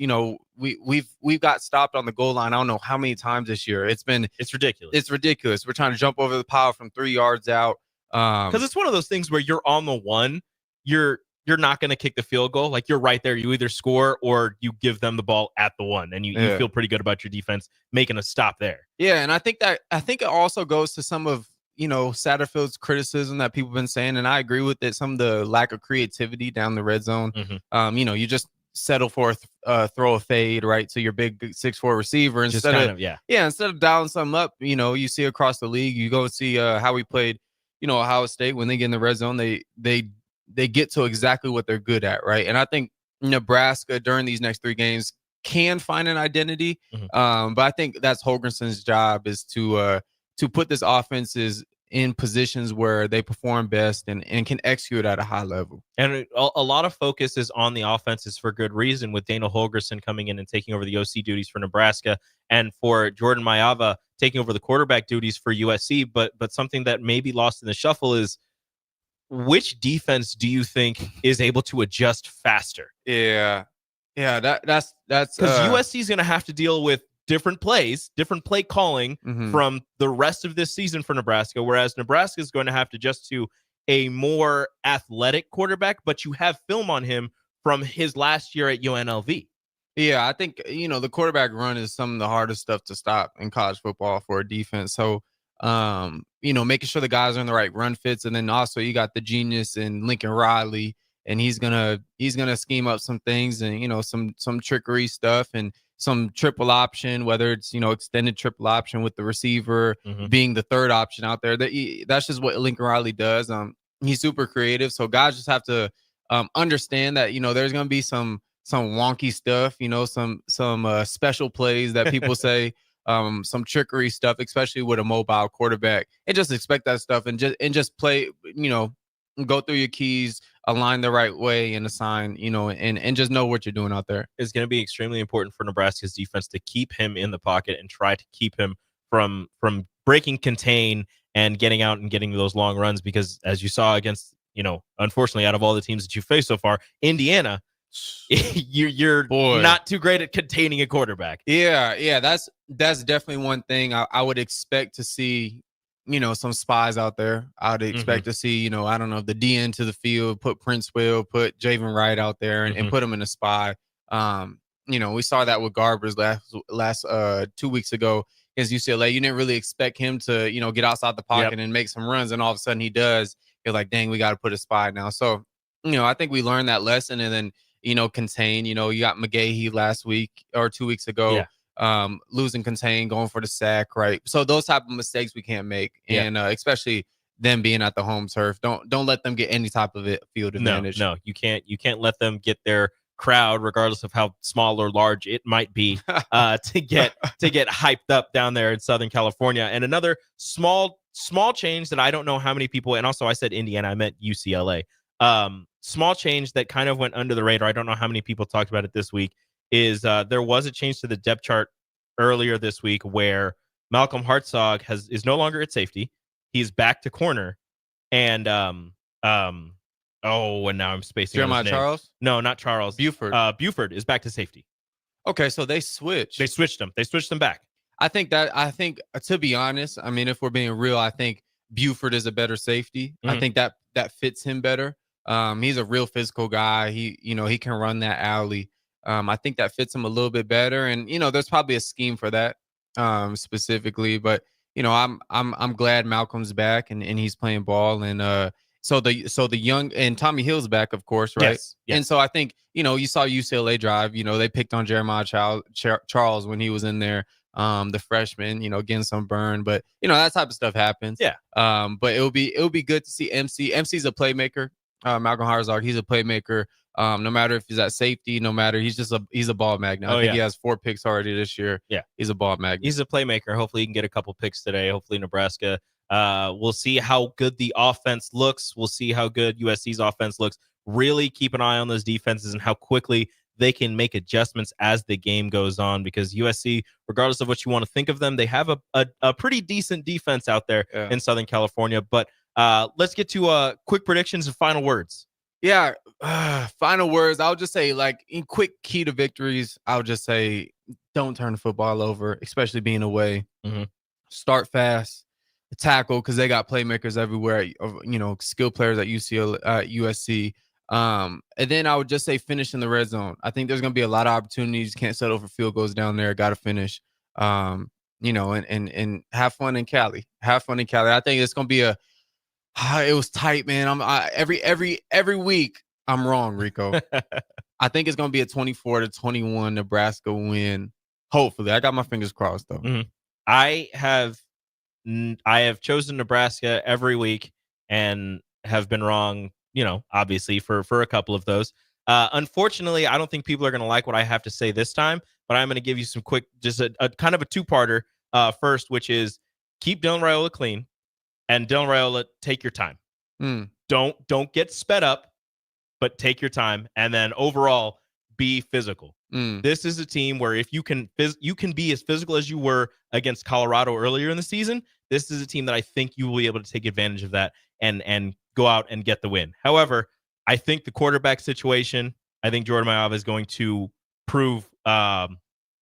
we've got stopped on the goal line. I don't know how many times this year. It's ridiculous. It's ridiculous. We're trying to jump over the pile from 3 yards out. Because it's one of those things where you're on the one, you're not going to kick the field goal. Like, you're right there. You either score or you give them the ball at the one, and you feel pretty good about your defense making a stop there. Yeah, and I think it also goes to some of Satterfield's criticism that people have been saying, and I agree with it. Some of the lack of creativity down the red zone. You just settle for throw a fade right to your big 6'4" receiver instead of dialing something up. You see across the league. You go see how we played. Ohio State, when they get in the red zone, they get to exactly what they're good at, right? And I think Nebraska during these next 3 games can find an identity. But I think that's Holgerson's job, is to put this offenses in positions where they perform best and can execute at a high level. And a lot of focus is on the offenses for good reason, with Daniel Holgerson coming in and taking over the OC duties for Nebraska, and for Jordan Mayava taking over the quarterback duties for USC. But something that may be lost in the shuffle is, which defense do you think is able to adjust faster? Yeah, that's because USC is going to have to deal with different plays, different play calling from the rest of this season for Nebraska, whereas Nebraska is going to have to adjust to a more athletic quarterback, but you have film on him from his last year at UNLV. Yeah, I think, the quarterback run is some of the hardest stuff to stop in college football for a defense. So, making sure the guys are in the right run fits, and then also you got the genius in Lincoln Riley, and he's gonna scheme up some things, and some trickery stuff, and some triple option, whether it's extended triple option with the receiver being the third option out there. That's just what Lincoln Riley does. He's super creative, so guys just have to understand that there's gonna be some wonky stuff, some special plays that people say. Some trickery stuff, especially with a mobile quarterback, and just expect that stuff and just play, go through your keys, align the right way, and assign, and just know what you're doing out there. It's going to be extremely important for Nebraska's defense to keep him in the pocket and try to keep him from breaking contain and getting out and getting those long runs, because as you saw against, unfortunately, out of all the teams that you faced so far, Indiana, you're not too great at containing a quarterback. Yeah, that's definitely one thing I would expect to see. Some spies out there. I would expect to see, I don't know, the DN to the field, put Prince Will, put Javen Wright out there, and put him in a spy. We saw that with Garbers last 2 weeks ago against UCLA. You didn't really expect him to, get outside the pocket and make some runs, and all of a sudden he does. You're like, dang, we got to put a spy now. So, I think we learned that lesson, and then contain. You got McGahee last week or 2 weeks ago, losing contain, going for the sack, right? So those type of mistakes we can't make, and especially them being at the home turf. Don't let them get any type of field advantage. No, you can't let them get their crowd, regardless of how small or large it might be, to get hyped up down there in Southern California. And another small change that I don't know how many people, and also I said Indiana, I meant UCLA. Small change that kind of went under the radar. I don't know how many people talked about it this week. Is there was a change to the depth chart earlier this week where Malcolm Hartzog is no longer at safety. He's back to corner, and and now I'm spacing. Jeremiah Charles? No, not Charles. Buford. Buford is back to safety. Okay, so they switched. They switched them back. I think to be honest, I mean, if we're being real, I think Buford is a better safety. I think that fits him better. He's a real physical guy. He can run that alley. I think that fits him a little bit better, and there's probably a scheme for that specifically. But I'm glad Malcolm's back and he's playing ball, and so the young and Tommy Hill's back, of course, right? Yes. And so I think you saw UCLA drive. They picked on Jeremiah Charles when he was in there, the freshman, getting some burn, but that type of stuff happens. Yeah. But it'll be good to see MC. MC's a playmaker. Malcolm Hartzog, he's a playmaker. No matter if he's at safety, no matter, he's a ball magnet. I think he has 4 picks already this year. Yeah, he's a ball magnet. He's a playmaker. Hopefully, he can get a couple picks today. Hopefully, Nebraska. We'll see how good the offense looks. We'll see how good USC's offense looks. Really keep an eye on those defenses and how quickly they can make adjustments as the game goes on. Because USC, regardless of what you want to think of them, they have a pretty decent defense out there in Southern California. But let's get to quick predictions and final words. Yeah, final words. I'll just say, in quick key to victories, I'll just say, don't turn the football over, especially being away. Start fast, tackle, because they got playmakers everywhere. Skill players at USC. And then I would just say finish in the red zone. I think there's going to be a lot of opportunities. Can't settle for field goals down there. Got to finish. And have fun in Cali. Have fun in Cali. I think it's going to be it was tight, man. Every week I'm wrong, Rico. I think it's going to be a 24-21 Nebraska win. Hopefully, I got my fingers crossed though. I have chosen Nebraska every week and have been wrong, obviously for a couple of those. Unfortunately, I don't think people are going to like what I have to say this time, but I'm going to give you some quick, just a kind of a two-parter first, which is keep Dylan Raiola clean, and Dylan Raiola, take your time. Don't get sped up, but take your time, and then overall be physical. This is a team where if you can be as physical as you were against Colorado earlier in the season. This is a team that I think you will be able to take advantage of that and go out and get the win. However, I think the quarterback situation, I think Jordan Mailata is going to prove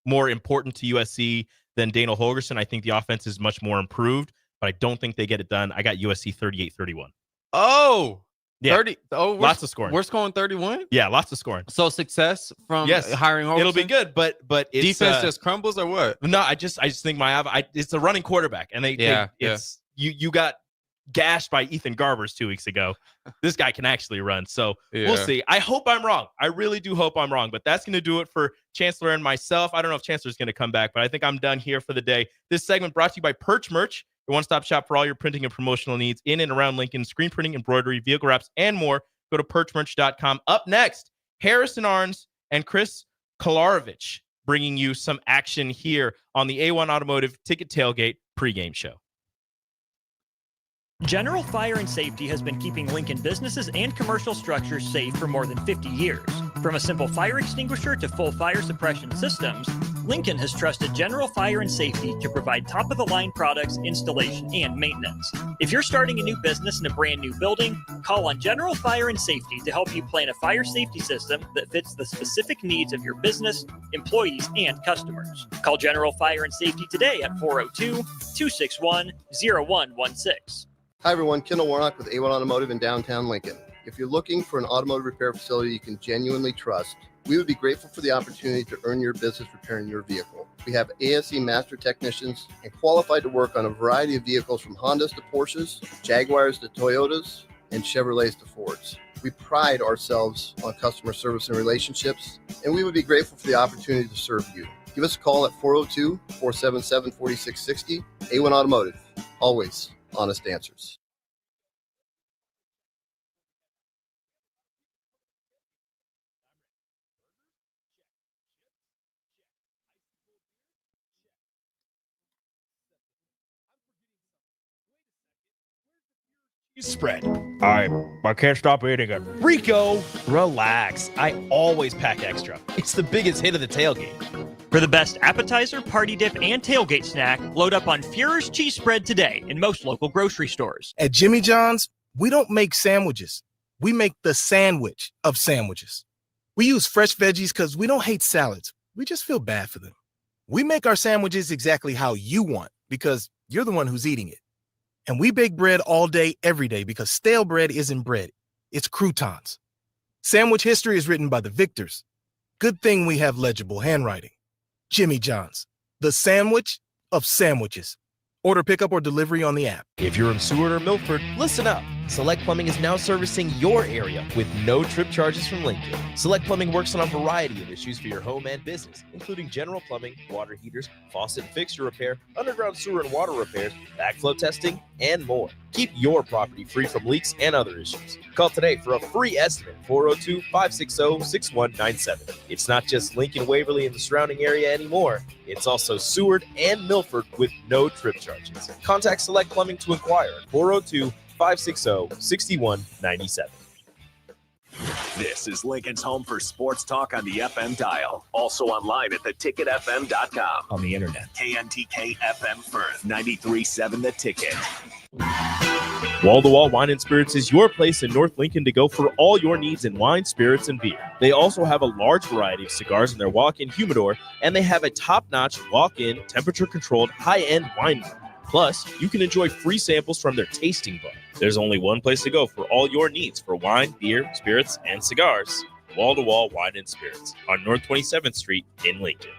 more important to USC than Daniel Holgerson. I think the offense is much more improved, but I don't think they get it done. I got USC 38-31. Oh, yeah. 30. Oh, lots of scoring. We're scoring 31? Yeah, lots of scoring. So success from hiring Holgerson? It'll be good, but it's, defense just crumbles or what? No, I just think it's a running quarterback, and you got gashed by Ethan Garbers 2 weeks ago. This guy can actually run, so we'll see. I hope I'm wrong. I really do hope I'm wrong, but that's going to do it for Chancellor and myself. I don't know if Chancellor's going to come back, but I think I'm done here for the day. This segment brought to you by Perch Merch, your one-stop shop for all your printing and promotional needs in and around Lincoln, screen printing, embroidery, vehicle wraps, and more. Go to perchmerch.com. Up next, Harrison Arns and Chris Kolarovich bringing you some action here on the A1 Automotive Ticket Tailgate pregame show. General Fire and Safety has been keeping Lincoln businesses and commercial structures safe for more than 50 years. From a simple fire extinguisher to full fire suppression systems, Lincoln has trusted General Fire and Safety to provide top-of-the-line products, installation, and maintenance. If you're starting a new business in a brand new building, call on General Fire and Safety to help you plan a fire safety system that fits the specific needs of your business, employees, and customers. Call General Fire and Safety today at 402-261-0116. Hi everyone, Kendall Warnock with A1 Automotive in downtown Lincoln. If you're looking for an automotive repair facility you can genuinely trust, we would be grateful for the opportunity to earn your business repairing your vehicle. We have ASE master technicians and qualified to work on a variety of vehicles from Hondas to Porsches, Jaguars to Toyotas, and Chevrolets to Fords. We pride ourselves on customer service and relationships, and we would be grateful for the opportunity to serve you. Give us a call at 402-477-4660. A1 Automotive, always honest answers. Spread. I can't stop eating it. Rico, Relax. I always pack extra. It's the biggest hit of the tailgate. For the best appetizer, party dip, and tailgate snack, load up on Fuhrer's cheese spread today in most local grocery stores. At Jimmy John's, we don't make sandwiches. We make the sandwich of sandwiches. We use fresh veggies because we don't hate salads. We just feel bad for them. We make our sandwiches exactly how you want because you're the one who's eating it. And we bake bread all day, every day because stale bread isn't bread. It's croutons. Sandwich history is written by the victors. Good thing we have legible handwriting. Jimmy John's, the sandwich of sandwiches. Order pickup or delivery on the app. If you're in Seward or Milford, listen up. Select Plumbing is now servicing your area with no trip charges from Lincoln. Select Plumbing works on a variety of issues for your home and business, including general plumbing, water heaters, faucet and fixture repair, underground sewer and water repairs, backflow testing, and more. Keep your property free from leaks and other issues. Call today for a free estimate, 402-560-6197. It's not just Lincoln, Waverly, and the surrounding area anymore. It's also Seward and Milford with no trip charges. Contact Select Plumbing to inquire at 402-560-6197. This is Lincoln's home for sports talk on the FM dial. Also online at theticketfm.com. On the internet. KNTK FM Firth, 93.7 The Ticket. Wall-to-Wall Wine and Spirits is your place in North Lincoln to go for all your needs in wine, spirits, and beer. They also have a large variety of cigars in their walk-in humidor, and they have a top-notch walk-in, temperature-controlled, high-end wine bar. Plus, you can enjoy free samples from their tasting bar. There's only one place to go for all your needs for wine, beer, spirits, and cigars. Wall-to-Wall Wine and Spirits on North 27th Street in Lincoln.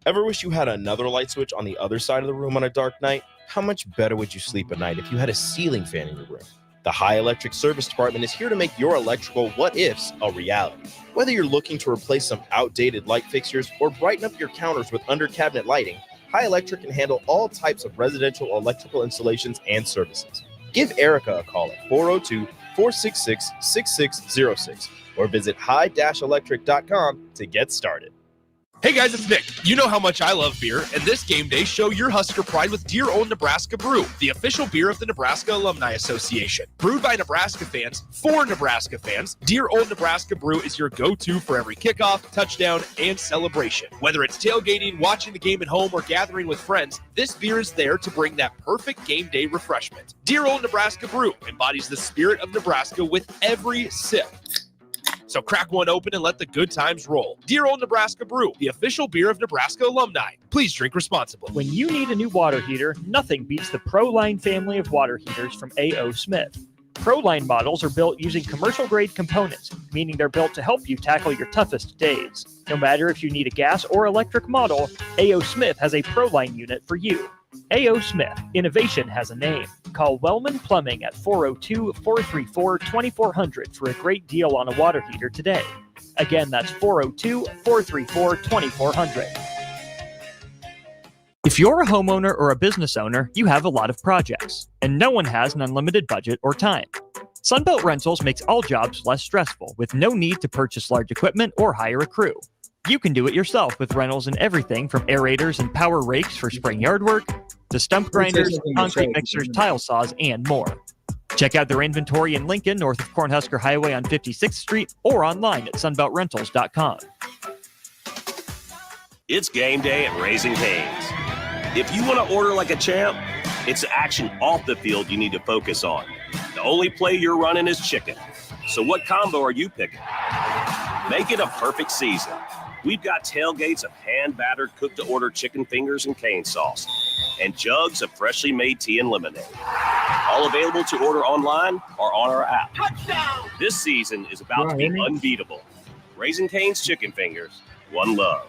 Ever wish you had another light switch on the other side of the room on a dark night? How much better would you sleep at night if you had a ceiling fan in your room? The High Electric Service Department is here to make your electrical what-ifs a reality. Whether you're looking to replace some outdated light fixtures or brighten up your counters with under-cabinet lighting, High Electric can handle all types of residential electrical installations and services. Give Erica a call at 402-466-6606 or visit high-electric.com to get started. Hey guys, it's Nick. You know how much I love beer, and this game day, show your Husker pride with Dear Old Nebraska Brew, the official beer of the Nebraska Alumni Association. Brewed by Nebraska fans, for Nebraska fans, Dear Old Nebraska Brew is your go-to for every kickoff, touchdown, and celebration. Whether it's tailgating, watching the game at home, or gathering with friends, this beer is there to bring that perfect game day refreshment. Dear Old Nebraska Brew embodies the spirit of Nebraska with every sip. So crack one open and let the good times roll. Dear Old Nebraska Brew, the official beer of Nebraska alumni. Please drink responsibly. When you need a new water heater, nothing beats the ProLine family of water heaters from A.O. Smith. ProLine models are built using commercial-grade components, meaning they're built to help you tackle your toughest days. No matter if you need a gas or electric model, A.O. Smith has a ProLine unit for you. A.O. Smith, innovation has a name. Call Wellman Plumbing at 402-434-2400 for a great deal on a water heater today. Again, that's 402-434-2400. If you're a homeowner or a business owner, you have a lot of projects, and no one has an unlimited budget or time. Sunbelt Rentals makes all jobs less stressful with no need to purchase large equipment or hire a crew. You can do it yourself with rentals and everything from aerators and power rakes for spring yard work to stump grinders, concrete mixers, tile saws, and more. Check out their inventory in Lincoln, north of Cornhusker Highway on 56th Street, or online at sunbeltrentals.com. It's game day at Raising Cane's. If you want to order like a champ, it's action off the field you need to focus on. The only play you're running is chicken. So what combo are you picking? Make it a perfect season. We've got tailgates of hand-battered, cooked-to-order chicken fingers and cane sauce, and jugs of freshly made tea and lemonade. All available to order online or on our app. Touchdown! This season is about to be unbeatable. Raising Cane's Chicken Fingers, one love.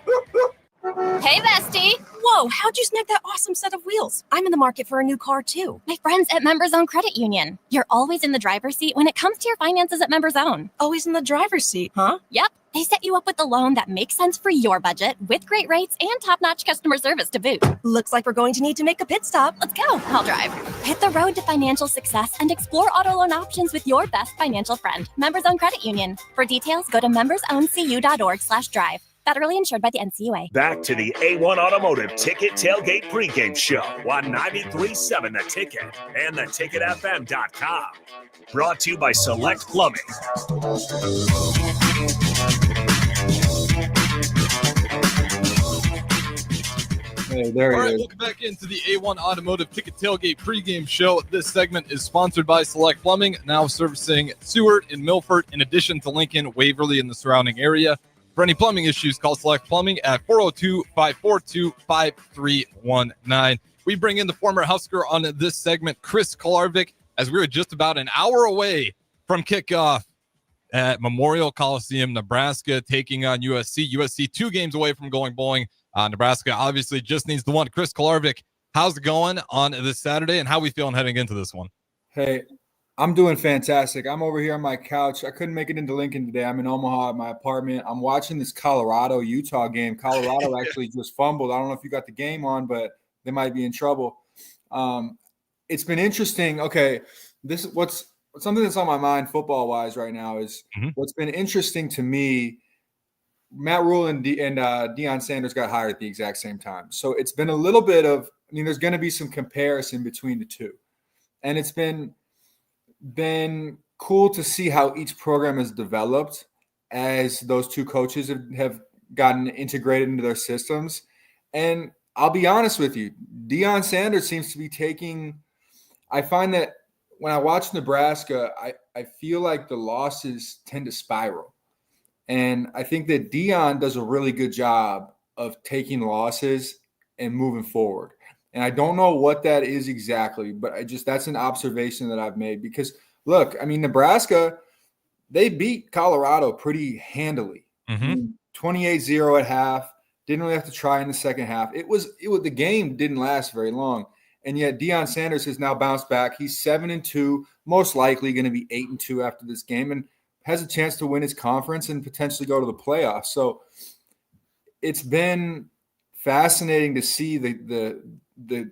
Hey, bestie. Whoa, how'd you snag that awesome set of wheels? I'm in the market for a new car, too. My friends at Members Own Credit Union. You're always in the driver's seat when it comes to your finances at Members Own. Always in the driver's seat, huh? Yep. They set you up with a loan that makes sense for your budget with great rates and top-notch customer service to boot. Looks like we're going to need to make a pit stop. Let's go. I'll drive. Hit the road to financial success and explore auto loan options with your best financial friend, Members Own Credit Union. For details, go to membersowncu.org/drive. Federally insured by the NCUA. Back to the A1 Automotive Ticket Tailgate Pregame Show on 93.7 The Ticket and theticketfm.com. Brought to you by Select Plumbing. Hey, there All right, welcome back into the A1 Automotive Ticket Tailgate Pregame Show. This segment is sponsored by Select Plumbing, now servicing Seward and Milford, in addition to Lincoln, Waverly, and the surrounding area. For any plumbing issues, call Select Plumbing at 402-542-5319. We bring in the former Husker on this segment, Chris Kolarvik, as we were just about an hour away from kickoff at Memorial Coliseum, Nebraska, taking on USC. USC 2 games away from going bowling. Nebraska obviously just needs the one. Chris Kolarvik, how's it going on this Saturday, and how are we feeling heading into this one? Hey, I'm doing fantastic. I'm over here on my couch. I couldn't make it into Lincoln today. I'm in Omaha at my apartment. I'm watching this Colorado-Utah game. Colorado actually just fumbled. I don't know if you got the game on, but they might be in trouble. It's been interesting. Okay, this is what's something that's on my mind football-wise right now is what's been interesting to me. Matt Rule and Deion Sanders got hired at the exact same time. So it's been a little bit of – there's going to be some comparison between the two. And it's been cool to see how each program has developed as those two coaches have gotten integrated into their systems. And I'll be honest with you, Deion Sanders seems to be taking – I find that when I watch Nebraska, I feel like the losses tend to spiral. And I think that Deion does a really good job of taking losses and moving forward. And I don't know what that is exactly, but that's an observation that I've made because look, Nebraska, they beat Colorado pretty handily. 28-0 at half, didn't really have to try in the second half. The game didn't last very long. And yet Deion Sanders has now bounced back. He's 7-2, most likely going to be 8-2 after this game, and has a chance to win his conference and potentially go to the playoffs. So it's been fascinating to see the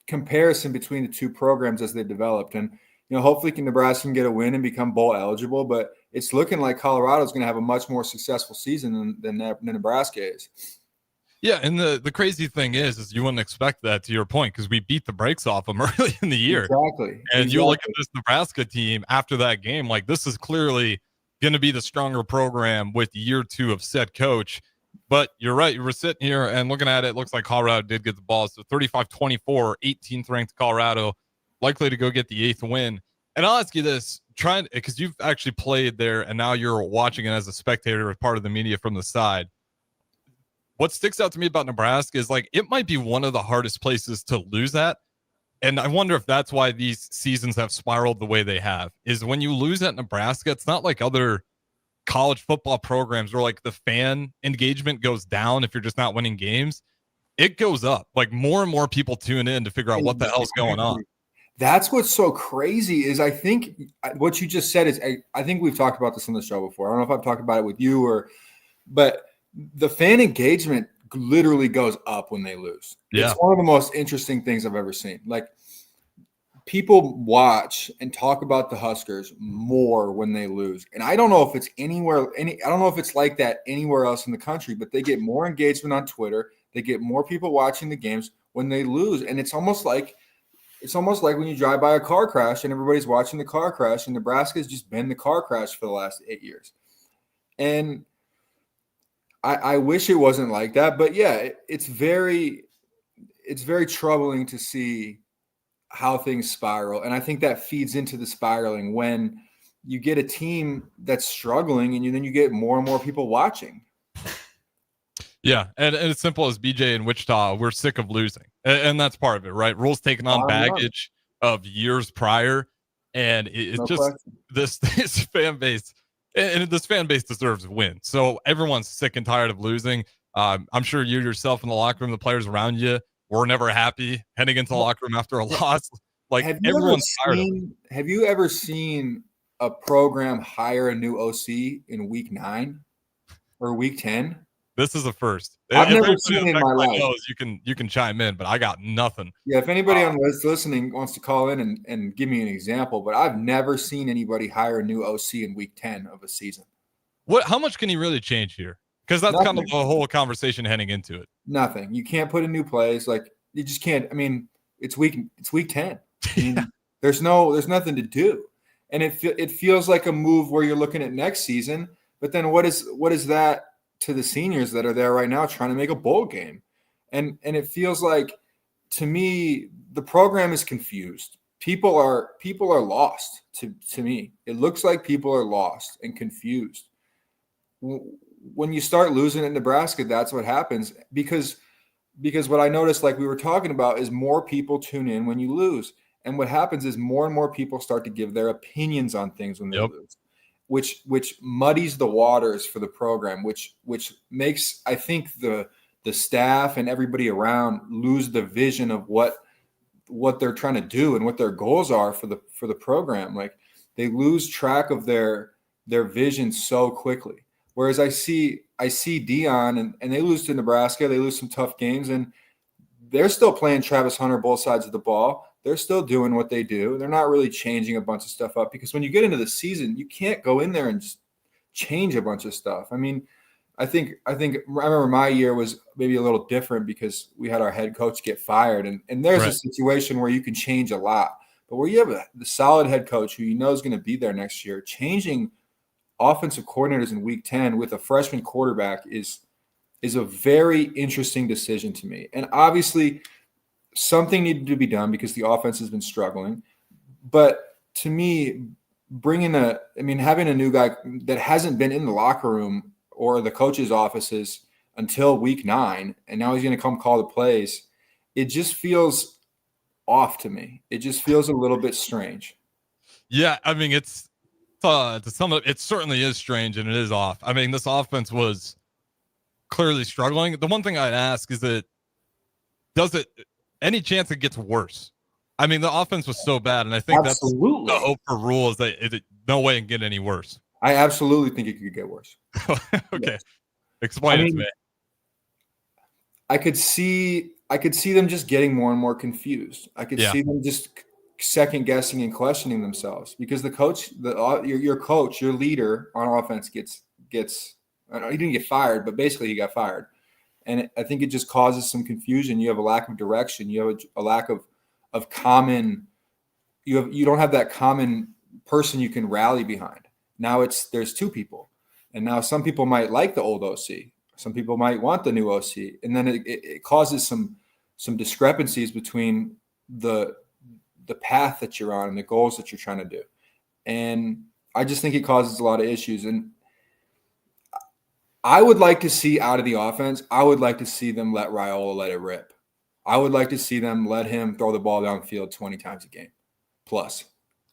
comparison between the two programs as they developed. And, hopefully Nebraska can get a win and become bowl eligible, but it's looking like Colorado's going to have a much more successful season than Nebraska is. Yeah, and the crazy thing is you wouldn't expect that, to your point, because we beat the brakes off them early in the year. Exactly. And you look at this Nebraska team after that game, like this is clearly going to be the stronger program with year 2 of said coach. But you're right. You were sitting here and looking at it. Looks like Colorado did get the ball. So 35-24, 18th ranked Colorado, likely to go get the 8th win. And I'll ask you this, because you've actually played there and now you're watching it as a spectator, as part of the media from the side. What sticks out to me about Nebraska is like it might be one of the hardest places to lose at. And I wonder if that's why these seasons have spiraled the way they have, is when you lose at Nebraska, it's not like other college football programs where like the fan engagement goes down if you're just not winning games. It goes up. Like more and more people tune in to figure out what the hell's going on. That's what's so crazy is I think what you just said is I think we've talked about this on the show before. I don't know if I've talked about it with you but the fan engagement literally goes up when they lose. Yeah. It's one of the most interesting things I've ever seen. Like people watch and talk about the Huskers more when they lose. And I don't know if it's I don't know if it's like that anywhere else in the country, but they get more engagement on Twitter. They get more people watching the games when they lose. And it's almost like when you drive by a car crash and everybody's watching the car crash, and Nebraska's just been the car crash for the last 8 years. And I wish it wasn't like that, but yeah, it's very troubling to see how things spiral. And I think that feeds into the spiraling when you get a team that's struggling and then you get more and more people watching. Yeah, and it's simple as BJ in Wichita, we're sick of losing. And that's part of it, right? Rule's taking on baggage of years prior. And it's this fan base. And this fan base deserves a win. So everyone's sick and tired of losing. I'm sure you yourself in the locker room, the players around you, were never happy heading into the locker room after a loss. Like everyone's tired of it. Have you ever seen a program hire a new OC in week 9 or week 10? This is a first. I've never seen it in my life. You can chime in, but I got nothing. Yeah, if anybody on this listening wants to call in and give me an example, but I've never seen anybody hire a new OC in week 10 of a season. How much can he really change here? Because that's kind of the whole conversation heading into it. Nothing. You can't put in new plays. Like you just can't. I mean, it's week 10. I mean, there's nothing to do, and it feels like a move where you're looking at next season. But then what is that to the seniors that are there right now trying to make a bowl game? And it feels like, to me, the program is confused. People are lost to me. It looks like people are lost and confused. When you start losing in Nebraska, that's what happens because what I noticed, like we were talking about, is more people tune in when you lose. And what happens is more and more people start to give their opinions on things when they lose. Which muddies the waters for the program, which makes, I think, the staff and everybody around lose the vision of what they're trying to do and what their goals are for the program. Like they lose track of their vision so quickly. Whereas I see Dion and they lose to Nebraska, they lose some tough games, and they're still playing Travis Hunter both sides of the ball. They're still doing what they do. They're not really changing a bunch of stuff up, because when you get into the season, you can't go in there and just change a bunch of stuff. I mean, I remember my year was maybe a little different because we had our head coach get fired, and there's a situation where you can change a lot. But where you have the solid head coach who you know is going to be there next year, changing offensive coordinators in week 10 with a freshman quarterback is a very interesting decision to me. And obviously something needed to be done because the offense has been struggling. But to me, having a new guy that hasn't been in the locker room or the coach's offices until week 9, and now he's going to come call the plays, it just feels off to me. It just feels a little bit strange. Yeah, I mean, it's to sum it up, it certainly is strange and it is off. I mean, this offense was clearly struggling. The one thing I'd ask is that any chance it gets worse? I mean, the offense was so bad, and I think that's the hope for Rule is that no way it can get any worse. I absolutely think it could get worse. Okay. Yes. Explain it to me. I could see I could see them just getting more and more confused. I could see them just second guessing and questioning themselves because the coach, your coach, your leader on offense gets. I don't know, he didn't get fired, but basically he got fired, and I think it just causes some confusion. You have a lack of direction. You have a lack of common. You don't have that common person you can rally behind. Now there's two people, and now some people might like the old OC. Some people might want the new OC, and then it causes some discrepancies between the path that you're on and the goals that you're trying to do. And I just think it causes a lot of issues. And I would like to see out of the offense, I would like to see them let Raiola let it rip. I would like to see them let him throw the ball downfield 20 times a game plus.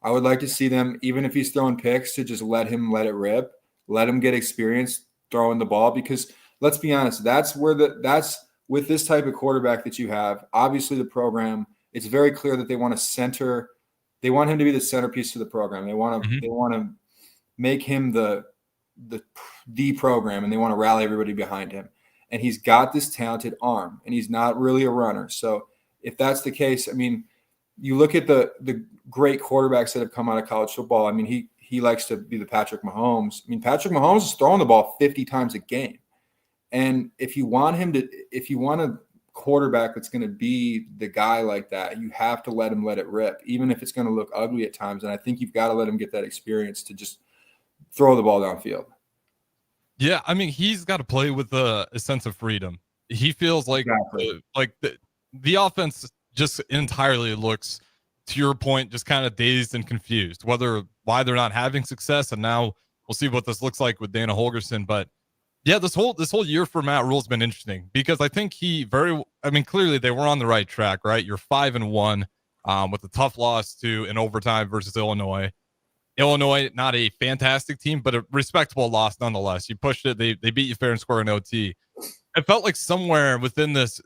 I would like to see them, even if he's throwing picks, to just let him let it rip, let him get experience throwing the ball, because let's be honest, that's with this type of quarterback that you have, obviously the program, it's very clear that they want him to be the centerpiece of the program. They want to make him the program, and they want to rally everybody behind him. And he's got this talented arm, and he's not really a runner. So if that's the case, I mean, you look at the great quarterbacks that have come out of college football. I mean, he likes to be the Patrick Mahomes. I mean, Patrick Mahomes is throwing the ball 50 times a game. And if you want a quarterback that's going to be the guy like that, you have to let him let it rip, even if it's going to look ugly at times. And I think you've got to let him get that experience to just throw the ball downfield. Yeah, I mean, he's got to play with a sense of freedom. He feels like the offense just entirely looks, to your point, just kind of dazed and confused, why they're not having success. And now we'll see what this looks like with Dana Holgorsen. But yeah, this whole year for Matt Rule's been interesting because I think clearly they were on the right track, right? You're 5-1 with a tough loss in overtime versus Illinois. Illinois, not a fantastic team, but a respectable loss nonetheless. You pushed it. They beat you fair and square in OT. It felt like somewhere within this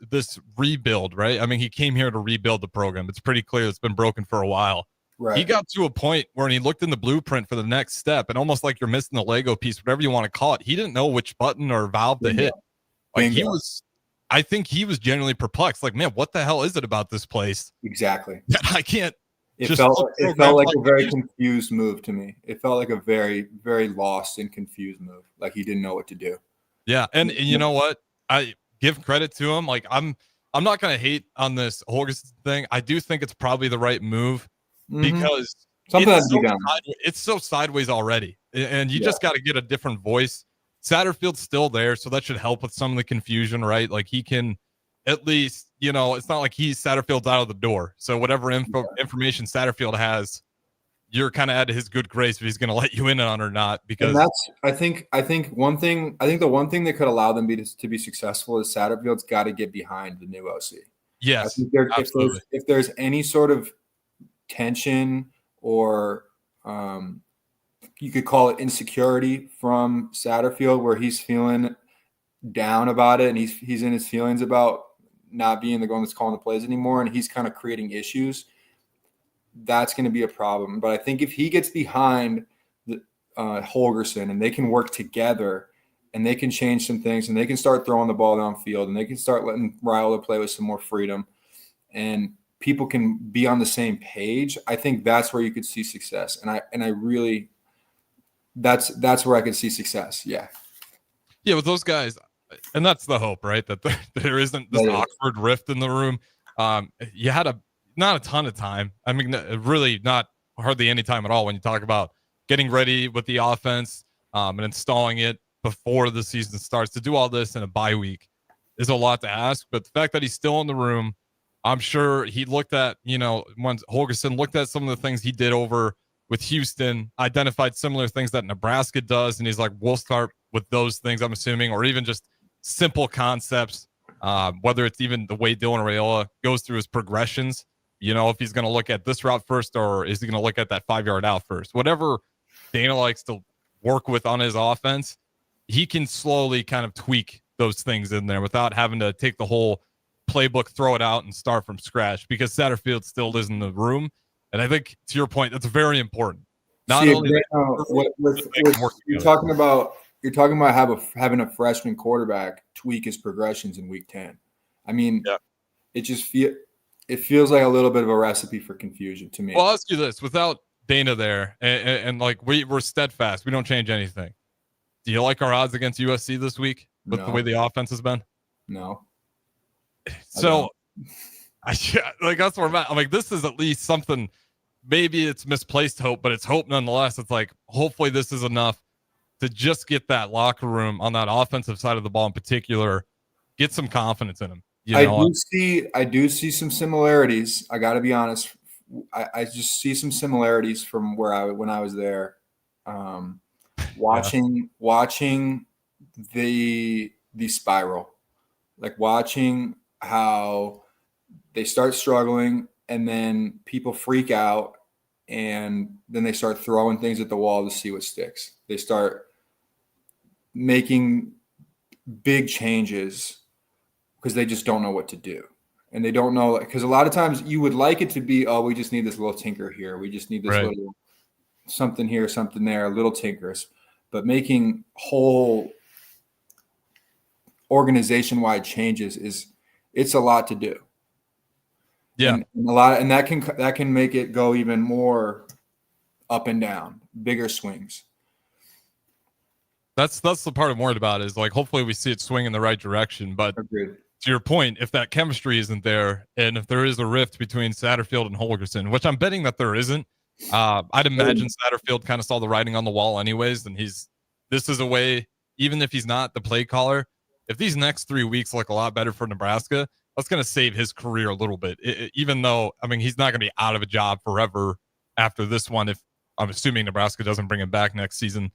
rebuild, right? I mean, he came here to rebuild the program. It's pretty clear it's been broken for a while. Right. He got to a point where he looked in the blueprint for the next step, and almost like you're missing the Lego piece, whatever you want to call it. He didn't know which button or valve to hit. Like I think he was genuinely perplexed. Like, man, what the hell is it about this place? Exactly. I can't. It felt like a very confused move to me. It felt like a very, very lost and confused move. Like he didn't know what to do. Yeah, and you know what? I give credit to him. Like I'm not gonna hate on this Holgorsen thing. I do think it's probably the right move because it's so sideways already, and you just got to get a different voice. Satterfield's still there, so that should help with some of the confusion, right? Like he can at least, it's not like Satterfield's out of the door. So whatever information Satterfield has, you're kind of at his good grace if he's going to let you in on or not. Because I think the one thing that could allow them to be successful is Satterfield's got to get behind the new OC. Yes, absolutely. If there's any sort of tension or you could call it insecurity from Satterfield, where he's feeling down about it and he's in his feelings about not being the one that's calling the plays anymore, and he's kind of creating issues, that's going to be a problem. But I think if he gets behind Holgorsen and they can work together and they can change some things and they can start throwing the ball downfield and they can start letting Raiola play with some more freedom and people can be on the same page, I think that's where you could see success. And I really, that's where I could see success. Yeah. Yeah. With those guys, and that's the hope, right? That there isn't this awkward rift in the room. You had not a ton of time. I mean, really not hardly any time at all when you talk about getting ready with the offense and installing it before the season starts. To do all this in a bye week is a lot to ask. But the fact that he's still in the room, I'm sure he looked at, once Holgorsen looked at some of the things he did over with Houston, identified similar things that Nebraska does. And he's like, we'll start with those things, I'm assuming, or even just simple concepts, whether it's even the way Dylan Raiola goes through his progressions, if he's going to look at this route first or is he going to look at that 5-yard out first, whatever Dana likes to work with on his offense, he can slowly kind of tweak those things in there without having to take the whole playbook, throw it out and start from scratch, because Satterfield still is in the room. And I think to your point, that's very important. You're talking about having a freshman quarterback tweak his progressions in week 10. I mean, it feels like a little bit of a recipe for confusion to me. Well, I'll ask you this: without Dana there, and like we're steadfast, we don't change anything. Do you like our odds against USC this week with the way the offense has been? No. So, like that's where I'm at. I'm like, this is at least something. Maybe it's misplaced hope, but it's hope nonetheless. It's like hopefully this is enough to just get that locker room on that offensive side of the ball in particular, get some confidence in them. I do see some similarities. I got to be honest. I just see some similarities from when I was there. Watching the spiral, like watching how they start struggling and then people freak out and then they start throwing things at the wall to see what sticks. They start making big changes because they just don't know what to do. And they don't know, because a lot of times you would like it to be, oh, we just need this little tinker here. We just need this little something here, something there, little tinkers. But making whole organization-wide changes it's a lot to do. Yeah. And that can make it go even more up and down, bigger swings. That's the part I'm worried about is like hopefully we see it swing in the right direction. But Agreed. To your point, if that chemistry isn't there and if there is a rift between Satterfield and Holgorsen, which I'm betting that there isn't, I'd imagine Satterfield kind of saw the writing on the wall anyways. And this is a way, even if he's not the play caller, if these next 3 weeks look a lot better for Nebraska, that's going to save his career a little bit. Even though, I mean, he's not going to be out of a job forever after this one, if I'm assuming Nebraska doesn't bring him back next season.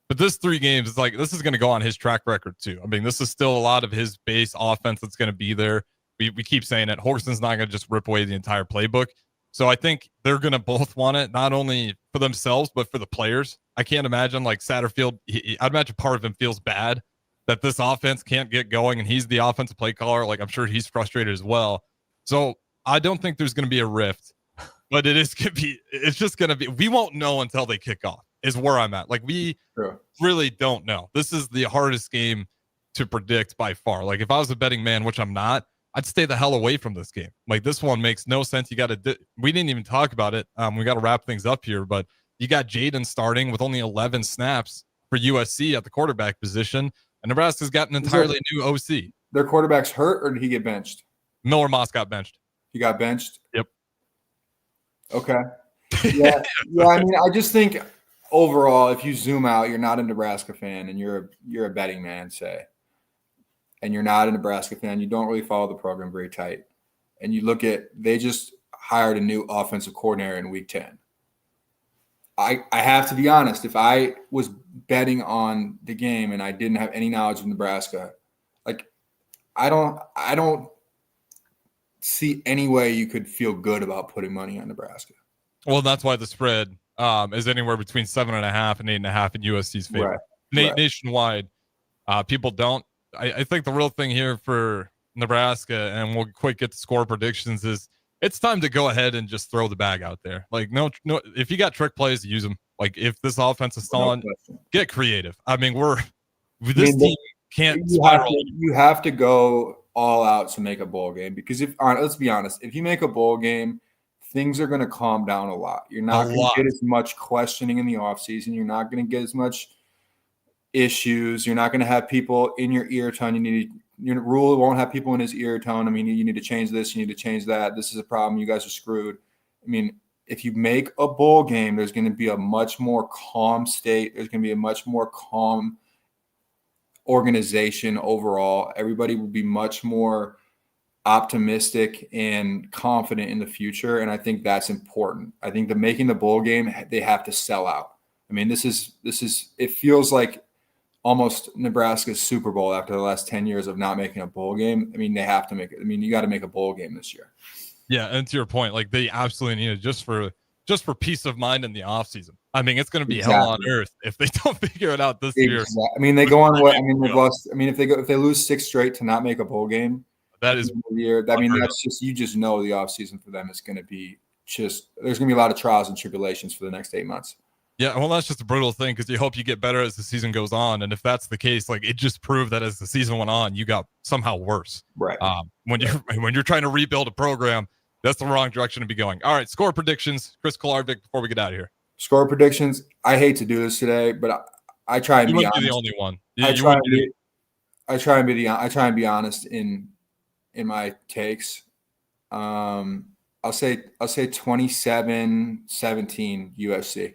But this 3 games is like, this is going to go on his track record too. I mean, this is still a lot of his base offense that's going to be there. We keep saying it. Holgorsen's not going to just rip away the entire playbook. So I think they're going to both want it, not only for themselves, but for the players. I can't imagine like Satterfield. I'd imagine part of him feels bad that this offense can't get going and he's the offensive play caller. Like I'm sure he's frustrated as well. So I don't think there's going to be a rift, but it's just going to be, we won't know until they kick off is where I'm at. Like we really don't know. This is the hardest game to predict by far. Like if I was a betting man, which I'm not, I'd stay the hell away from this game. Like this one makes no sense. You got to, we didn't even talk about it. We got to wrap things up here, but you got Jaden starting with only 11 snaps for USC at the quarterback position. And Nebraska's got an entirely new OC. Their quarterback's hurt or did he get benched? Miller Moss got benched. He got benched? Yep. Okay. Yeah. I mean, I just think overall, if you zoom out, you're not a Nebraska fan and you're a betting man, say, and you're not a Nebraska fan, you don't really follow the program very tight. And you look at, they just hired a new offensive coordinator in week 10. I have to be honest, if I was betting on the game and I didn't have any knowledge of Nebraska, like I don't see any way you could feel good about putting money on Nebraska. Well, that's why the spread is anywhere between 7.5 and 8.5 in USC's favor. Right. Nationwide, people don't. I think the real thing here for Nebraska, and we'll quick get to score predictions, is it's time to go ahead and just throw the bag out there. Like no, if you got trick plays, use them. Like if this offense is stalling, get creative. I mean, this team can't spiral. You have to go all out to make a bowl game because let's be honest, if you make a bowl game, things are going to calm down a lot. You're not going to get as much questioning in the offseason. You're not going to get as much issues. You're not going to have people in your ear telling your rule won't have people in his ear telling him, you need to change this, you need to change that. This is a problem. You guys are screwed. I mean, if you make a bowl game, there's going to be a much more calm state. There's going to be a much more calm organization overall. Everybody will be much more optimistic and confident in the future. And I think that's important. I think that making the bowl game, they have to sell out. I mean, this is, it feels like almost Nebraska's Super Bowl after the last 10 years of not making a bowl game. I mean, they have to make it. I mean, you got to make a bowl game this year. Yeah. And to your point, like they absolutely need it just for peace of mind in the offseason. I mean, it's going to be hell on earth if they don't figure it out this year. I mean, they go on what, I mean, they've lost. I mean, if they lose 6 straight to not make a bowl game, that is year. I mean, that's just, you just know the offseason for them is going to be there's going to be a lot of trials and tribulations for the next 8 months. Yeah, well, that's just a brutal thing because you hope you get better as the season goes on, and if that's the case, like it just proved that as the season went on, you got somehow worse. Right. When you're trying to rebuild a program, that's the wrong direction to be going. All right, score predictions, Chris Kolarvik, before we get out of here. Score predictions. I hate to do this today, but I try and You be wouldn't honest. be the only one. I try and be honest in my takes. I'll say 27-17 USC.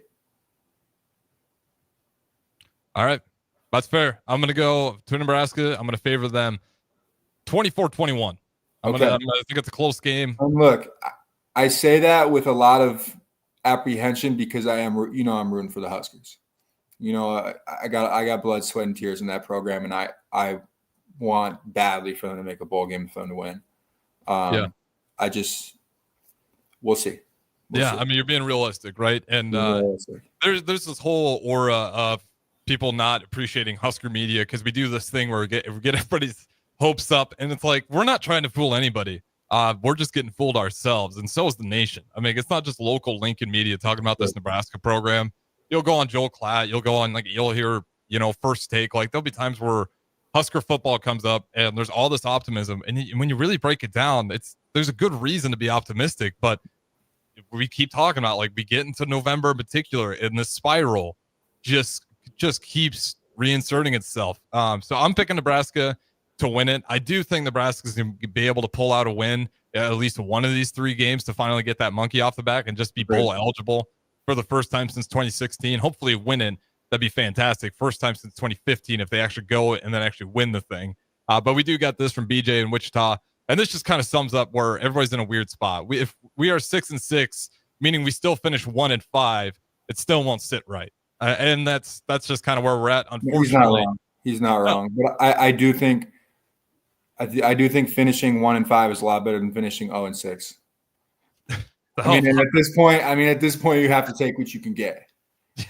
All right, that's fair. I'm going to go to Nebraska. I'm going to favor them 24-21. I think it's a close game. Look, I say that with a lot of apprehension because I'm rooting for the Huskers. I got blood, sweat, and tears in that program, and I want badly for them to make a bowl game for them to win. We'll see. I mean, you're being realistic, right? And there's this whole aura of people not appreciating Husker media because we do this thing where we get everybody's hopes up, and it's like we're not trying to fool anybody. We're just getting fooled ourselves, and so is the nation. I mean, it's not just local Lincoln media talking about this Nebraska program. You'll go on Joel Klatt, you'll hear, First Take. Like there'll be times where Husker football comes up and there's all this optimism, and when you really break it down, there's a good reason to be optimistic, but we keep talking about we get into November in particular, and this spiral just keeps reinserting itself. So I'm picking Nebraska to win it. I do think Nebraska's going to be able to pull out a win at least one of these 3 games to finally get that monkey off the back and just be bowl eligible for the first time since 2016. Hopefully winning, that'd be fantastic. First time since 2015 if they actually go and then actually win the thing. But we do got this from BJ in Wichita, and this just kind of sums up where everybody's in a weird spot. If we are 6-6, meaning we still finish 1-5, it still won't sit right. And that's just kind of where we're at. Unfortunately, he's not wrong. But I do think finishing 1-5 is a lot better than finishing 0-6. I mean, at this point, you have to take what you can get.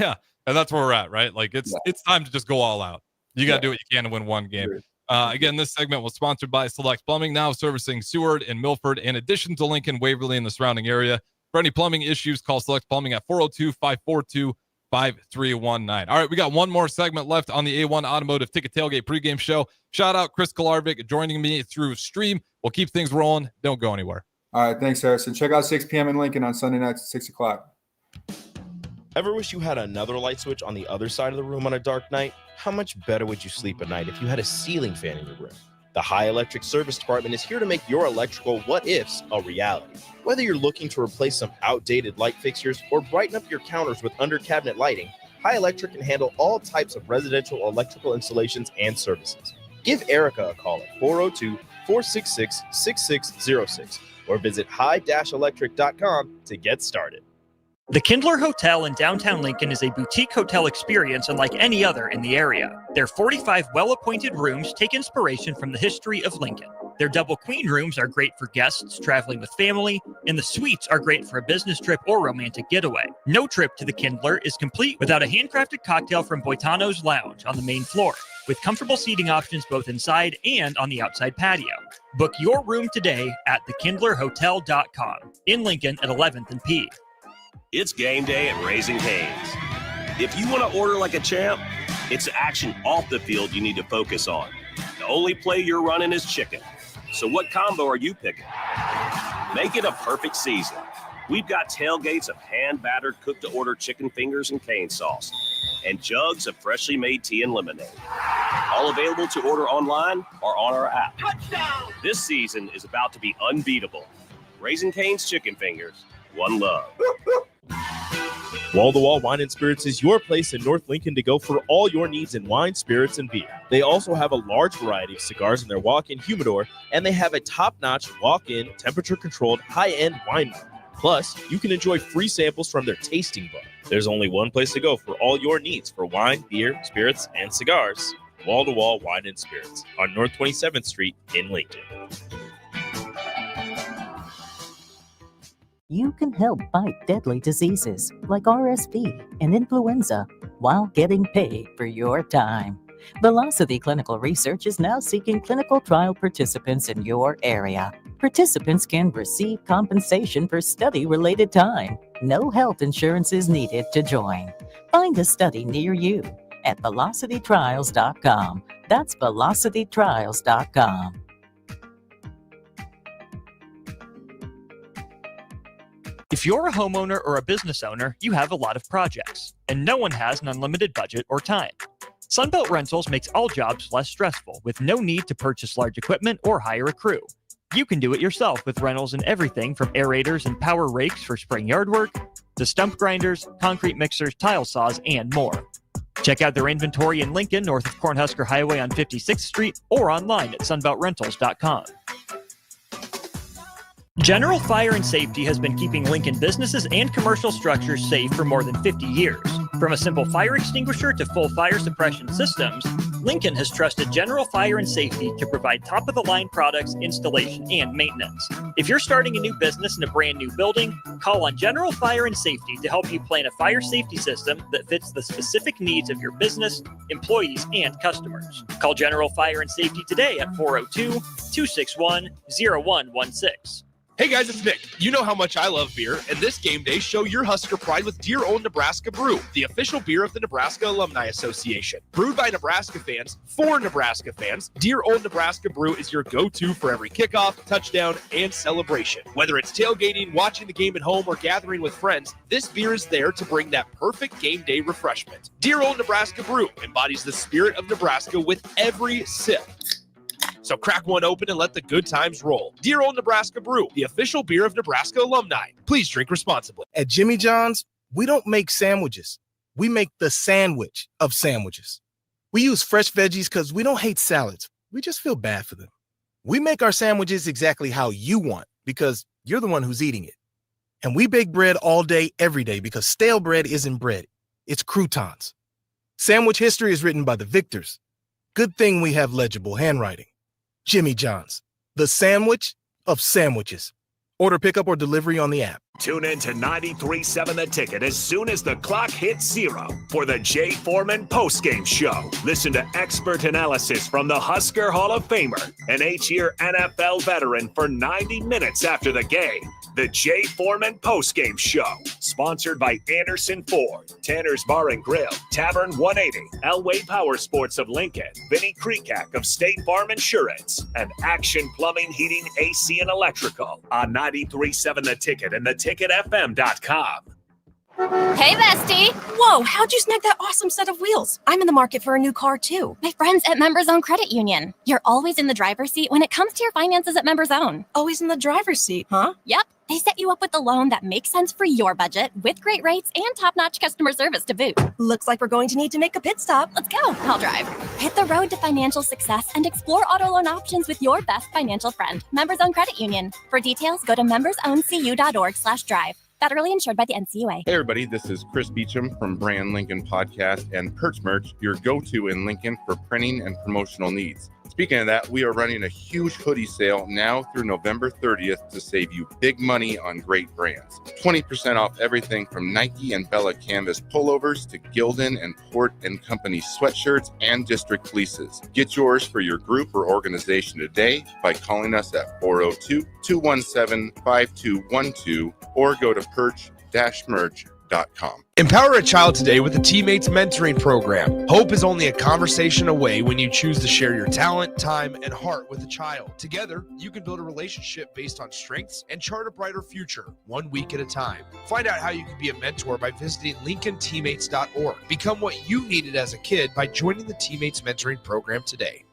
Yeah, and that's where we're at, right? Like it's time to just go all out. You got to do what you can to win one game. Again, this segment was sponsored by Select Plumbing, now servicing Seward and Milford, in addition to Lincoln, Waverly, and the surrounding area. For any plumbing issues, call Select Plumbing at 402-542-5319. All right, we got one more segment left on the A1 Automotive Ticket Tailgate pregame show. Shout out Chris Kolarvik joining me through stream. We'll keep things rolling. Don't go anywhere. All right, thanks, Harrison. Check out 6 p.m. in Lincoln on Sunday nights at 6 o'clock. Ever wish you had another light switch on the other side of the room on a dark night? How much better would you sleep at night if you had a ceiling fan in your room? The High Electric Service Department is here to make your electrical what-ifs a reality. Whether you're looking to replace some outdated light fixtures or brighten up your counters with under-cabinet lighting, High Electric can handle all types of residential electrical installations and services. Give Erica a call at 402-466-6606 or visit high-electric.com to get started. The Kindler Hotel in downtown Lincoln is a boutique hotel experience unlike any other in the area. Their 45 well-appointed rooms take inspiration from the history of Lincoln. Their double queen rooms are great for guests traveling with family, and the suites are great for a business trip or romantic getaway. No trip to the Kindler is complete without a handcrafted cocktail from Boitano's Lounge on the main floor, with comfortable seating options both inside and on the outside patio. Book your room today at thekindlerhotel.com in Lincoln at 11th and P. It's game day at Raising Cane's. If you want to order like a champ, it's action off the field you need to focus on. The only play you're running is chicken. So what combo are you picking? Make it a perfect season. We've got tailgates of hand-battered cooked-to-order chicken fingers and cane sauce, and jugs of freshly made tea and lemonade. All available to order online or on our app. Touchdown! This season is about to be unbeatable. Raising Cane's Chicken Fingers. One love. Wall to Wall Wine and Spirits is your place in North Lincoln to go for all your needs in wine, spirits, and beer. They also have a large variety of cigars in their walk-in humidor, and they have a top-notch walk-in, temperature-controlled, high-end wine bar. Plus, you can enjoy free samples from their tasting bar. There's only one place to go for all your needs for wine, beer, spirits, and cigars. Wall to Wall Wine and Spirits on North 27th Street in Lincoln. You can help fight deadly diseases like RSV and influenza while getting paid for your time. Velocity Clinical Research is now seeking clinical trial participants in your area. Participants can receive compensation for study-related time. No health insurance is needed to join. Find a study near you at velocitytrials.com. That's velocitytrials.com. If you're a homeowner or a business owner, you have a lot of projects, and no one has an unlimited budget or time. Sunbelt Rentals makes all jobs less stressful with no need to purchase large equipment or hire a crew. You can do it yourself with rentals and everything from aerators and power rakes for spring yard work to stump grinders, concrete mixers, tile saws, and more. Check out their inventory in Lincoln, north of Cornhusker Highway on 56th Street, or online at sunbeltrentals.com. General Fire and Safety has been keeping Lincoln businesses and commercial structures safe for more than 50 years. From a simple fire extinguisher to full fire suppression systems, Lincoln has trusted General Fire and Safety to provide top-of-the-line products, installation, and maintenance. If you're starting a new business in a brand new building, call on General Fire and Safety to help you plan a fire safety system that fits the specific needs of your business, employees, and customers. Call General Fire and Safety today at 402-261-0116. Hey guys, it's Nick. You know how much I love beer, and this game day, show your Husker pride with Dear Old Nebraska Brew, the official beer of the Nebraska Alumni Association. Brewed by Nebraska fans, for Nebraska fans, Dear Old Nebraska Brew is your go-to for every kickoff, touchdown, and celebration. Whether it's tailgating, watching the game at home, or gathering with friends, this beer is there to bring that perfect game day refreshment. Dear Old Nebraska Brew embodies the spirit of Nebraska with every sip. So crack one open and let the good times roll. Dear Old Nebraska Brew, the official beer of Nebraska alumni. Please drink responsibly. At Jimmy John's, we don't make sandwiches. We make the sandwich of sandwiches. We use fresh veggies because we don't hate salads. We just feel bad for them. We make our sandwiches exactly how you want because you're the one who's eating it. And we bake bread all day, every day because stale bread isn't bread. It's croutons. Sandwich history is written by the victors. Good thing we have legible handwriting. Jimmy John's, the sandwich of sandwiches. Order pickup or delivery on the app. Tune in to 93.7 The Ticket as soon as the clock hits 0 for the Jay Foreman postgame show. Listen to expert analysis from the Husker Hall of Famer, an 8-year NFL veteran for 90 minutes after the game. The Jay Foreman postgame show, sponsored by Anderson Ford, Tanner's Bar and Grill, Tavern 180, Elway Power Sports of Lincoln, Vinnie Kreekak of State Farm Insurance, and Action Plumbing, Heating, AC, and Electrical on 93.7 The Ticket and theticketfm.com. Hey, bestie. Whoa, how'd you snag that awesome set of wheels? I'm in the market for a new car, too. My friends at Members Own Credit Union. You're always in the driver's seat when it comes to your finances at Members Own. Always in the driver's seat, huh? Yep. They set you up with a loan that makes sense for your budget with great rates and top-notch customer service to boot. Looks like we're going to need to make a pit stop. Let's go. I'll drive. Hit the road to financial success and explore auto loan options with your best financial friend, Members Own Credit Union. For details, go to membersowncu.org/drive. Federally insured by the NCUA. Hey everybody, this is Chris Beecham from Brand Lincoln Podcast and Perch Merch, your go-to in Lincoln for printing and promotional needs. Speaking of that, we are running a huge hoodie sale now through November 30th to save you big money on great brands. 20% off everything from Nike and Bella Canvas pullovers to Gildan and Port & Company sweatshirts and district fleeces. Get yours for your group or organization today by calling us at 402-217-5212 or go to perch-merch.com. Empower a child today with a Teammates Mentoring Program. Hope is only a conversation away when you choose to share your talent, time, and heart with a child. Together, you can build a relationship based on strengths and chart a brighter future, 1 week at a time. Find out how you can be a mentor by visiting LincolnTeammates.org. Become what you needed as a kid by joining the Teammates Mentoring Program today.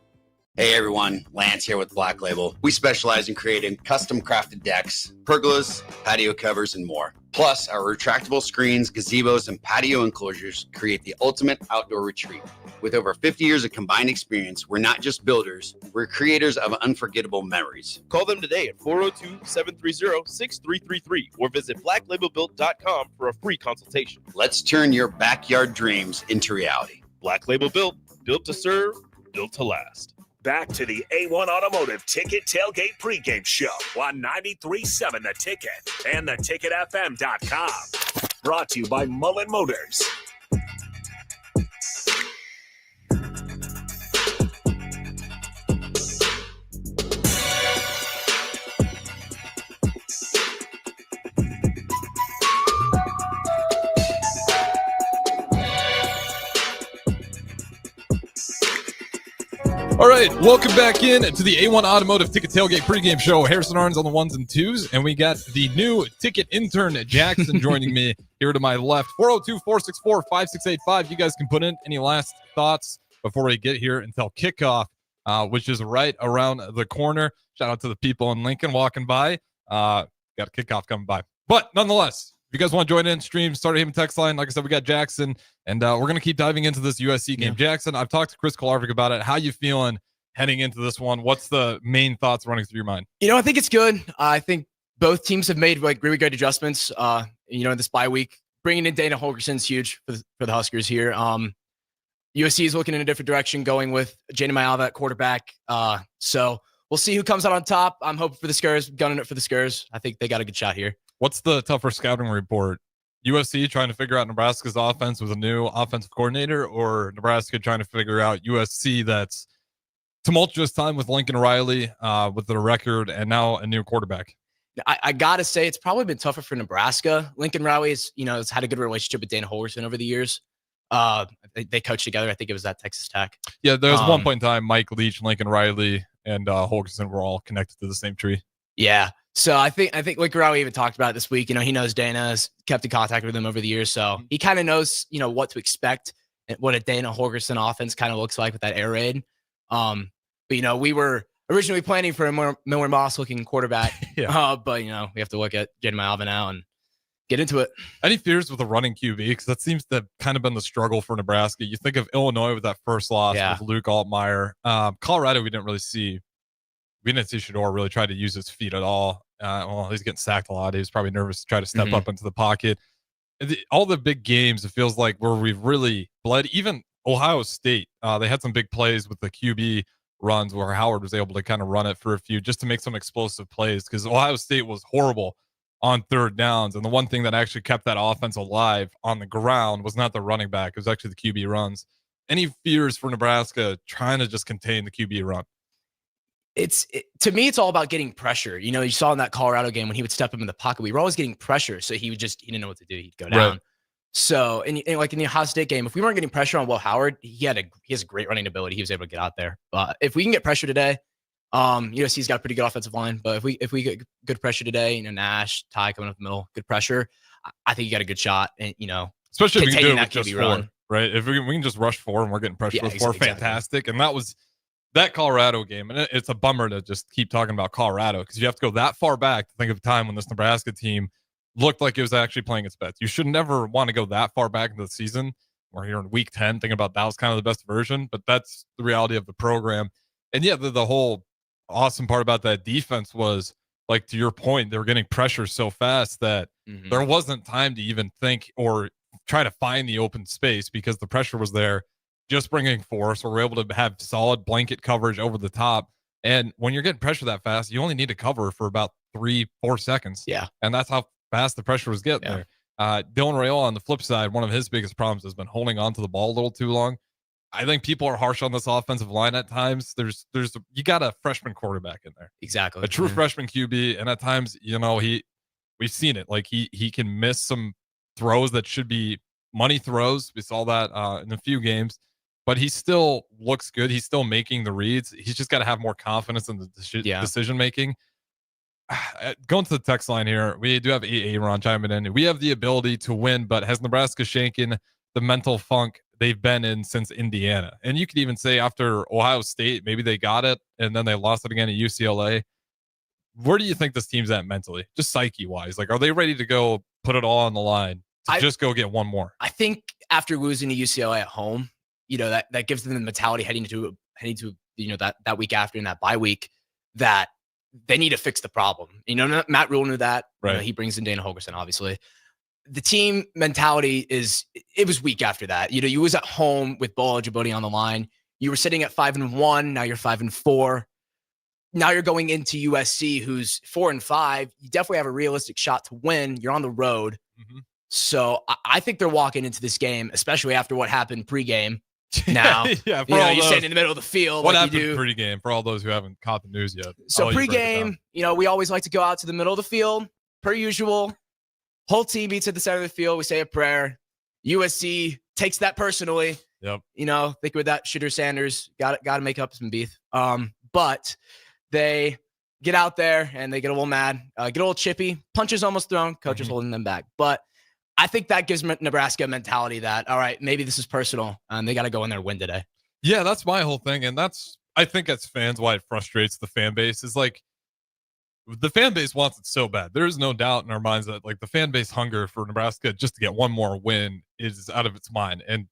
Hey everyone, Lance here with Black Label. We specialize in creating custom crafted decks, pergolas, patio covers, and more. Plus, our retractable screens, gazebos, and patio enclosures create the ultimate outdoor retreat. With over 50 years of combined experience, we're not just builders, we're creators of unforgettable memories. Call them today at 402-730-6333 or visit blacklabelbuilt.com for a free consultation. Let's turn your backyard dreams into reality. Black Label Built, built to serve, built to last. Back to the A1 Automotive Ticket Tailgate Pregame Show on 93.7 The Ticket and theticketfm.com. Brought to you by Mullen Motors. All right, welcome back in to the A1 Automotive Ticket Tailgate pregame show. Harrison Arns on the ones and twos, and we got the new ticket intern, Jackson, joining me here to my left. 402-464-5685. You guys can put in any last thoughts before we get here until kickoff, which is right around the corner. Shout out to the people in Lincoln walking by. Got a kickoff coming by. But nonetheless, if you guys want to join in, stream, start a him text line. Like I said, we got Jackson, and we're going to keep diving into this USC game. Yeah. Jackson, I've talked to Chris Kolarvik about it. How you feeling heading into this one? What's the main thoughts running through your mind? I think it's good. I think both teams have made really good adjustments. In this bye week, bringing in Dana Holgorsen is huge for the Huskers here. USC is looking in a different direction, going with Jaden Mayava at quarterback. So we'll see who comes out on top. I'm hoping for the Skurs, gunning it for the Skurs. I think they got a good shot here. What's the tougher scouting report? USC trying to figure out Nebraska's offense with a new offensive coordinator, or Nebraska trying to figure out USC that's tumultuous time with Lincoln Riley with the record and now a new quarterback? I got to say, it's probably been tougher for Nebraska. Lincoln Riley has had a good relationship with Dana Holgorsen over the years. They coached together. I think it was at Texas Tech. Yeah, there was one point in time, Mike Leach, Lincoln Riley, and Holgorsen were all connected to the same tree. Yeah. So I think Lincoln Riley even talked about it this week. He knows Dana, has kept in contact with him over the years. So he kind of knows, what to expect and what a Dana Holgorsen offense kind of looks like with that air raid. But we were originally planning for a more Miller Moss looking quarterback. Yeah. But we have to look at Jaden Mayava now and get into it. Any fears with a running QB? Because that seems to have kind of been the struggle for Nebraska. You think of Illinois with that first loss with Luke Altmaier. Colorado, we didn't see Shedeur really try to use his feet at all. He's getting sacked a lot. He was probably nervous to try to step up into the pocket. All the big games, it feels like, where we've really bled. Even Ohio State, they had some big plays with the QB runs where Howard was able to kind of run it for a few just to make some explosive plays, because Ohio State was horrible on third downs. And the one thing that actually kept that offense alive on the ground was not the running back. It was actually the QB runs. Any fears for Nebraska trying to just contain the QB run? To me, it's all about getting pressure. You saw in that Colorado game when he would step up in the pocket, we were always getting pressure. So he didn't know what to do. He'd go down. Right. So, and like in the Ohio State game, if we weren't getting pressure on Will Howard, he has a great running ability. He was able to get out there. But if we can get pressure today, USC's got a pretty good offensive line. But if we get good pressure today, Nash, Ty coming up the middle, good pressure, I think you got a good shot. And especially if we can do it with just four, right? If we can just rush four and we're getting pressure with four, fantastic. And that was that Colorado game. And it's a bummer to just keep talking about Colorado, because you have to go that far back to think of a time when this Nebraska team looked like it was actually playing its best. You should never want to go that far back into the season where you're in week 10 thinking about that was kind of the best version, but that's the reality of the program. And yeah, the whole awesome part about that defense was, like, to your point, they were getting pressure so fast that there wasn't time to even think or try to find the open space because the pressure was there. Just bringing force, so we're able to have solid blanket coverage over the top. And when you're getting pressure that fast, you only need to cover for about 3-4 seconds. Yeah. And that's how fast the pressure was getting there. Dylan Raiola, on the flip side, one of his biggest problems has been holding on to the ball a little too long. I think people are harsh on this offensive line at times. You got a freshman quarterback in there. Exactly. A true freshman QB. And at times, we've seen it. Like he can miss some throws that should be money throws. We saw that in a few games. But he still looks good. He's still making the reads. He's just got to have more confidence in the decision making. Going to the text line here, we do have Aaron chiming in. We have the ability to win, but has Nebraska shaken the mental funk they've been in since Indiana? And you could even say after Ohio State, maybe they got it and then they lost it again at UCLA. Where do you think this team's at mentally, just psyche-wise? Like, are they ready to go put it all on the line to just go get one more? I think after losing to UCLA at home, that gives them the mentality heading to that week after in that bye week that they need to fix the problem. Matt Rule knew that. Right. He brings in Dana Holgorsen, obviously. The team mentality it was weak after that. You was at home with bowl eligibility on the line. You were sitting at 5-1. Now you're 5-4. Now you're going into USC, who's 4-5. You definitely have a realistic shot to win. You're on the road. So I think they're walking into this game, especially after what happened pregame. Now, you stand in the middle of the field. What happened pregame for all those who haven't caught the news yet? So pregame, we always like to go out to the middle of the field, per usual. Whole team meets at the center of the field. We say a prayer. USC takes that personally. Yep. You know, think with that Shooter Sanders, got to make up some beef. But they get out there and they get a little mad, get a little chippy, punches almost thrown, coaches holding them back. But I think that gives Nebraska a mentality that, all right, maybe this is personal and they got to go in there and win today. Yeah, that's my whole thing. And I think as fans, why it frustrates the fan base is like, the fan base wants it so bad. There's no doubt in our minds that like the fan base hunger for Nebraska just to get one more win is out of its mind. And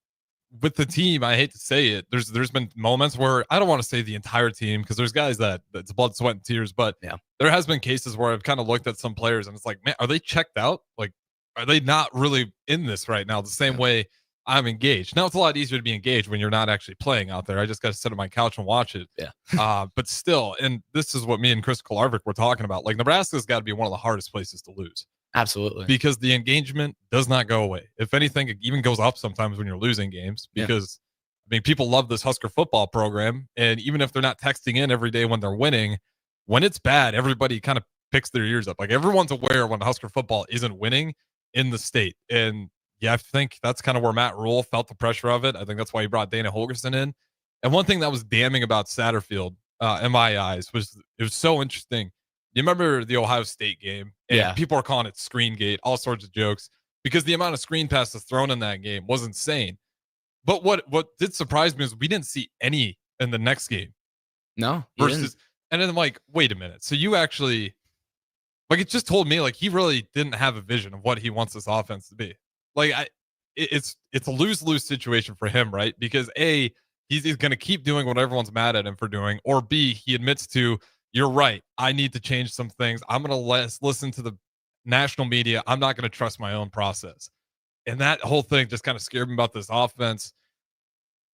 with the team, I hate to say it, there's been moments where I don't want to say the entire team because there's guys that's blood, sweat, and tears, but there has been cases where I've kind of looked at some players and it's like, man, are they checked out? Like, are they not really in this right now the same way I'm engaged? Now it's a lot easier to be engaged when you're not actually playing out there. I just got to sit on my couch and watch it. But still, and this is what me and Chris Kolarvik were talking about. Like, Nebraska's got to be one of the hardest places to lose. Absolutely. Because the engagement does not go away. If anything, it even goes up sometimes when you're losing games because, I mean, people love this Husker football program. And even if they're not texting in every day when they're winning, when it's bad, everybody kind of picks their ears up. Like, everyone's aware when Husker football isn't winning in the state. And yeah, I think that's kind of where Matt Rule felt the pressure of it. I think that's why he brought Dana Holgorsen in. And one thing that was damning about Satterfield, in my eyes, was it was so interesting. You remember the Ohio State game? And people are calling it screen gate, all sorts of jokes, because the amount of screen passes thrown in that game was insane. But what did surprise me is we didn't see any in the next game. No. And then I'm like, wait a minute. So you actually, like, it just told me, like, he really didn't have a vision of what he wants this offense to be. Like, it's a lose-lose situation for him, right? Because A, he's going to keep doing what everyone's mad at him for doing, or B, he admits to, you're right, I need to change some things. I'm going to listen to the national media. I'm not going to trust my own process. And that whole thing just kind of scared me about this offense.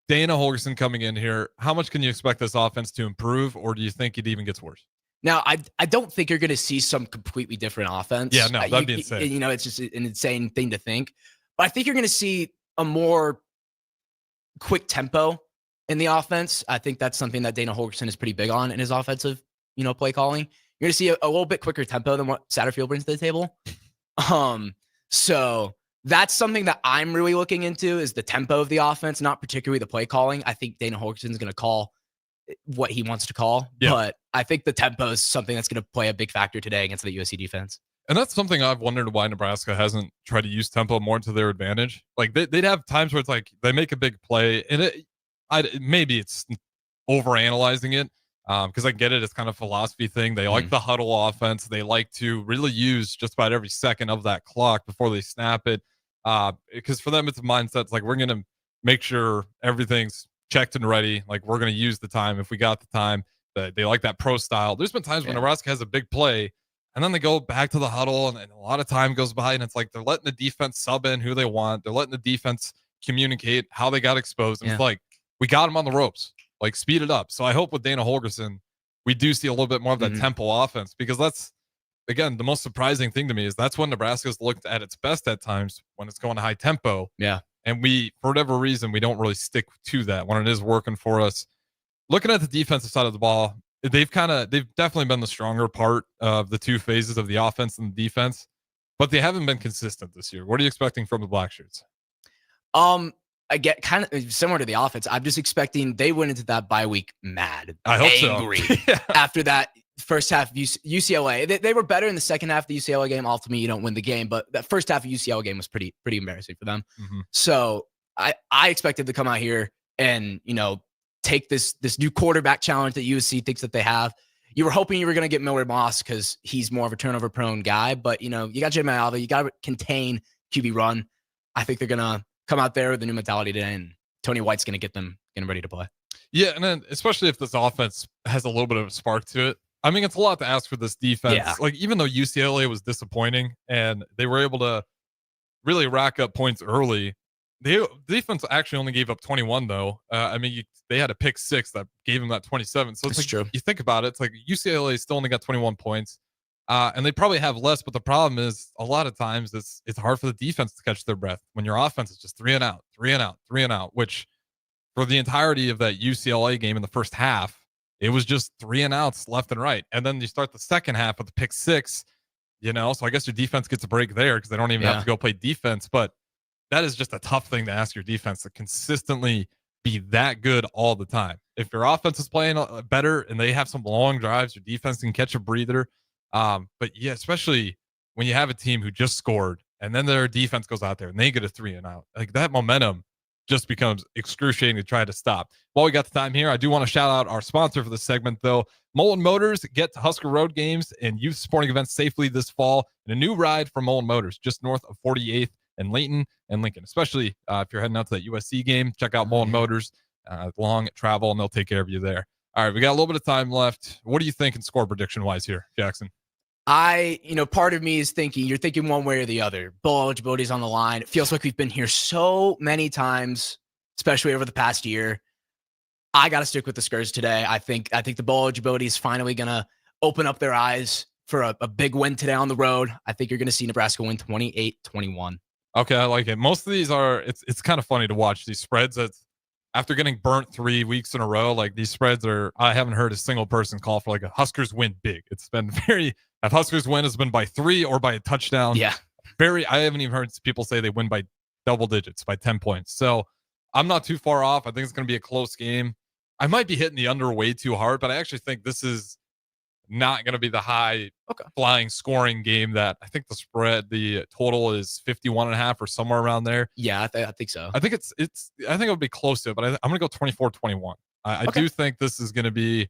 Dana Holgorsen coming in here, how much can you expect this offense to improve, or do you think it even gets worse? Now, I don't think you're going to see some completely different offense. Yeah, no, that'd be insane. You know, it's just an insane thing to think. But I think you're going to see a more quick tempo in the offense. I think that's something that Dana Holgorsen is pretty big on in his offensive, play calling. You're going to see a little bit quicker tempo than what Satterfield brings to the table. So that's something that I'm really looking into is the tempo of the offense, not particularly the play calling. I think Dana Holgorsen is going to call what he wants to call, but I think the tempo is something that's going to play a big factor today against the USC defense. And that's something I've wondered why Nebraska hasn't tried to use tempo more to their advantage. Like they'd have times where it's like they make a big play, and maybe it's overanalyzing it because I get it. It's kind of a philosophy thing. They like the huddle offense. They like to really use just about every second of that clock before they snap it. Because for them, it's a mindset. It's like we're going to make sure everything's checked and ready. Like we're going to use the time if we got the time. They like that pro style. There's been times when Nebraska has a big play, and then they go back to the huddle, and a lot of time goes by, and it's like they're letting the defense sub in who they want. They're letting the defense communicate how they got exposed. And it's like, we got them on the ropes. Like, speed it up. So I hope with Dana Holgorsen, we do see a little bit more of that tempo offense, because that's, again, the most surprising thing to me is that's when Nebraska's looked at its best at times, when it's going high tempo. Yeah. And we, for whatever reason, we don't really stick to that when it is working for us. Looking at the defensive side of the ball, they've definitely been the stronger part of the two phases of the offense and the defense, but they haven't been consistent this year. What are you expecting from the Black Shirts? I get kind of similar to the offense. I'm just expecting they went into that bye week mad, I hope angry after that first half of UCLA. They were better in the second half of the UCLA game. Ultimately, you don't win the game, but that first half of UCLA game was pretty embarrassing for them. So I expected to come out here and, take this new quarterback challenge that USC thinks that they have. You were hoping you were going to get Miller Moss because he's more of a turnover prone guy, but you got Jim Alva, you got to contain QB run. I think they're going to come out there with a new mentality today, and Tony White's going to get them ready to play. Yeah, and then especially if this offense has a little bit of a spark to it. I mean, it's a lot to ask for this defense. Yeah. Like, even though UCLA was disappointing and they were able to really rack up points early, the defense actually only gave up 21, though. I mean, they had a pick six that gave them that 27. So it's like, true. You think about it, it's like UCLA still only got 21 points. And they probably have less, but the problem is a lot of times it's hard for the defense to catch their breath when your offense is just 3 and out, which for the entirety of that UCLA game in the first half, it was just 3 and outs left and right. And then you start the second half with the pick six, so I guess your defense gets a break there because they don't even have to go play defense. But that is just a tough thing to ask your defense to consistently be that good all the time. If your offense is playing better and they have some long drives, your defense can catch a breather. But yeah, especially when you have a team who just scored and then their defense goes out there and they get a 3 and out, like that momentum just becomes excruciating to try to stop. While we got the time here, I do want to shout out our sponsor for this segment, though. Mullen Motors. Get to Husker Road games and youth sporting events safely this fall in a new ride from Mullen Motors, just north of 48th and Layton and Lincoln. Especially if you're heading out to that USC game, check out Mullen Motors. Long travel, and they'll take care of you there. All right, we got a little bit of time left. What do you think in score prediction-wise here, Jackson? Part of me is thinking, you're thinking one way or the other. Bowl eligibility is on the line. It feels like we've been here so many times, especially over the past year. I got to stick with the Skurs today. I think the bowl eligibility is finally going to open up their eyes for a big win today on the road. I think you're going to see Nebraska win 28-21. Okay, I like it. Most of these are, it's kind of funny to watch these spreads. After getting burnt 3 weeks in a row, like these spreads are, I haven't heard a single person call for like a Huskers win big. It's been if Huskers win has been by 3 or by a touchdown. Yeah. I haven't even heard people say they win by double digits, by 10 points. So I'm not too far off. I think it's going to be a close game. I might be hitting the under way too hard, but I actually think this is not going to be the high flying scoring game that I think the total is 51.5 or somewhere around there. Yeah, I think so. I think I think it'll be close to it, but I'm going to go 24-21. I do think this is going to be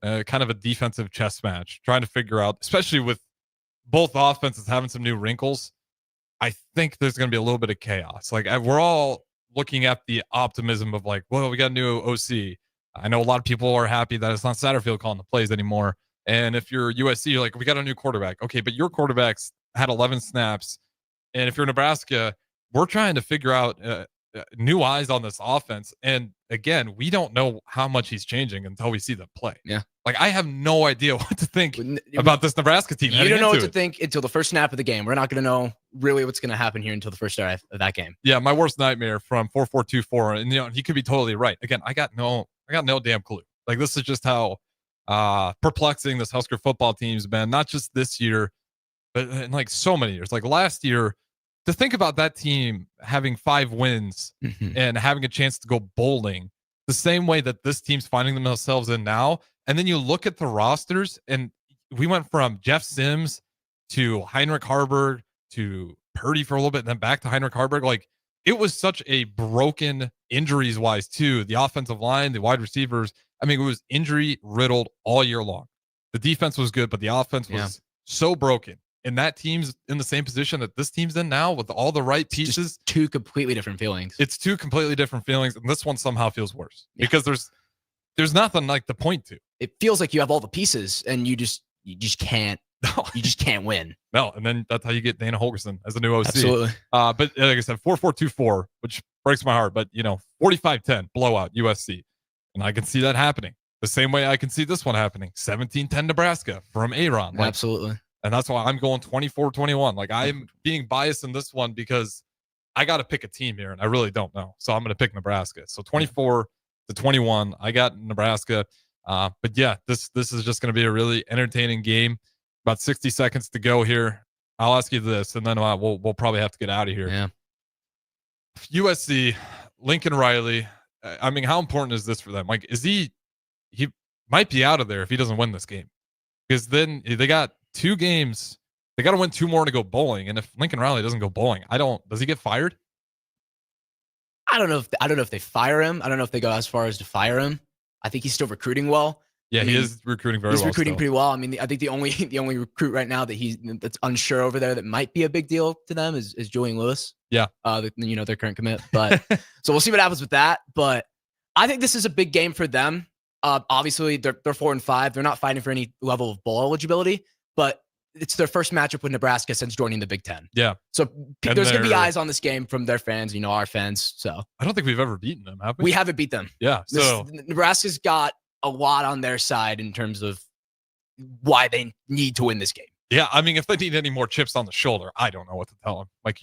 kind of a defensive chess match, trying to figure out, especially with both offenses having some new wrinkles. I think there's going to be a little bit of chaos. Like we're all looking at the optimism of like, well, we got a new OC. I know a lot of people are happy that it's not Satterfield calling the plays anymore. And if you're USC, you're like, we got a new quarterback. Okay, but your quarterback's had 11 snaps. And if you're Nebraska, we're trying to figure out new eyes on this offense. And again, we don't know how much he's changing until we see them play. Yeah. Like, I have no idea what to think about this Nebraska team. You don't know what to think until the first snap of the game. We're not going to know really what's going to happen here until the first start of that game. Yeah, my worst nightmare from 4424. And, he could be totally right. Again, I got no damn clue. Like, this is just how perplexing this Husker football team's been, not just this year, but in like so many years. Like last year, to think about that team having 5 wins and having a chance to go bowling the same way that this team's finding themselves in now. And then you look at the rosters, and we went from Jeff Sims to Heinrich Harburg to Purdy for a little bit, and then back to Heinrich Harburg. Like, it was such a broken injuries wise too. The offensive line, the wide receivers. I mean, it was injury riddled all year long. The defense was good, but the offense was so broken. And that team's in the same position that this team's in now with all the right pieces. Just 2 completely different feelings. It's 2 completely different feelings. And this one somehow feels worse because there's nothing like to point to. It feels like you have all the pieces and you just can't. You just can't win. No, and then that's how you get Dana Holgerson as a new OC. Absolutely. But like I said, 4424, which breaks my heart. But 45-10 blowout USC, and I can see that happening the same way I can see this one happening. 17-10 Nebraska from Aaron. Like, absolutely. And that's why I'm going 24-21. Like, I'm being biased in this one because I got to pick a team here, and I really don't know. So I'm going to pick Nebraska. So 24-21, I got Nebraska. But yeah, this is just going to be a really entertaining game. About 60 seconds to go here. I'll ask you this, and then we'll probably have to get out of here. Yeah. USC, Lincoln Riley. I mean, how important is this for them? Like, he might be out of there if he doesn't win this game, because then they got 2 games. They got to win 2 more to go bowling. And if Lincoln Riley doesn't go bowling, does he get fired? I don't know if they fire him. I don't know if they go as far as to fire him. I think he's still recruiting well. Yeah, he is recruiting very well. He's recruiting still. pretty well. I mean, I think the only recruit right now that's unsure over there that might be a big deal to them is Julian Lewis. Yeah. Their current commit. But so we'll see what happens with that. But I think this is a big game for them. Obviously, they're 4-5. They're not fighting for any level of bowl eligibility, but it's their first matchup with Nebraska since joining the Big Ten. Yeah. So there's going to be eyes on this game from their fans, our fans. So I don't think we've ever beaten them, have we? We haven't beat them. Yeah. So Nebraska's got a lot on their side in terms of why they need to win this game. Yeah, I mean, if they need any more chips on the shoulder, I don't know what to tell them. Like,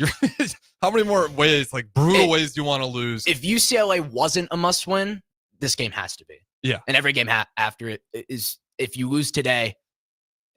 how many more ways, like brutal ways, do you want to lose? If UCLA wasn't a must-win, this game has to be. Yeah, and every game after it is. If you lose today,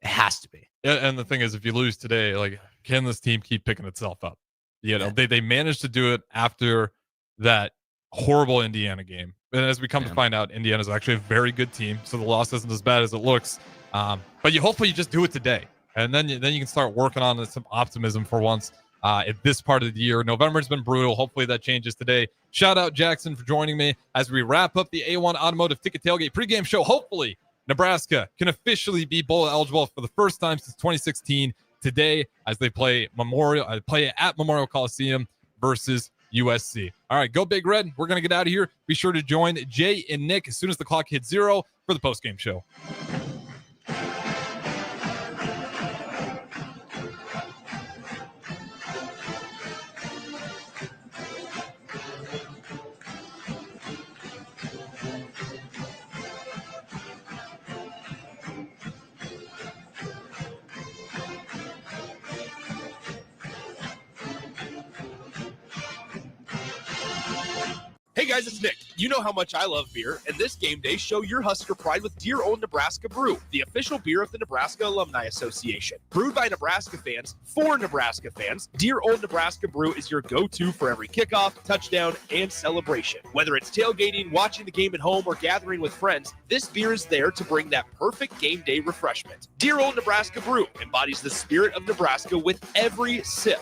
it has to be. Yeah, and the thing is, if you lose today, like, can this team keep picking itself up? They managed to do it after that horrible Indiana game. And as we come to find out, Indiana is actually a very good team, so the loss isn't as bad as it looks. But hopefully you just do it today, and then you can start working on some optimism for once at this part of the year. November's been brutal. Hopefully that changes today. Shout out Jackson for joining me as we wrap up the A1 Automotive Ticket Tailgate pregame show. Hopefully Nebraska can officially be bowl eligible for the first time since 2016 today as they play at Memorial Coliseum versus USC. All right, go Big Red. We're going to get out of here. Be sure to join Jay and Nick as soon as the clock hits 0 for the postgame show. Hey guys, it's Nick. You know how much I love beer, and this game day, show your Husker pride with Dear Old Nebraska Brew, the official beer of the Nebraska Alumni Association. Brewed by Nebraska fans, for Nebraska fans, Dear Old Nebraska Brew is your go-to for every kickoff, touchdown, and celebration. Whether it's tailgating, watching the game at home, or gathering with friends, this beer is there to bring that perfect game day refreshment. Dear Old Nebraska Brew embodies the spirit of Nebraska with every sip.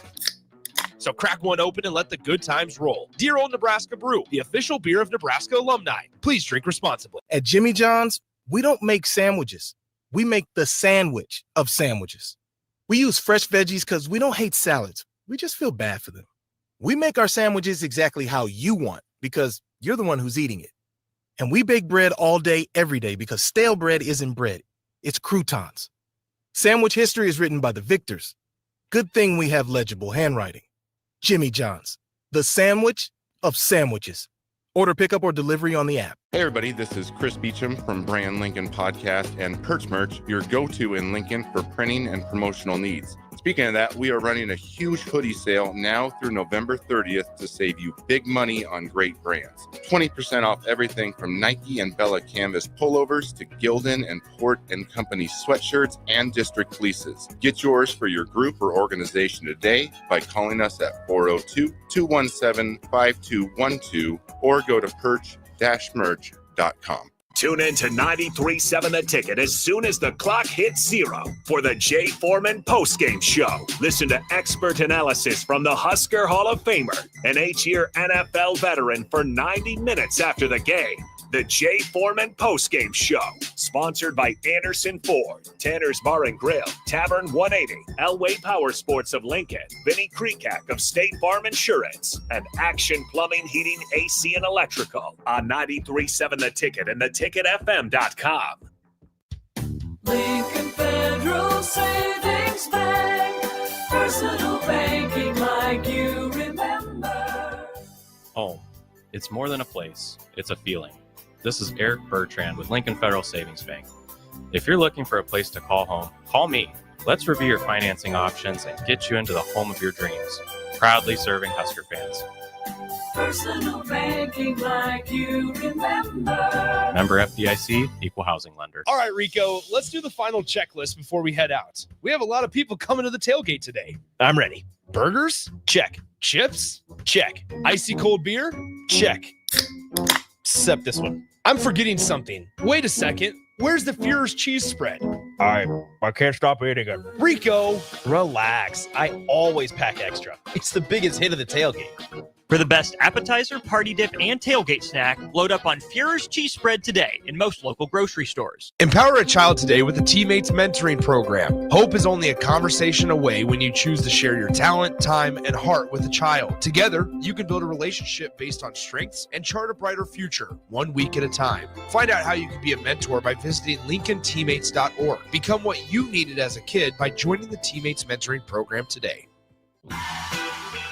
So crack one open and let the good times roll. Dear Old Nebraska Brew, the official beer of Nebraska alumni. Please drink responsibly. At Jimmy John's, we don't make sandwiches. We make the sandwich of sandwiches. We use fresh veggies because we don't hate salads. We just feel bad for them. We make our sandwiches exactly how you want because you're the one who's eating it. And we bake bread all day, every day because stale bread isn't bread. It's croutons. Sandwich history is written by the victors. Good thing we have legible handwriting. Jimmy John's, the sandwich of sandwiches. Order pickup or delivery on the app. Hey everybody, this is Chris Beecham from Brand Lincoln Podcast and Perch Merch, your go-to in Lincoln for printing and promotional needs. Speaking of that, we are running a huge hoodie sale now through November 30th to save you big money on great brands. 20% off everything from Nike and Bella Canvas pullovers to Gildan and Port & Company sweatshirts and district fleeces. Get yours for your group or organization today by calling us at 402-217-5212 or go to perch-merch.com. Tune in to 93.7 The Ticket as soon as the clock hits 0 for the Jay Foreman postgame show. Listen to expert analysis from the Husker Hall of Famer, an 8-year NFL veteran for 90 minutes after the game. The Jay Foreman postgame show, sponsored by Anderson Ford, Tanner's Bar and Grill, Tavern 180, Elway Power Sports of Lincoln, Vinnie Kreekak of State Farm Insurance, and Action Plumbing, Heating, AC, and Electrical on 93.7 The Ticket and theticketfm.com. Lincoln Federal Savings Bank, personal banking like you remember. Home. It's more than a place, it's a feeling. This is Eric Bertrand with Lincoln Federal Savings Bank. If you're looking for a place to call home, call me. Let's review your financing options and get you into the home of your dreams. Proudly serving Husker fans. Personal banking like you remember. Member FDIC, Equal Housing Lender. All right, Rico, let's do the final checklist before we head out. We have a lot of people coming to the tailgate today. I'm ready. Burgers? Check. Chips? Check. Icy cold beer? Check. Except this one. I'm forgetting something. Wait a second. Where's the Führer's cheese spread? I can't stop eating it. Rico, relax. I always pack extra. It's the biggest hit of the tailgate. For the best appetizer, party dip, and tailgate snack, load up on Führer's cheese spread today in most local grocery stores. Empower a child today with the Teammates Mentoring Program. Hope is only a conversation away when you choose to share your talent, time, and heart with a child. Together, you can build a relationship based on strengths and chart a brighter future, 1 week at a time. Find out how you can be a mentor by visiting LincolnTeammates.org. Become what you needed as a kid by joining the Teammates Mentoring Program today.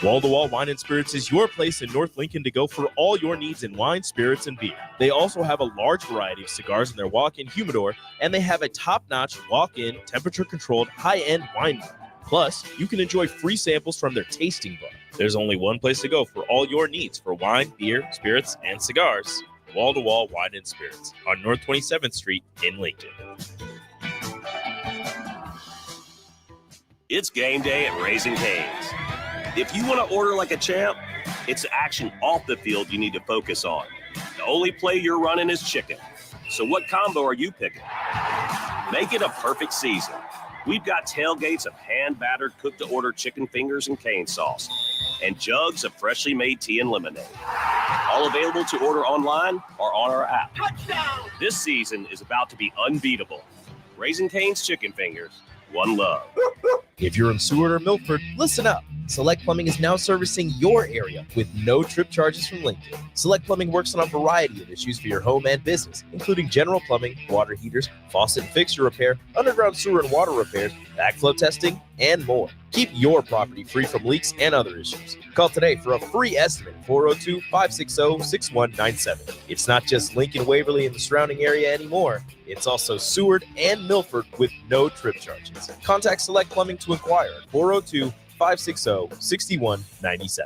Wall-to-Wall Wine & Spirits is your place in North Lincoln to go for all your needs in wine, spirits, and beer. They also have a large variety of cigars in their walk-in humidor, and they have a top-notch walk-in, temperature-controlled, high-end wine bar. Plus, you can enjoy free samples from their tasting book. There's only one place to go for all your needs for wine, beer, spirits, and cigars. Wall-to-Wall Wine & Spirits on North 27th Street in Lincoln. It's game day at Raising Cane's. If you want to order like a champ, it's the action off the field you need to focus on. The only play you're running is chicken. So what combo are you picking? Make it a perfect season. We've got tailgates of hand-battered, cooked-to-order chicken fingers and cane sauce, and jugs of freshly made tea and lemonade. All available to order online or on our app. Touchdown! This season is about to be unbeatable. Raising Cane's Chicken Fingers, one love. If you're in Seward or Milford, listen up. Select Plumbing is now servicing your area with no trip charges from Lincoln. Select Plumbing works on a variety of issues for your home and business, including general plumbing, water heaters, faucet and fixture repair, underground sewer and water repairs, backflow testing, and more. Keep your property free from leaks and other issues. Call today for a free estimate, 402-560-6197. It's not just Lincoln, Waverly, and the surrounding area anymore. It's also Seward and Milford with no trip charges. Contact Select Plumbing to inquire at 402-560-6197.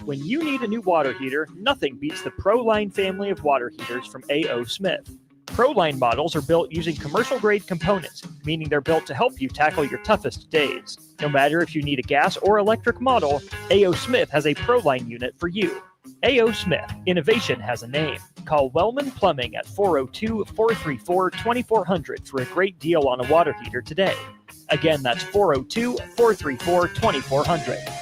When you need a new water heater, nothing beats the ProLine family of water heaters from A.O. Smith. ProLine models are built using commercial-grade components, meaning they're built to help you tackle your toughest days. No matter if you need a gas or electric model, A.O. Smith has a ProLine unit for you. A.O. Smith, innovation has a name. Call Wellman Plumbing at 402-434-2400 for a great deal on a water heater today. Again, that's 402-434-2400.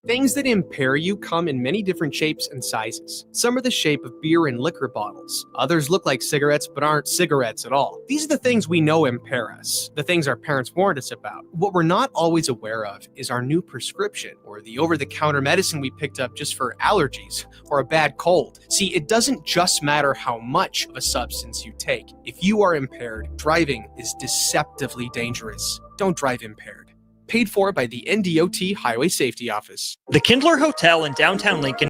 Things that impair you come in many different shapes and sizes. Some are the shape of beer and liquor bottles. Others look like cigarettes but aren't cigarettes at all. These are the things we know impair us, the things our parents warned us about. What we're not always aware of is our new prescription or the over-the-counter medicine we picked up just for allergies or a bad cold. See, it doesn't just matter how much of a substance you take. If you are impaired, driving is deceptively dangerous. Don't drive impaired. Paid for by the NDOT Highway Safety Office. The Kindler Hotel in downtown Lincoln